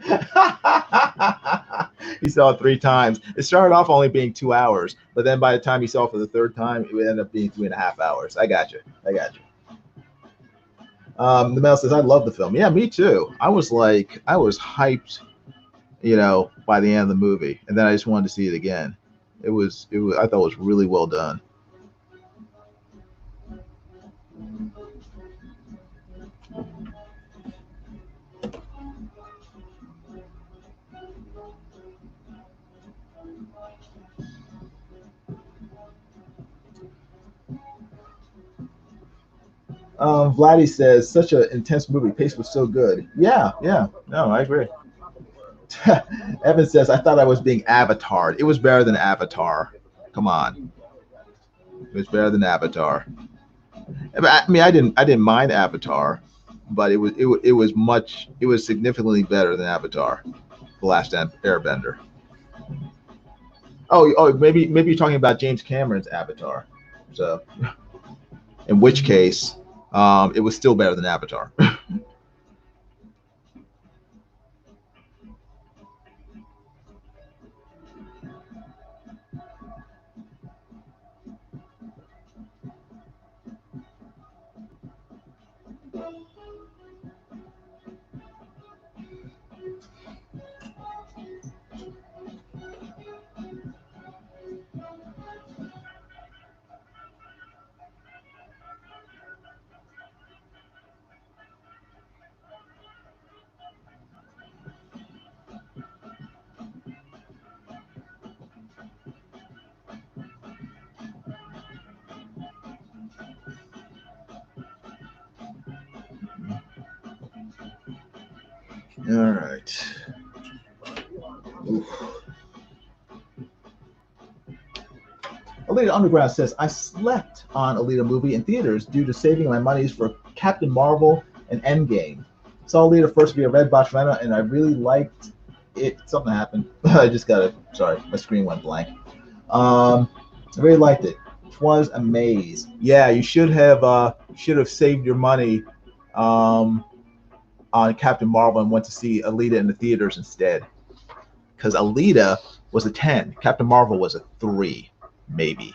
He saw it 3 times. It started off only being 2 hours, but then by the time he saw it for the third time, it would end up being 3.5 hours. I got you. The mail says, I love the film. Yeah, me too. I was hyped, by the end of the movie, and then I just wanted to see it again. It was. I thought it was really well done. Vladdy says, such an intense movie. Pace was so good. Yeah. No, I agree. Evan says, I thought I was being avatared. It was better than Avatar. Come on. It was better than Avatar. I mean, I didn't mind Avatar, but it was significantly better than Avatar, The Last Airbender. Oh, maybe you're talking about James Cameron's Avatar. So, in which case, it was still better than Avatar. All right. Oof. Alita Underground says, I slept on Alita movie in theaters due to saving my monies for Captain Marvel and Endgame. Saw Alita first via Redbox Rental, and I really liked it. Something happened. Sorry, my screen went blank. I really liked it. It was amazing. Yeah, you should have saved your money on Captain Marvel and went to see Alita in the theaters instead. Because Alita was a 10. Captain Marvel was a 3. Maybe.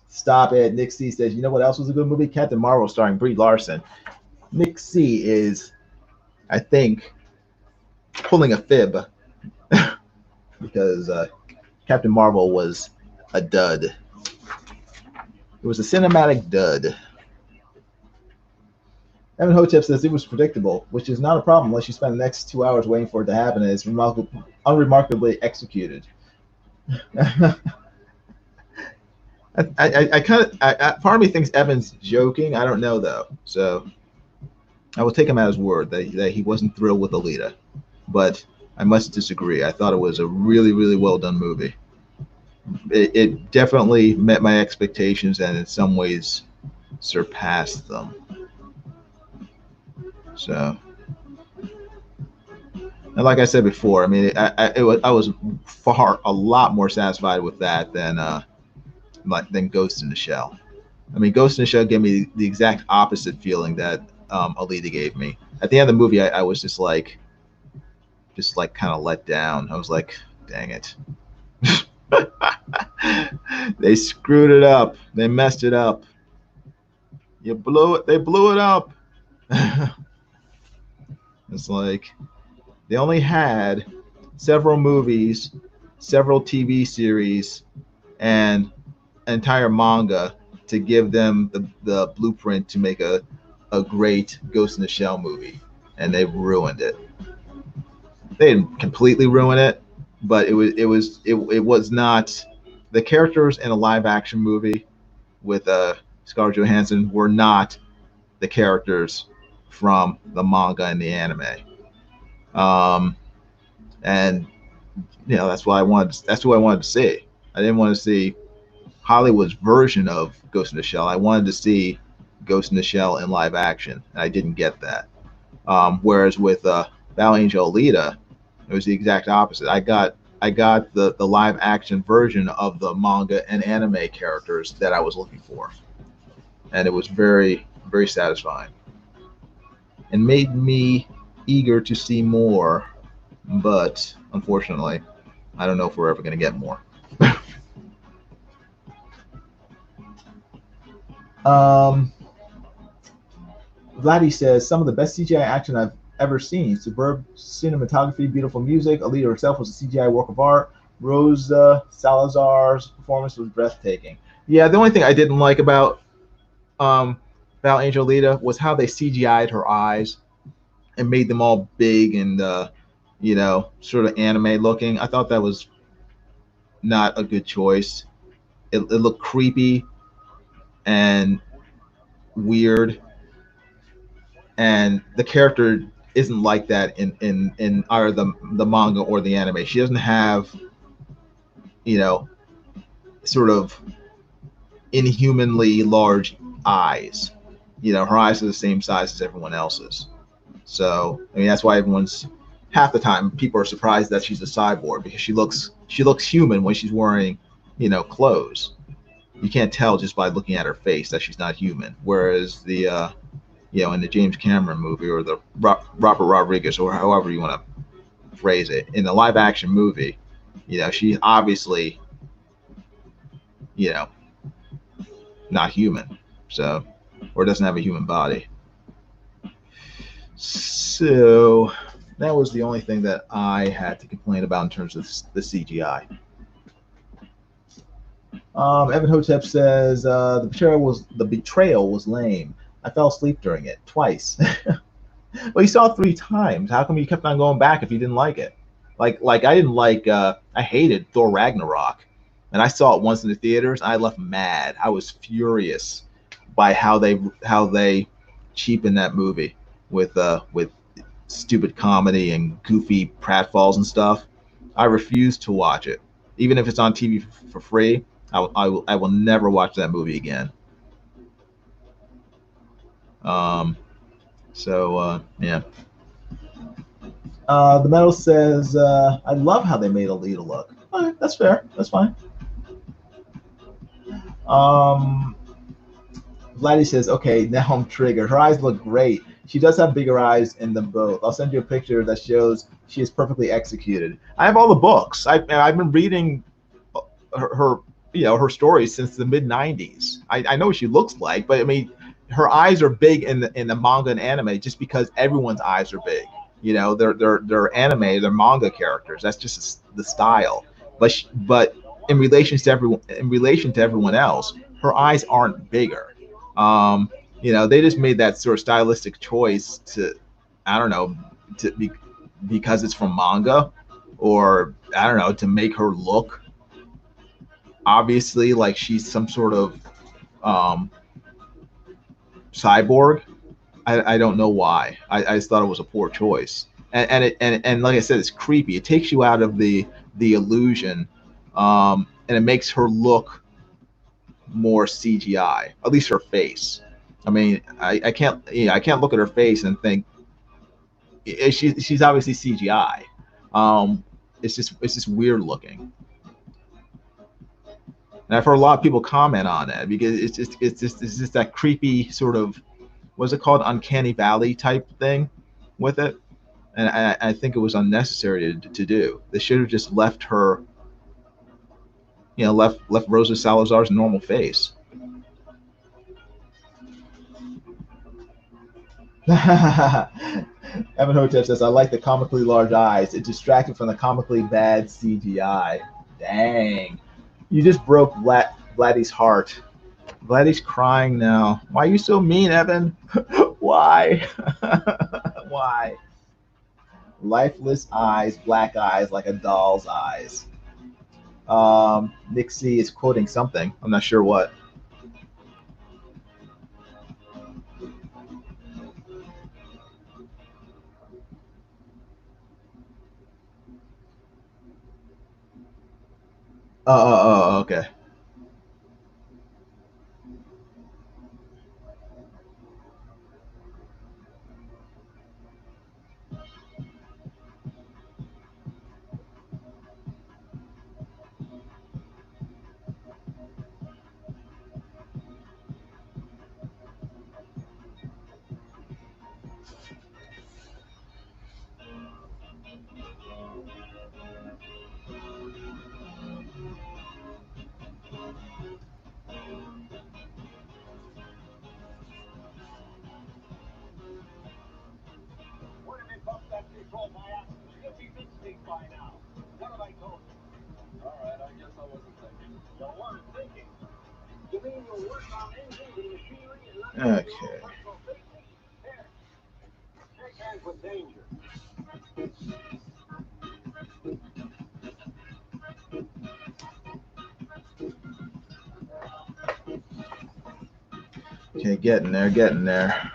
Stop it. Nick C says, you know what else was a good movie? Captain Marvel starring Brie Larson. Nick C is, I think, pulling a fib because Captain Marvel was a dud. It was a cinematic dud. Evan Hotep says it was predictable, which is not a problem unless you spend the next 2 hours waiting for it to happen and it's unremarkably executed. I kind of, part of me thinks Evan's joking. I don't know though, so I will take him at his word that he wasn't thrilled with Alita. But I must disagree. I thought it was a really, really well done movie. It definitely met my expectations and in some ways surpassed them. So, and like I said before, I mean, I was a lot more satisfied with that than Ghost in the Shell. I mean, Ghost in the Shell gave me the exact opposite feeling that Alita gave me. At the end of the movie, I was just like kind of let down. I was like, dang it. They screwed it up. They messed it up. You blew it. They blew it up. It's like they only had several movies, several TV series, and entire manga to give them the blueprint to make a great Ghost in the Shell movie, and they ruined it. They didn't completely ruin it, but it was not the characters in a live action movie with Scarlett Johansson were not the characters from the manga and the anime. Um, and that's what I wanted. That's what I wanted to see. I didn't want to see Hollywood's version of Ghost in the Shell. I wanted to see Ghost in the Shell in live action, and I didn't get that. Whereas with Battle Angel Alita, it was the exact opposite. I got the live action version of the manga and anime characters that I was looking for, and it was very, very satisfying, and made me eager to see more. But unfortunately, I don't know if we're ever going to get more. Vladdy says some of the best CGI action I've ever seen. Superb cinematography, beautiful music. Alita herself was a CGI work of art. Rose Salazar's performance was breathtaking. Yeah, the only thing I didn't like about Battle Angel Alita was how they CGI'd her eyes and made them all big and sort of anime looking. I thought that was not a good choice. It looked creepy and weird, and the character isn't like that in either the manga or the anime. She doesn't have sort of inhumanly large eyes. Her eyes are the same size as everyone else's. So I mean that's why half the time people are surprised that she's a cyborg, because she looks human when she's wearing clothes. You can't tell just by looking at her face that she's not human. Whereas the in the James Cameron movie or the Robert Rodriguez or however you want to phrase it, in the live action movie, she's obviously not human, so, or doesn't have a human body. So that was the only thing that I had to complain about in terms of the CGI. Evan Hotep says the betrayal was lame. I fell asleep during it twice. Well, you saw it 3 times. How come you kept on going back if you didn't like it? Like I didn't like. I hated Thor Ragnarok, and I saw it once in the theaters. And I left mad. I was furious by how they cheapened that movie with stupid comedy and goofy pratfalls and stuff. I refuse to watch it, even if it's on TV for free. I will never watch that movie again. Yeah. The Metal says, I love how they made Alita look. All right, that's fair. That's fine. Vladdy says, okay, now I'm triggered. Her eyes look great. She does have bigger eyes in them both. I'll send you a picture that shows she is perfectly executed. I have all the books. I've been reading her stories since the mid '90s. I know what she looks like, but I mean, her eyes are big in the manga and anime just because everyone's eyes are big. They're anime, they're manga characters. That's just the style. But in relation to everyone else, her eyes aren't bigger. They just made that sort of stylistic choice to, I don't know, because it's from manga, or I don't know, to make her look obviously like she's some sort of cyborg. I don't know why. I just thought it was a poor choice. and like I said, it's creepy. It takes you out of the illusion, and it makes her look more CGI. At least her face. I mean, I can't I can't look at her face and think she's obviously CGI. It's just weird looking. And I've heard a lot of people comment on it because it's just that creepy sort of, what's it called, uncanny valley type thing with it. And I think it was unnecessary to do. They should have just left her, left Rosa Salazar's normal face. Evan Hotep says, I like the comically large eyes. It distracted from the comically bad CGI. Dang. You just broke Vladdy's heart. Vladdy's crying now. Why are you so mean, Evan? Why? Why? Lifeless eyes, black eyes like a doll's eyes. Migzs is quoting something. I'm not sure what. Okay. Where did they bump that control by accident? You'll be mid-state by now. What have I told you? All right, I guess I wasn't thinking. You weren't thinking. You mean you're working on engines and machinery and not your Okay. personal safety? Here, shake hands with danger. Okay, getting there, getting there.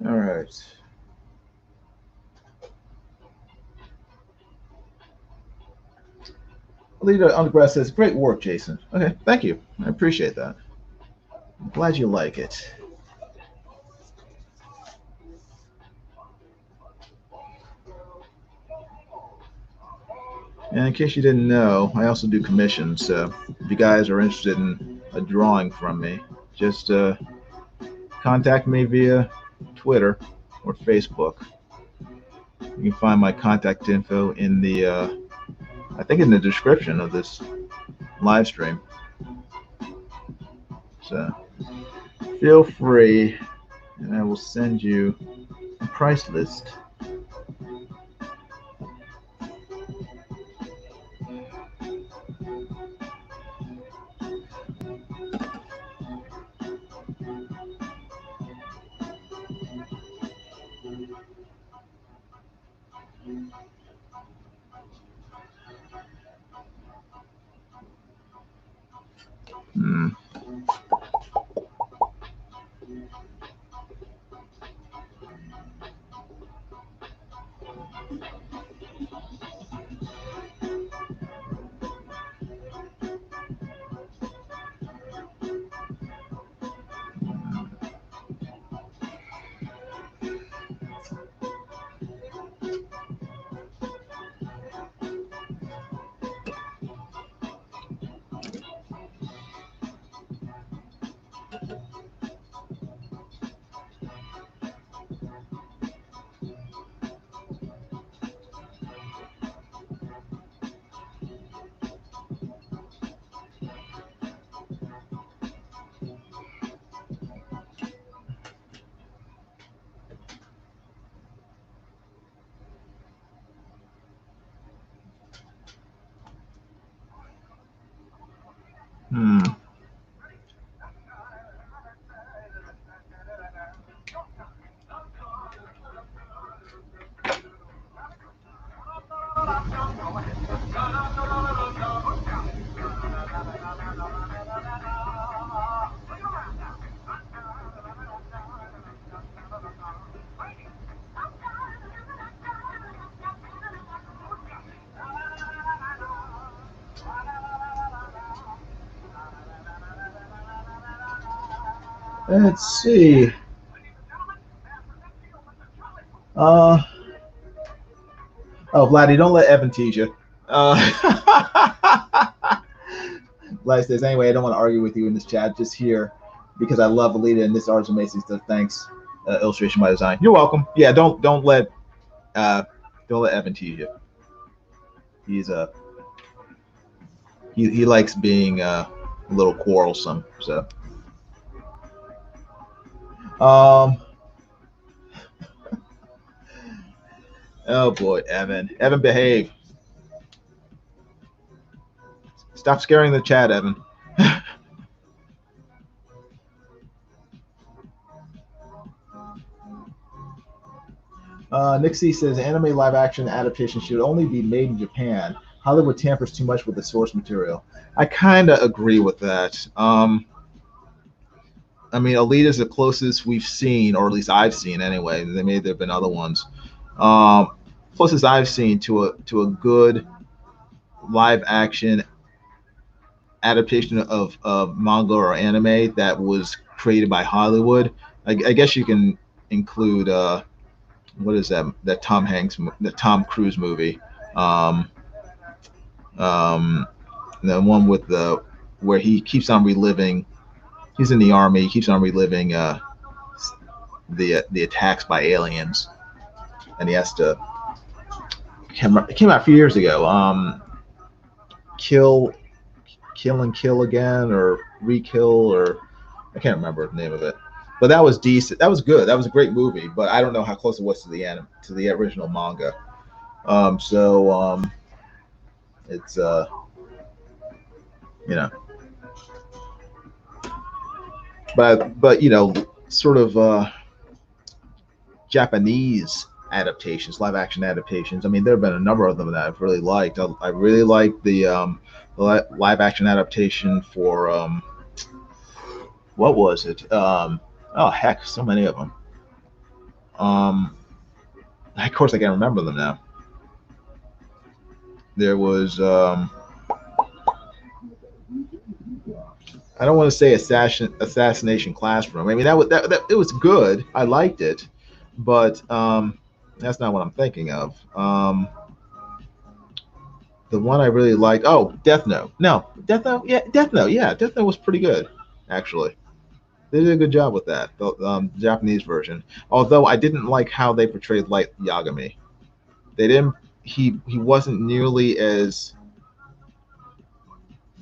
All right. Alita Undergrad says, great work, Jason. Okay, thank you. I appreciate that. I'm glad you like it. And in case you didn't know, I also do commissions. So if you guys are interested in a drawing from me, just contact me via Twitter or Facebook. You can find my contact info in the, I think, in the description of this live stream. So feel free, and I will send you a price list. Hmm. Hmm. Let's see. Uh, oh, Vladdy, don't let Evan tease you. Vlad says, anyway, I don't want to argue with you in this chat, just here because I love Alita and this art's amazing stuff. Thanks. Illustration by design. You're welcome. Yeah, don't let Evan tease you. He's he likes being a little quarrelsome. So oh boy, Evan. Evan, behave. Stop scaring the chat, Evan. Nick C says anime live action adaptation should only be made in Japan. Hollywood tampers too much with the source material. I kind of agree with that. I mean, Alita is the closest we've seen, or at least I've seen anyway. There have been other ones. Closest I've seen to a good live action adaptation of manga or anime that was created by Hollywood. I guess you can include what is that Tom Cruise movie, the one with where he keeps on reliving. He's in the army. He keeps on reliving the attacks by aliens, and he has to. It came out a few years ago. Kill and Kill Again, or Re-Kill, or I can't remember the name of it. But that was decent. That was good. That was a great movie. But I don't know how close it was to the original manga. It's you know, but you know, sort of Japanese adaptations, live action adaptations. I mean, there have been a number of them that I've really liked. I really liked the live action adaptation for what was it? Oh heck, so many of them. Of course, I can't remember them now. There was I don't want to say Assassination Classroom. I mean, that it was good. I liked it, but that's not what I'm thinking of. The one I really liked, oh, Death Note. No, Death Note. Yeah, Death Note. Yeah, Death Note was pretty good, actually. They did a good job with that, the Japanese version. Although I didn't like how they portrayed Light Yagami. They didn't. He wasn't nearly as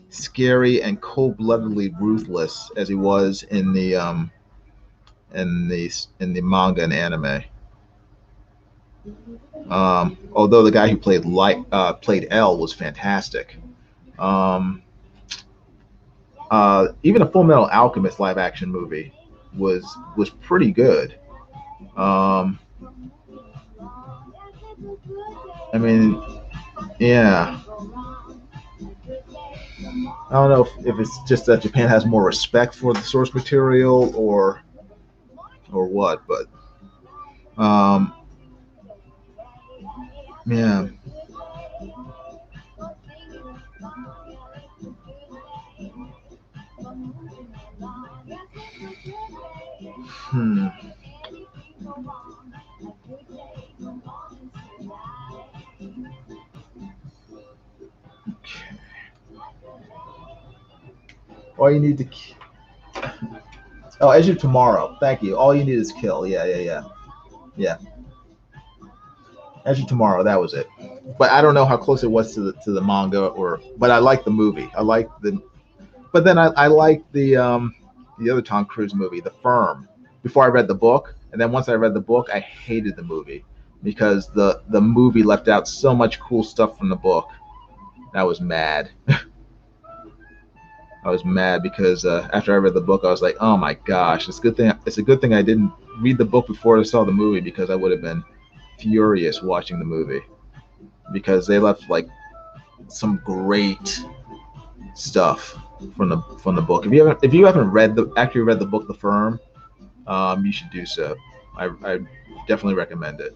scary and cold-bloodedly ruthless as he was in the manga and anime. Although the guy who played L was fantastic. Even a Full Metal Alchemist live action movie was pretty good. I mean, yeah. I don't know if it's just that Japan has more respect for the source material or what, but yeah. Hmm. Okay. All you need to. Oh, Edge of Tomorrow. Thank you. All you need is kill. Yeah. Edge of Tomorrow. That was it. But I don't know how close it was to the manga, but I like the movie. But then I liked the other Tom Cruise movie, The Firm, before I read the book. And then once I read the book, I hated the movie because the movie left out so much cool stuff from the book. I was mad. I was mad because after I read the book, I was like, oh my gosh, it's a good thing. It's a good thing I didn't read the book before I saw the movie, because I would have been furious watching the movie, because they left like some great stuff from the book. If you haven't read the book The Firm, you should do so. I definitely recommend it.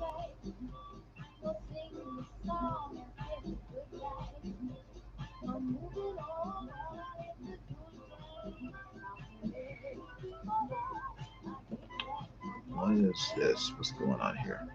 What is this? What's going on here?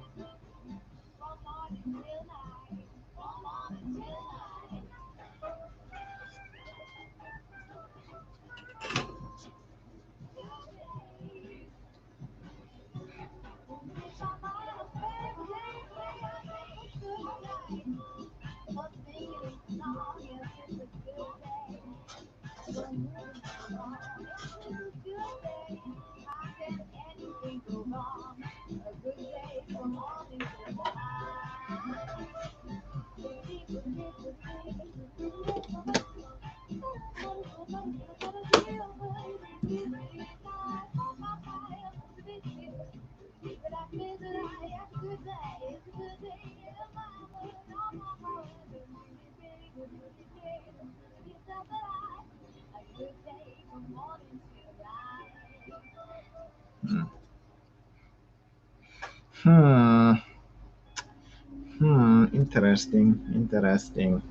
Hmm. Hmm. Interesting. Interesting.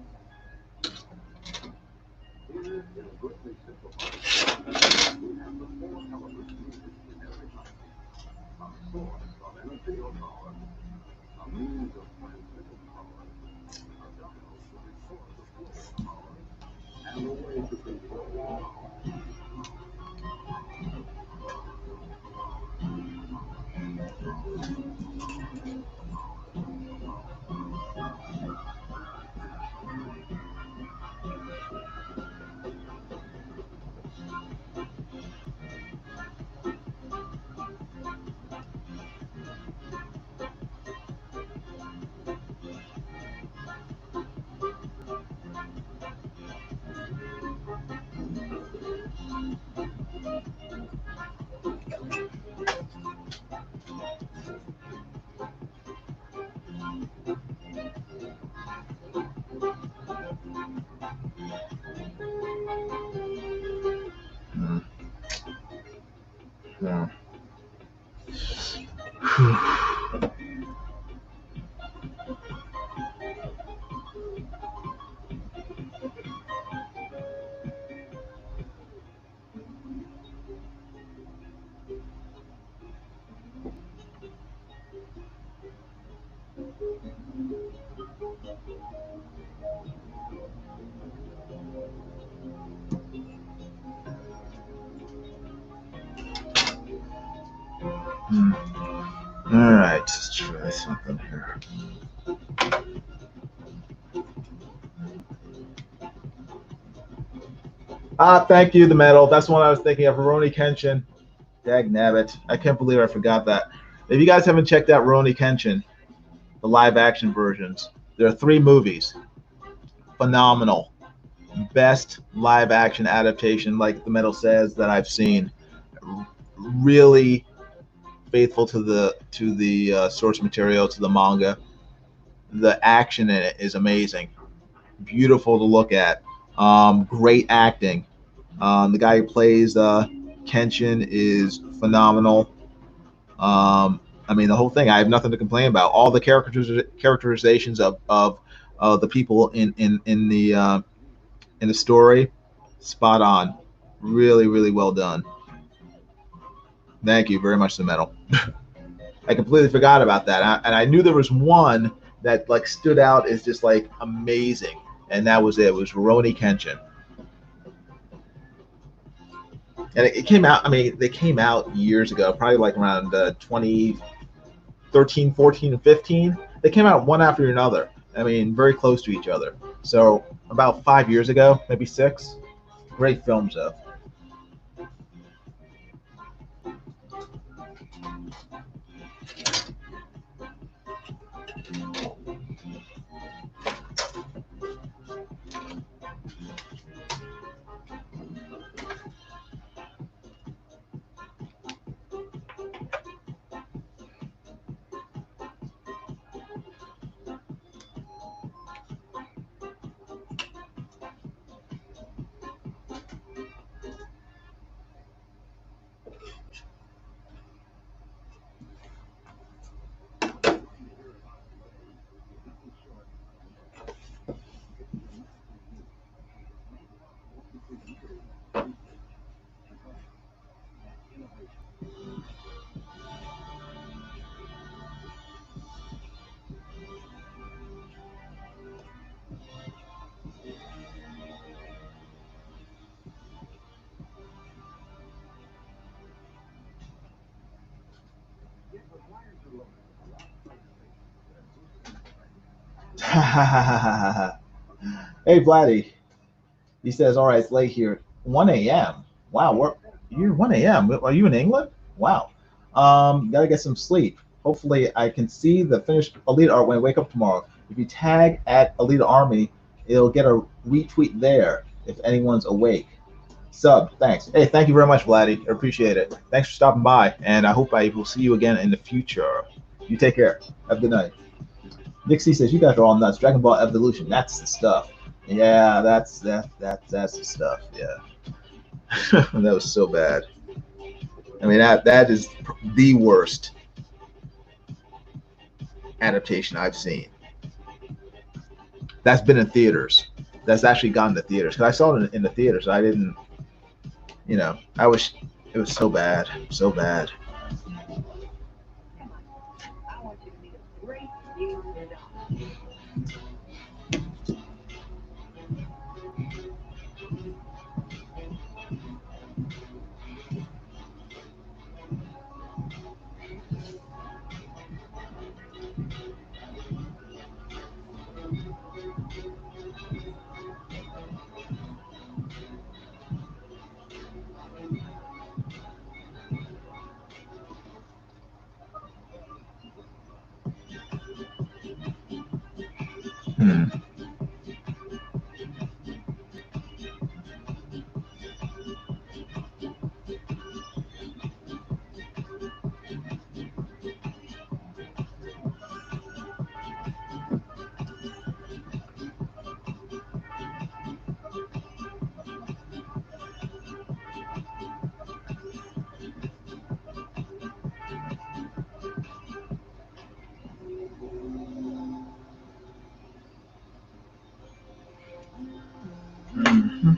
Here, in a greatly simplified version, we have the four elements needed in every house. A source of energy or power, a means of transmitting power, a dial to record the flow of power, and a way to control power. Hmm. Hmm. Hmm. All right, let's try something here. Thank you, the medal. That's the one I was thinking of. Rurouni Kenshin. Dag nabbit. I can't believe I forgot that. If you guys haven't checked out Rurouni Kenshin, the live action versions, there are 3 movies. Phenomenal. Best live action adaptation, like the medal says, that I've seen. Really faithful to the source material, to the manga. The action in it is amazing. Beautiful to look at. Great acting. The guy who plays Kenshin is phenomenal. I mean, the whole thing. I have nothing to complain about. All the characterizations of the people in the story, spot on. Really, really well done. Thank you very much, the medal. I completely forgot about that, and I knew there was one that like stood out as just like amazing, and that was it. It was Rurouni Kenshin, and it came out. I mean, they came out years ago, probably like around 2013, 14, and 15. They came out one after another. I mean, very close to each other. So about 5 years ago, maybe 6. Great films, though. Hey, Vladdy. He says, all right, it's late here. 1 a.m. Wow, you're 1 a.m. Are you in England? Wow. Gotta get some sleep. Hopefully, I can see the finished Alita art when I wake up tomorrow. If you tag at Alita Army, it'll get a retweet there if anyone's awake. Sub, thanks. Hey, thank you very much, Vladdy. I appreciate it. Thanks for stopping by, and I hope I will see you again in the future. You take care. Have a good night. Dixie says, "You guys are all nuts. Dragon Ball Evolution, that's the stuff." Yeah, that's the stuff. Yeah, that was so bad. I mean, that is the worst adaptation I've seen. That's been in theaters. That's actually gone to theaters. Because I saw it in the theaters. I didn't, I was. It was so bad, so bad. Hmm. Mhm.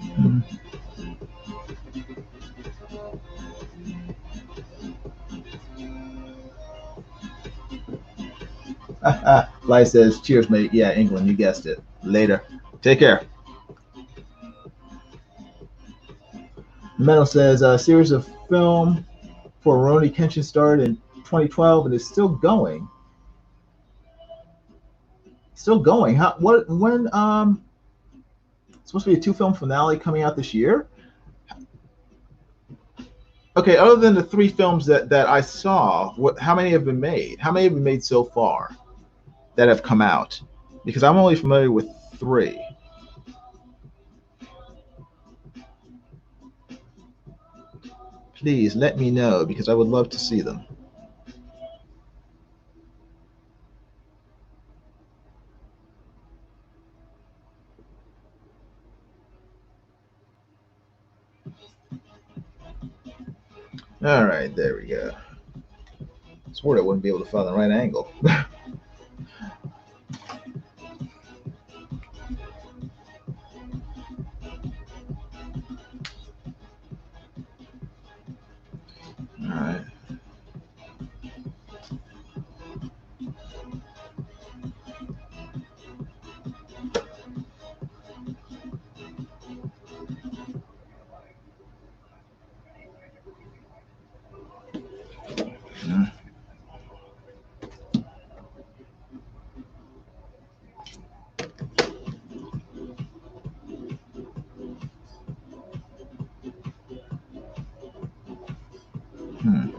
Mhm. Fly says, "Cheers, mate." Yeah, England. You guessed it. Later. Take care. Metal says a series of film for Rurouni Kenshin started in 2012 and is still going. Still going. How? What? When? It's supposed to be a two-film finale coming out this year. Okay. Other than the three films that I saw, how many have been made? How many have been made so far that have come out? Because I'm only familiar with three. Please let me know because I would love to see them. All right, there we go. I swore I wouldn't be able to find the right angle. All right. Mm. Hmm.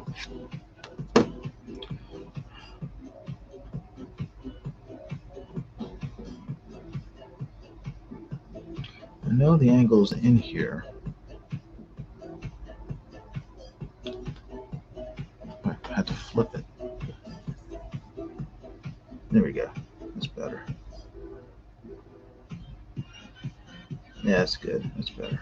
I know the angle's in here. I had to flip it. There we go. That's better. Yeah, that's good. That's better.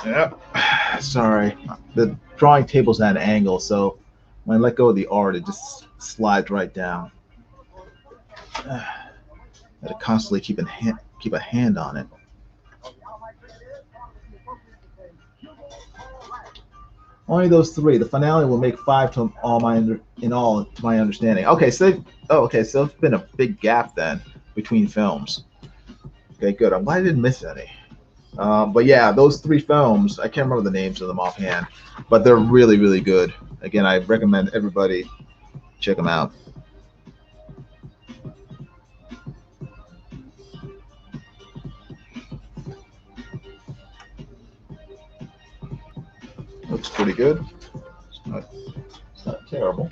Yep. Sorry. The drawing table's at an angle, so when I let go of the art, it just slides right down. I had to constantly keep a hand on it. Only those three. The finale will make five to all in all to my understanding. Okay, so it's been a big gap then between films. Okay, good. I'm glad I didn't miss any. But yeah, those three films, I can't remember the names of them offhand, but they're really, really good. Again, I recommend everybody check them out. Looks pretty good. It's not terrible.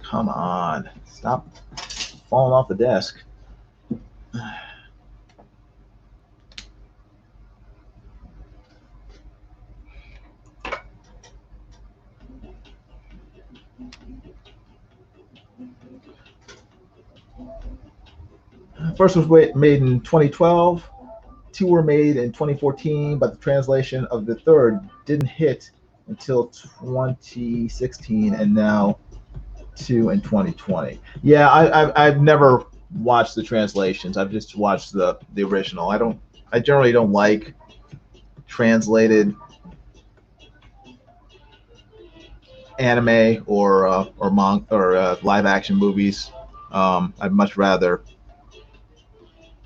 Come on. Stop falling off the desk. First was made in 2012. Two were made in 2014, but the translation of the third didn't hit until 2016, and now two in 2020. Yeah, I've never watched the translations. I've just watched the original. I generally don't like translated anime or live action movies. I'd much rather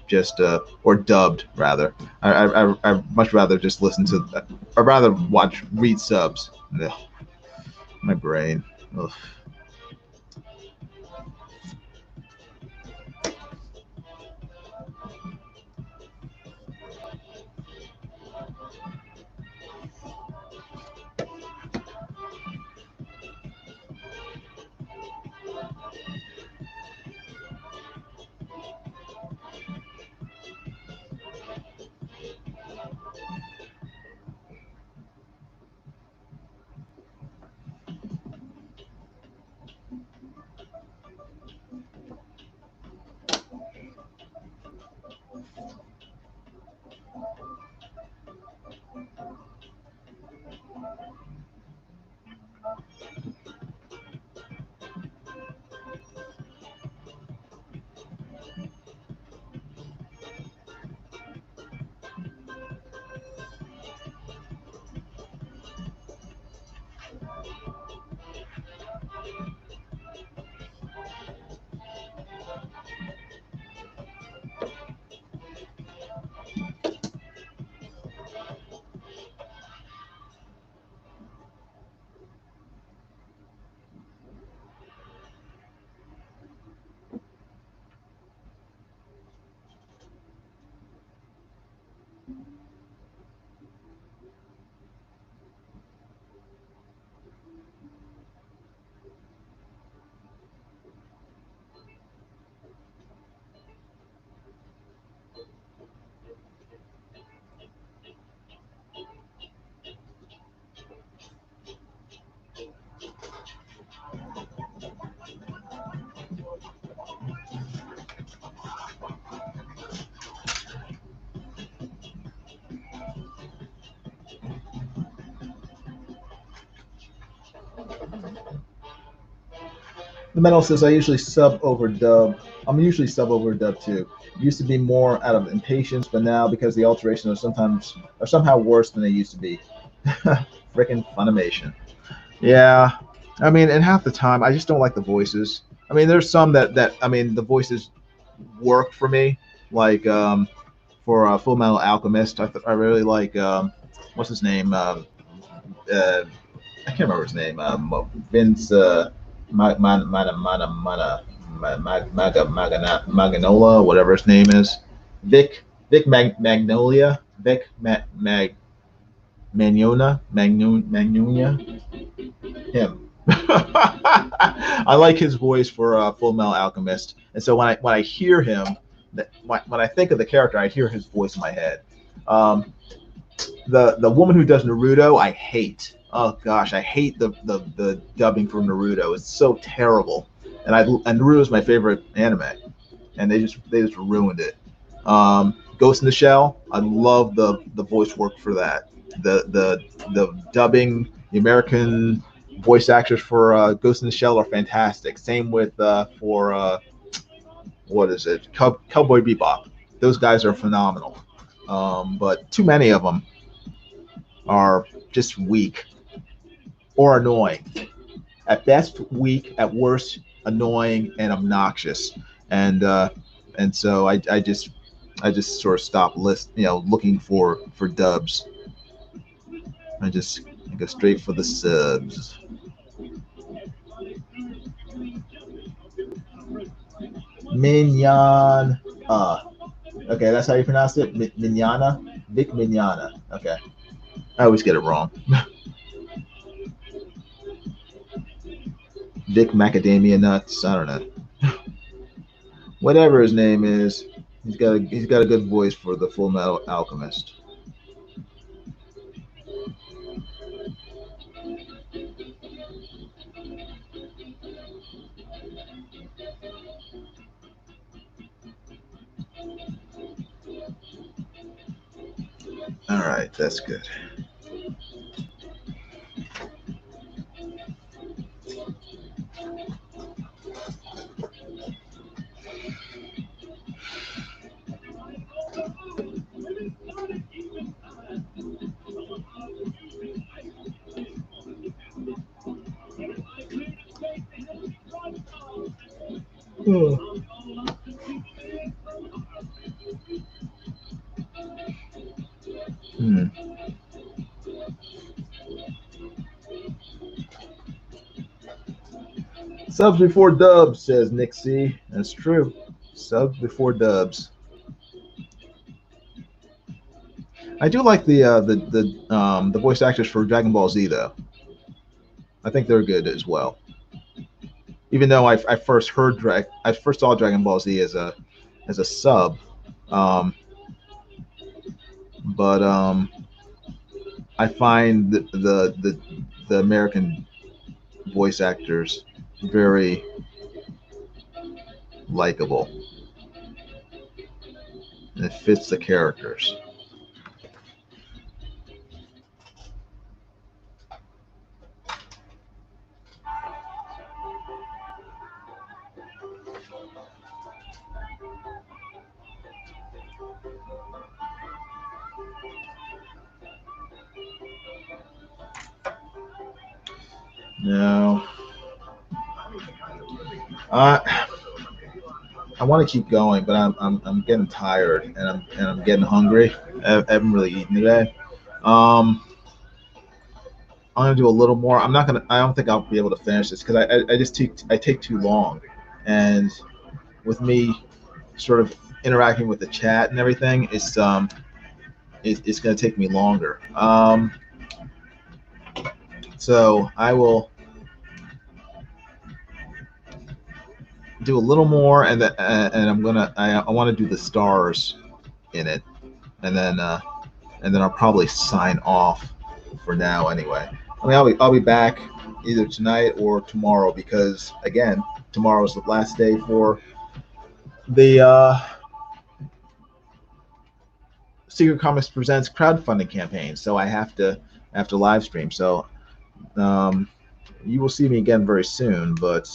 just or dubbed rather. I much rather just listen to. I'd rather read subs. Ugh, my brain. Ugh. The metal says I usually sub over dub. I'm usually sub over dub too. It used to be more out of impatience, but now because the alterations are somehow worse than they used to be. Frickin' Funimation. Yeah, I mean, and half the time I just don't like the voices. I mean, there's some that I mean the voices work for me, like for Full Metal Alchemist. I really like what's his name? I can't remember his name. Vince Maganola, whatever his name is. Vic Magnolia. Vic Magnolia. Him. I like his voice for Full Metal Alchemist, and so when I hear him, when I think of the character, I hear his voice in my head. The woman who does Naruto, I hate. Oh gosh, I hate the dubbing for Naruto. It's so terrible. And Naruto is my favorite anime, and they just ruined it. Ghost in the Shell, I love the voice work for that. The dubbing, the American voice actors for Ghost in the Shell are fantastic. Same with for what is it, Cowboy Bebop. Those guys are phenomenal. But too many of them are just weak or annoying. At best, weak. At worst, annoying and obnoxious. And so I just sort of stopped looking for dubs. I go straight for the subs. Mignon. Okay, that's how you pronounce it. Mignana, Vic Mignana. Okay, I always get it wrong. Vic Macadamia Nuts. I don't know. Whatever his name is, he's got a good voice for the Full Metal Alchemist. All right, that's good. Hmm. Hmm. Subs before dubs, says Nick C. That's true. Subs before dubs. I do like the voice actors for Dragon Ball Z though. I think they're good as well. Even though I first saw Dragon Ball Z as a sub, um, but I find the American voice actors very likable, and it fits the characters. No, I I want to keep going, but I'm getting tired and I'm getting hungry. I haven't really eaten today. Um, I'm gonna do a little more. I'm not gonna. I don't think I'll be able to finish this because I take too long, and with me sort of interacting with the chat and everything, it's gonna take me longer. So I will do a little more, and I want to do the stars in it, and then I'll probably sign off for now anyway. I mean, I'll be back either tonight or tomorrow because again, tomorrow is the last day for the Secret Comics Presents crowdfunding campaign. So I have to live stream. So um, you will see me again very soon, but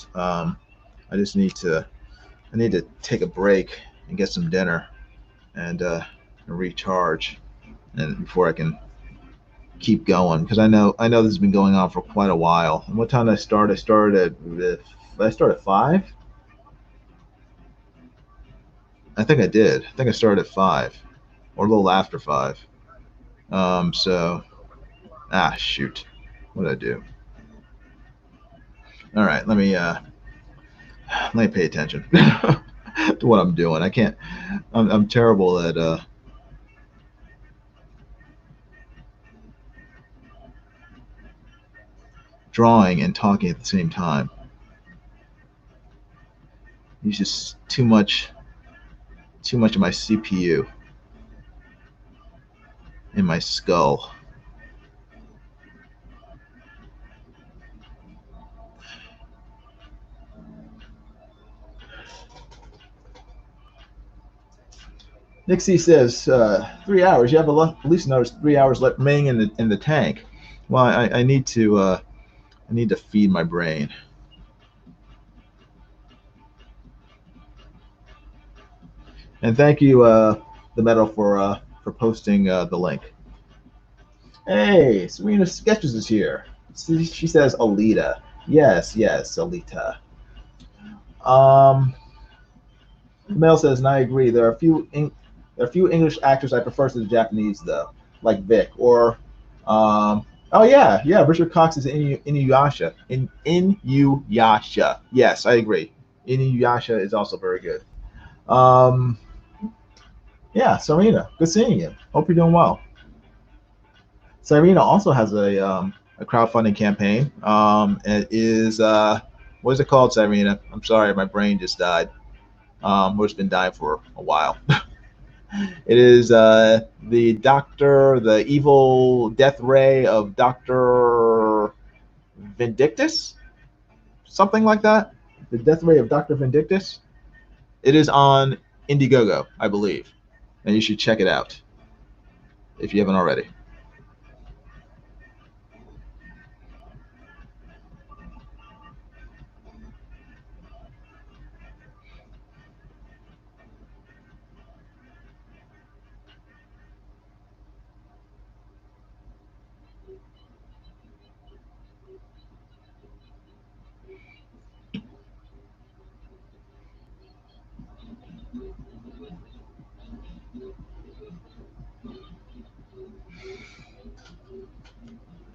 I just need to take a break and get some dinner and recharge, and before I can keep going because I know this has been going on for quite a while. And what time did I start? I started at 5. I think I did. I think I started at 5 or a little after 5. So shoot, what did I do? All right, let me pay attention to what I'm doing. I can't. I'm terrible at drawing and talking at the same time. It's just too much of my CPU in my skull. Nixie says 3 hours. You have at least another 3 hours left remaining in the tank. Well, I need to feed my brain. And thank you, the Meadow, for posting the link. Hey, Serena Sketches is here. She says Alita. Yes, yes, Alita. Mel says, and I agree. There are few English actors I prefer to the Japanese though, like Vic or oh yeah, Richard Cox is Inuyasha. Inuyasha. Yes, I agree. Inuyasha is also very good. Um, yeah, Serena, good seeing you. Hope you're doing well. Serena also has a crowdfunding campaign. It is what is it called, Serena? I'm sorry, my brain just died. Or it's been dying for a while. It is the evil death ray of Doctor Vindictus, something like that. The death ray of Doctor Vindictus. It is on Indiegogo, I believe, and you should check it out if you haven't already.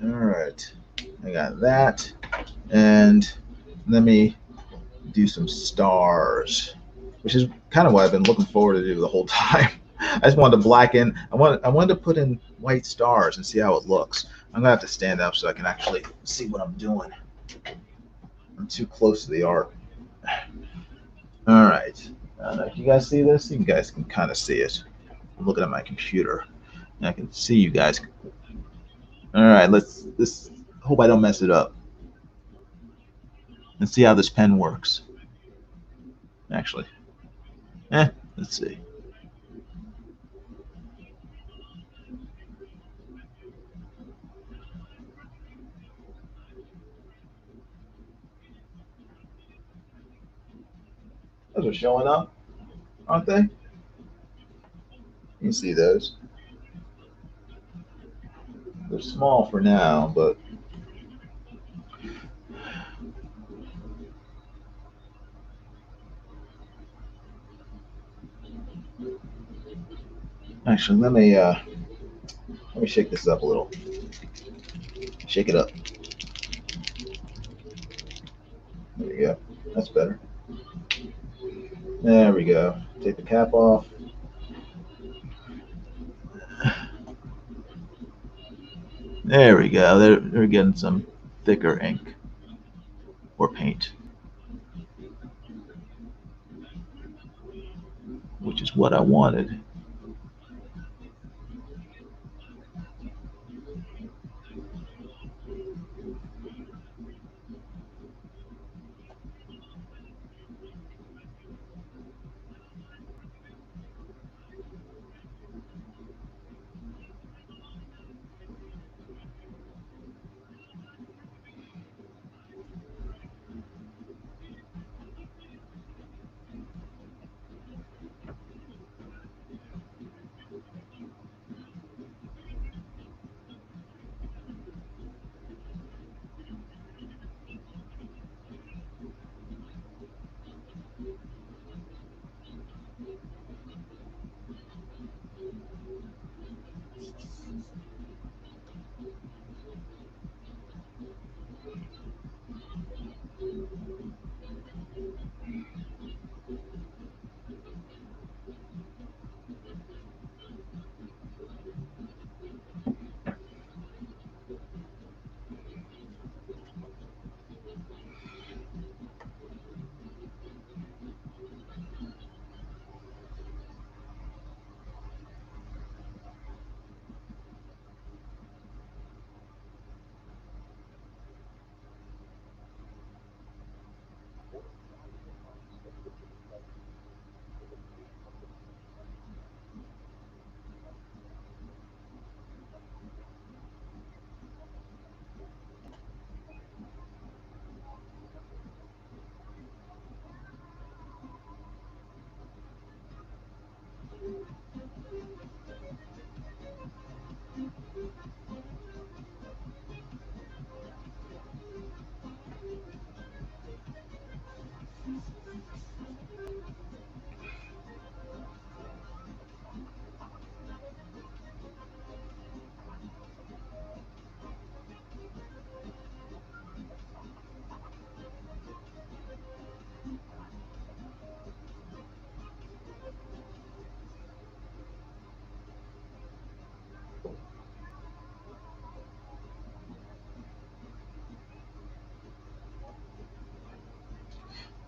All right, I got that, and let me do some stars, which is kind of what I've been looking forward to do the whole time. I just wanted to blacken. I wanted to put in white stars and see how it looks. I'm gonna have to stand up so I can actually see what I'm doing. I'm too close to the art. All right. I don't know if you guys see this. You guys can kind of see it. I'm looking at my computer, and I can see you guys. All right. Let's hope I don't mess it up. Let's see how this pen works. Actually, let's see. Those are showing up, aren't they? You can see those. They're small for now, but actually, let me shake this up a little. Shake it up. There we go. That's better. There we go. Take the cap off. There we go. They're getting some thicker ink or paint, which is what I wanted.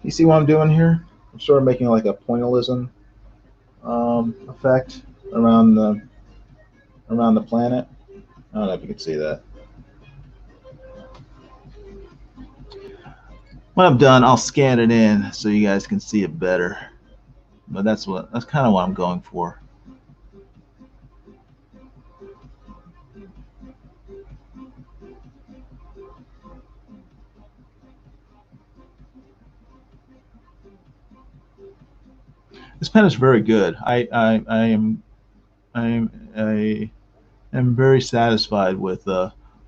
You see what I'm doing here? I'm sort of making like a pointillism effect around the planet. I don't know if you can see that. When I'm done, I'll scan it in so you guys can see it better. But that's kind of what I'm going for. This pen is very good. I am very satisfied with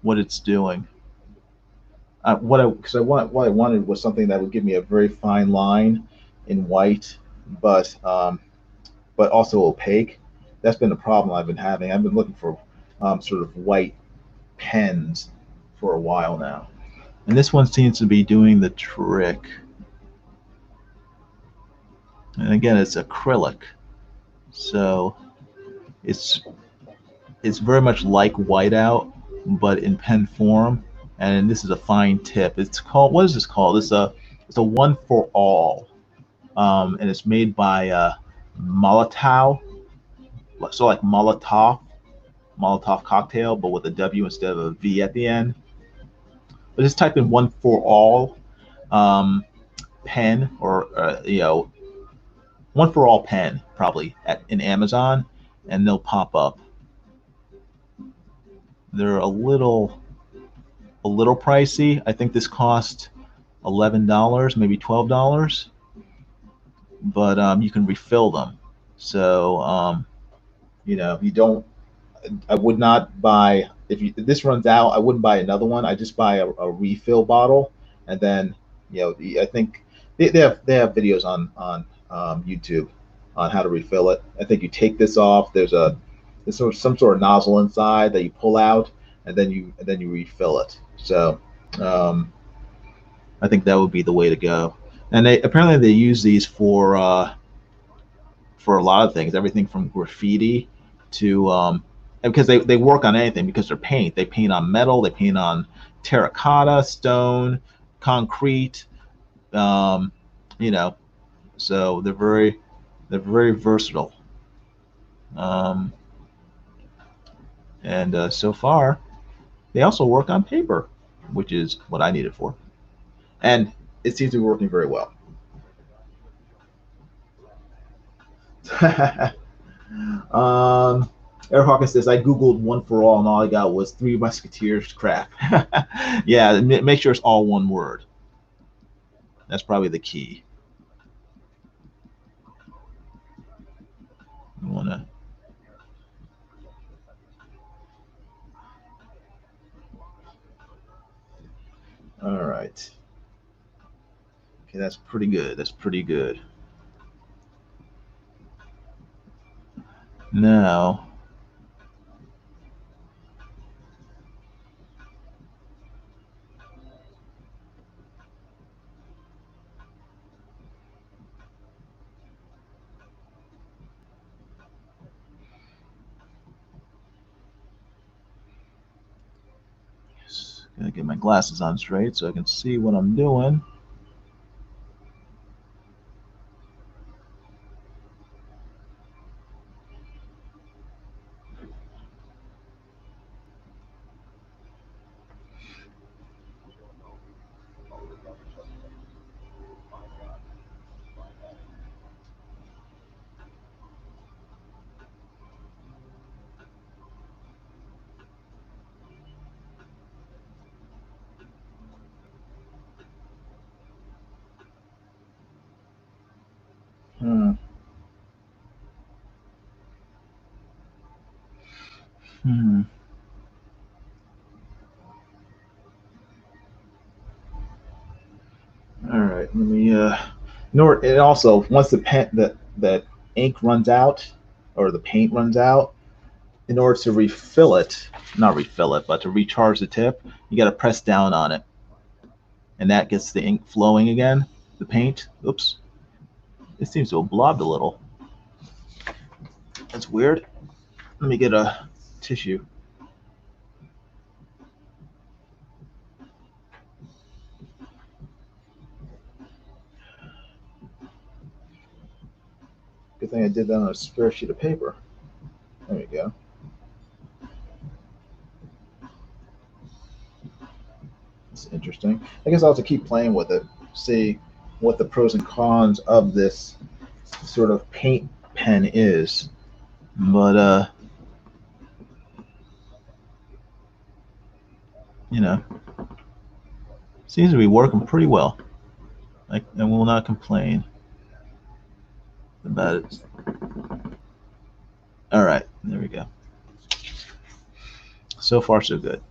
what it's doing. What I wanted was something that would give me a very fine line in white, but also opaque. That's been the problem I've been having. I've been looking for sort of white pens for a while now, and this one seems to be doing the trick. And again, it's acrylic, so it's very much like whiteout, but in pen form. And this is a fine tip. It's called, what is this called? It's a one for all, and it's made by Molotov, so like Molotov cocktail, but with a W instead of a V at the end. But just type in one for all pen, or one for all pen probably in Amazon, and they'll pop up. They're a little pricey. I think this cost $11, maybe $12, but you can refill them. So you don't. I would not buy, if this runs out. I wouldn't buy another one. I just buy a refill bottle, and then I think they have videos on YouTube on how to refill it. I think you take this off. There's some sort of nozzle inside that you pull out, and then you refill it. So I think that would be the way to go. And they use these for a lot of things, everything from graffiti to because they work on anything, because they're paint. They paint on metal, they paint on terracotta, stone, concrete. Um, you know, so they're very versatile. Um, and so far, they also work on paper, which is what I need it for, and it seems to be working very well. um, Eric Hawkins says, I Googled one for all, and all I got was Three Musketeers crap. Yeah, make sure it's all one word. That's probably the key. You want to. All right. Okay, that's pretty good. That's pretty good. Now, gotta get my glasses on straight so I can see what I'm doing. Hmm. Hmm. All right. Let me. And also, once the pen that ink runs out, or the paint runs out, in order to refill it, not refill it, but to recharge the tip, you got to press down on it, and that gets the ink flowing again. The paint. Oops. It seems to have blobbed a little. That's weird. Let me get a tissue. Good thing I did that on a spare sheet of paper. There we go. It's interesting. I guess I'll have to keep playing with it, see what the pros and cons of this sort of paint pen is. But you know, seems to be working pretty well. I will not complain about it. All right, there we go. So far, so good.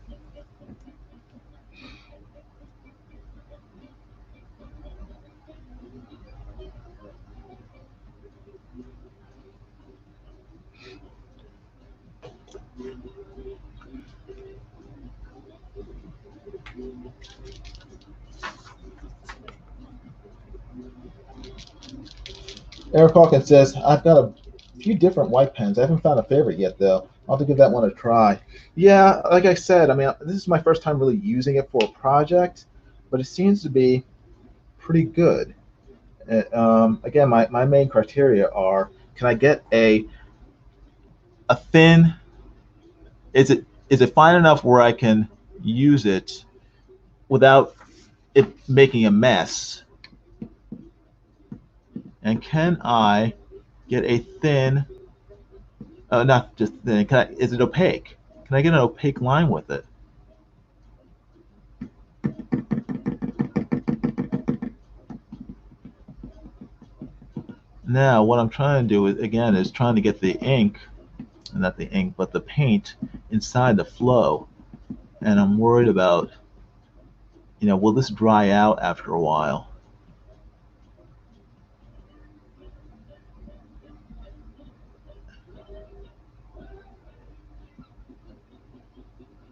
Eric Hawkins says, I've got a few different white pens. I haven't found a favorite yet, though. I'll have to give that one a try. Yeah, like I said, I mean, this is my first time really using it for a project, but it seems to be pretty good. Again, my main criteria are: can I get a thin? Is it fine enough where I can use it without it making a mess? And can I get a thin? Not just thin. Is it opaque? Can I get an opaque line with it? Now, what I'm trying to do is trying to get the ink, not the ink, but the paint inside the flow. And I'm worried about, will this dry out after a while?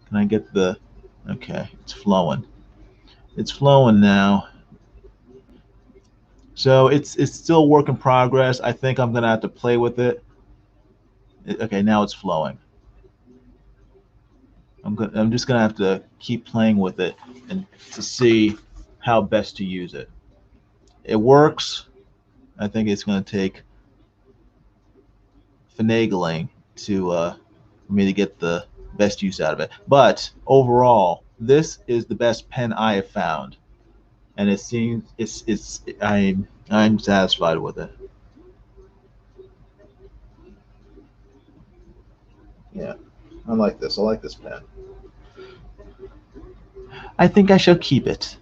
Can I get okay, it's flowing. It's flowing now. So it's still work in progress. I think I'm gonna have to play with it. Okay, now it's flowing. I'm just gonna have to keep playing with it and to see how best to use it. It works. I think it's gonna take finagling for me to get the best use out of it. But overall, this is the best pen I have found, and it seems I'm satisfied with it. Yeah, I like this. I like this pen. I think I shall keep it.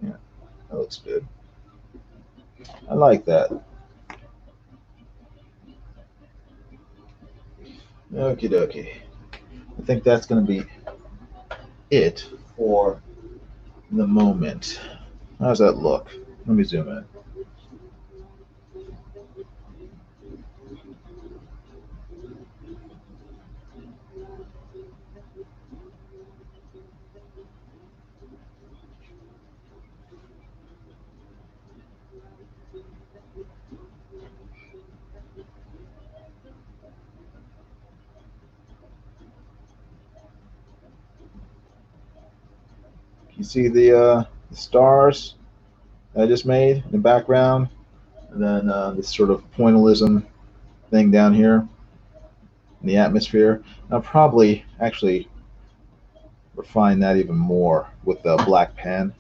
Yeah, that looks good. I like that. Okie dokie. I think that's going to be it for the moment. How's that look? Let me zoom in. You see the stars I just made in the background, and then this sort of pointillism thing down here in the atmosphere. I'll probably actually refine that even more with the black pen.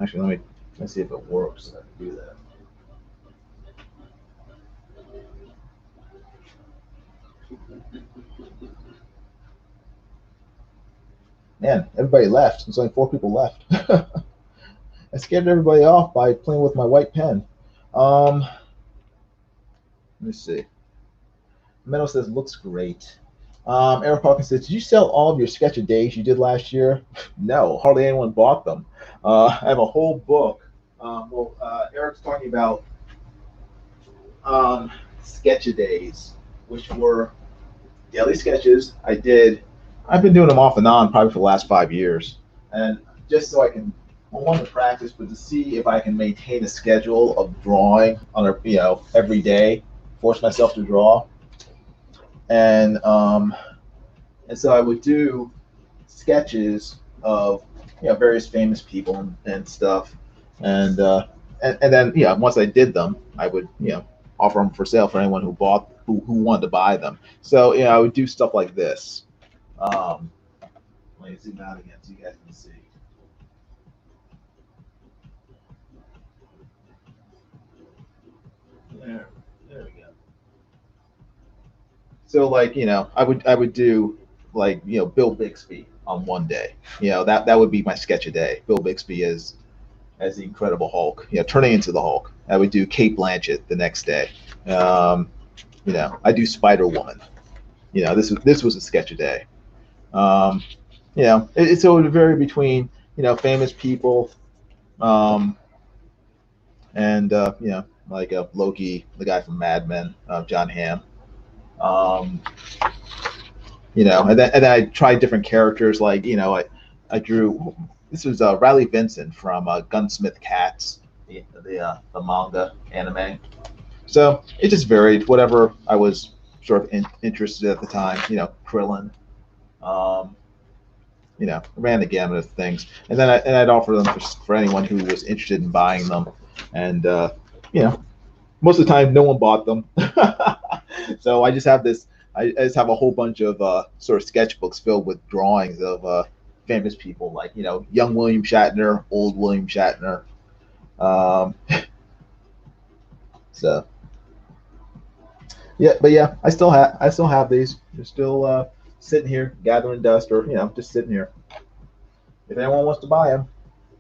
Actually, let's see if it works. I can do that. Man, everybody left. There's only 4 people left. I scared everybody off by playing with my white pen. Let me see. Meadow says looks great. Eric Hawkins says, did you sell all of your sketch of days you did last year? No, hardly anyone bought them. I have a whole book. Eric's talking about sketch-a-days, which were daily sketches. I've been doing them off and on probably for the last 5 years, and just so I can, well, one, to practice, but to see if I can maintain a schedule of drawing on a, every day, force myself to draw, and and so I would do sketches of various famous people and stuff, and then once I did them, I would offer them for sale for anyone who wanted to buy them. So I would do stuff like this. Let me zoom out again so you guys can see. There we go. So like I would do like Bill Bixby on one day. That would be my sketch a day. Bill Bixby as the Incredible Hulk, turning into the Hulk. I would do Kate Blanchett the next day. I do Spider Woman. This was a sketch a day. Um, so it would vary between famous people, um, and like Loki, the guy from Mad Men, John Hamm. Um, and then I tried different characters. Like I drew. This was Riley Vincent from Gunsmith Cats, the manga anime. So it just varied, whatever I was sort of interested at the time. Krillin. Um, ran the gamut of things, and then I'd offer them for anyone who was interested in buying them, and you know, most of the time no one bought them. So I just have this. I just have a whole bunch of sort of sketchbooks filled with drawings of famous people, like young William Shatner, old William Shatner. Um, so yeah, but yeah, I still have these. They're still sitting here gathering dust, or just sitting here. If anyone wants to buy them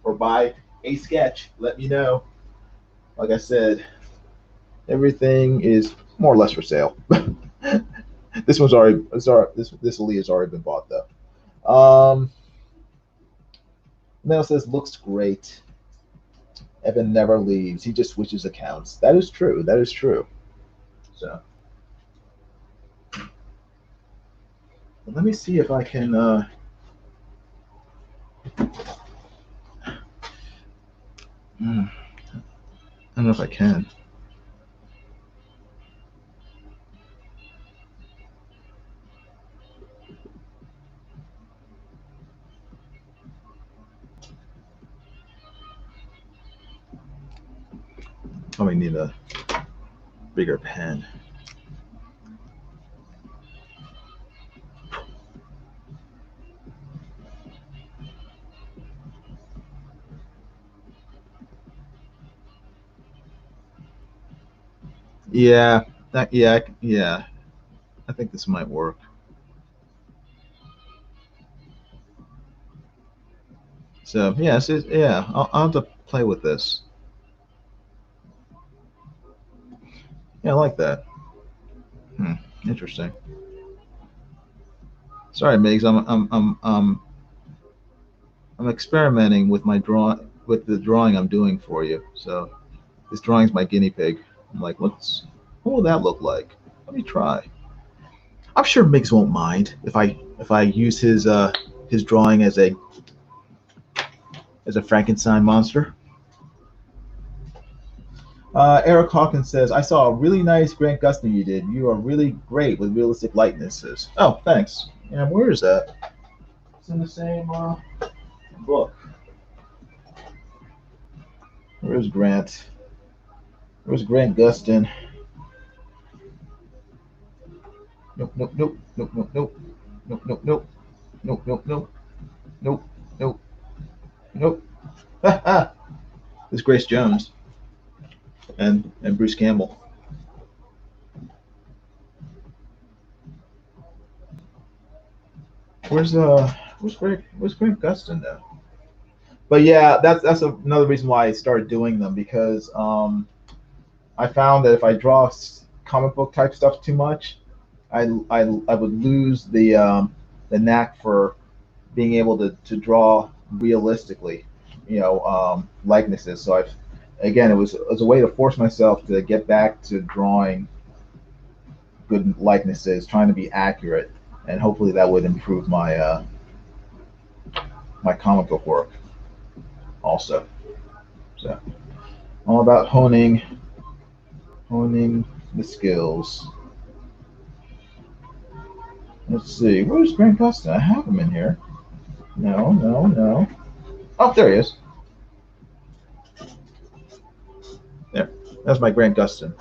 or buy a sketch, let me know. Like I said, everything is more or less for sale. This one's already this Lee has already been bought though. Mel says looks great. Evan never leaves. He just switches accounts. That is true. That is true. So let me see if I can. I don't know if I can. Probably need a bigger pen. Yeah, yeah. I think this might work. So yeah, I'll have to play with this. Yeah, I like that. Interesting. Sorry, Miggs. I'm experimenting with the drawing I'm doing for you. So this drawing's my guinea pig. I'm like, what will that look like? Let me try. I'm sure Miggs won't mind if I use his drawing as a Frankenstein monster. Eric Hawkins says, I saw a really nice Grant Gustin you did. You are really great with realistic likenesses. Oh, thanks. Yeah, where is that? It's in the same book. Where's Grant? Where's Grant Gustin? Nope, nope, nope, nope, nope, nope, nope, nope, nope, nope, nope, nope, nope, nope, nope. It's Grace Jones and Bruce Campbell. Where's Grant Gustin though? But yeah, that's another reason why I started doing them, because I found that if I draw comic book type stuff too much, I would lose the knack for being able to draw realistically, likenesses. So again, it was a way to force myself to get back to drawing good likenesses, trying to be accurate, and hopefully that would improve my my comic book work also. So all about honing the skills. Let's see, where's Grant Gustin? I have him in here. No, no, no. Oh, there he is. There. That's my Grant Gustin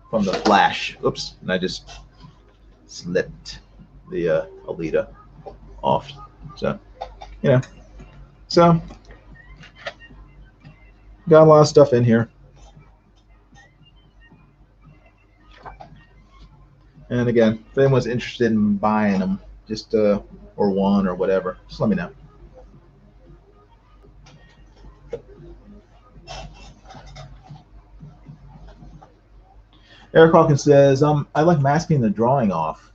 from the Flash. Oops, and I just slipped the Alita off. So, you know, so got a lot of stuff in here. And again, if anyone's interested in buying them, just or one or whatever, just let me know. Eric Hawkins says, I like masking the drawing off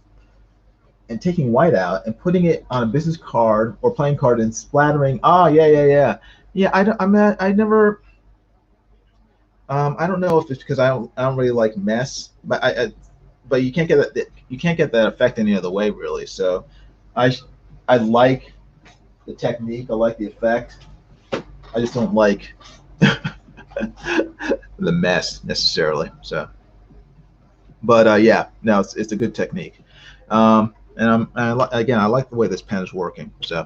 and taking white out and putting it on a business card or playing card and splattering. Oh, yeah. I never. I don't know if it's because I don't really like mess, but but you can't get that. You can't get that effect any other way, really. So, I like the technique. I like the effect. I just don't like the mess necessarily. So, but yeah, no, it's a good technique. And again, I like the way this pen is working. So,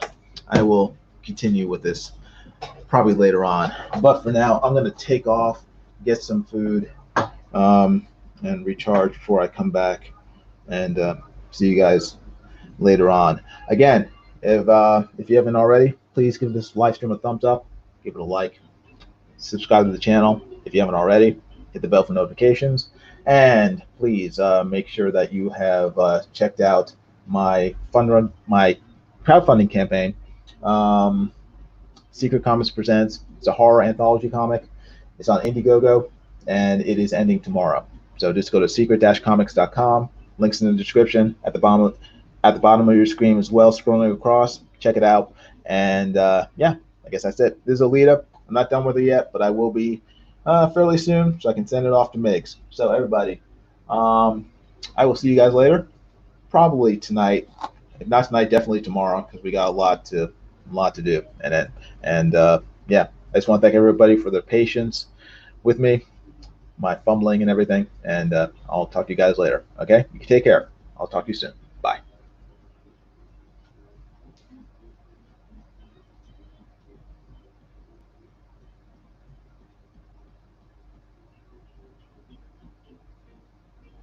I will continue with this probably later on. But for now, I'm going to take off, get some food, and recharge before I come back and see you guys later on. Again, if you haven't already, please give this live stream a thumbs up, give it a like, subscribe to the channel if you haven't already, hit the bell for notifications, and please make sure that you have checked out my crowdfunding campaign. Secret Comics Presents. It's a horror anthology comic. It's on Indiegogo, and it is ending tomorrow. So just go to secret-comics.com. Links in the description at the bottom of your screen as well. Scrolling across, check it out. And yeah, I guess that's it. This is Alita. I'm not done with it yet, but I will be fairly soon, so I can send it off to Migzs. So everybody, I will see you guys later. Probably tonight. If not tonight, definitely tomorrow, because we got a lot to do. And yeah, I just want to thank everybody for their patience with me, my fumbling and everything. And I'll talk to you guys later. Okay, you can take care. I'll talk to you soon.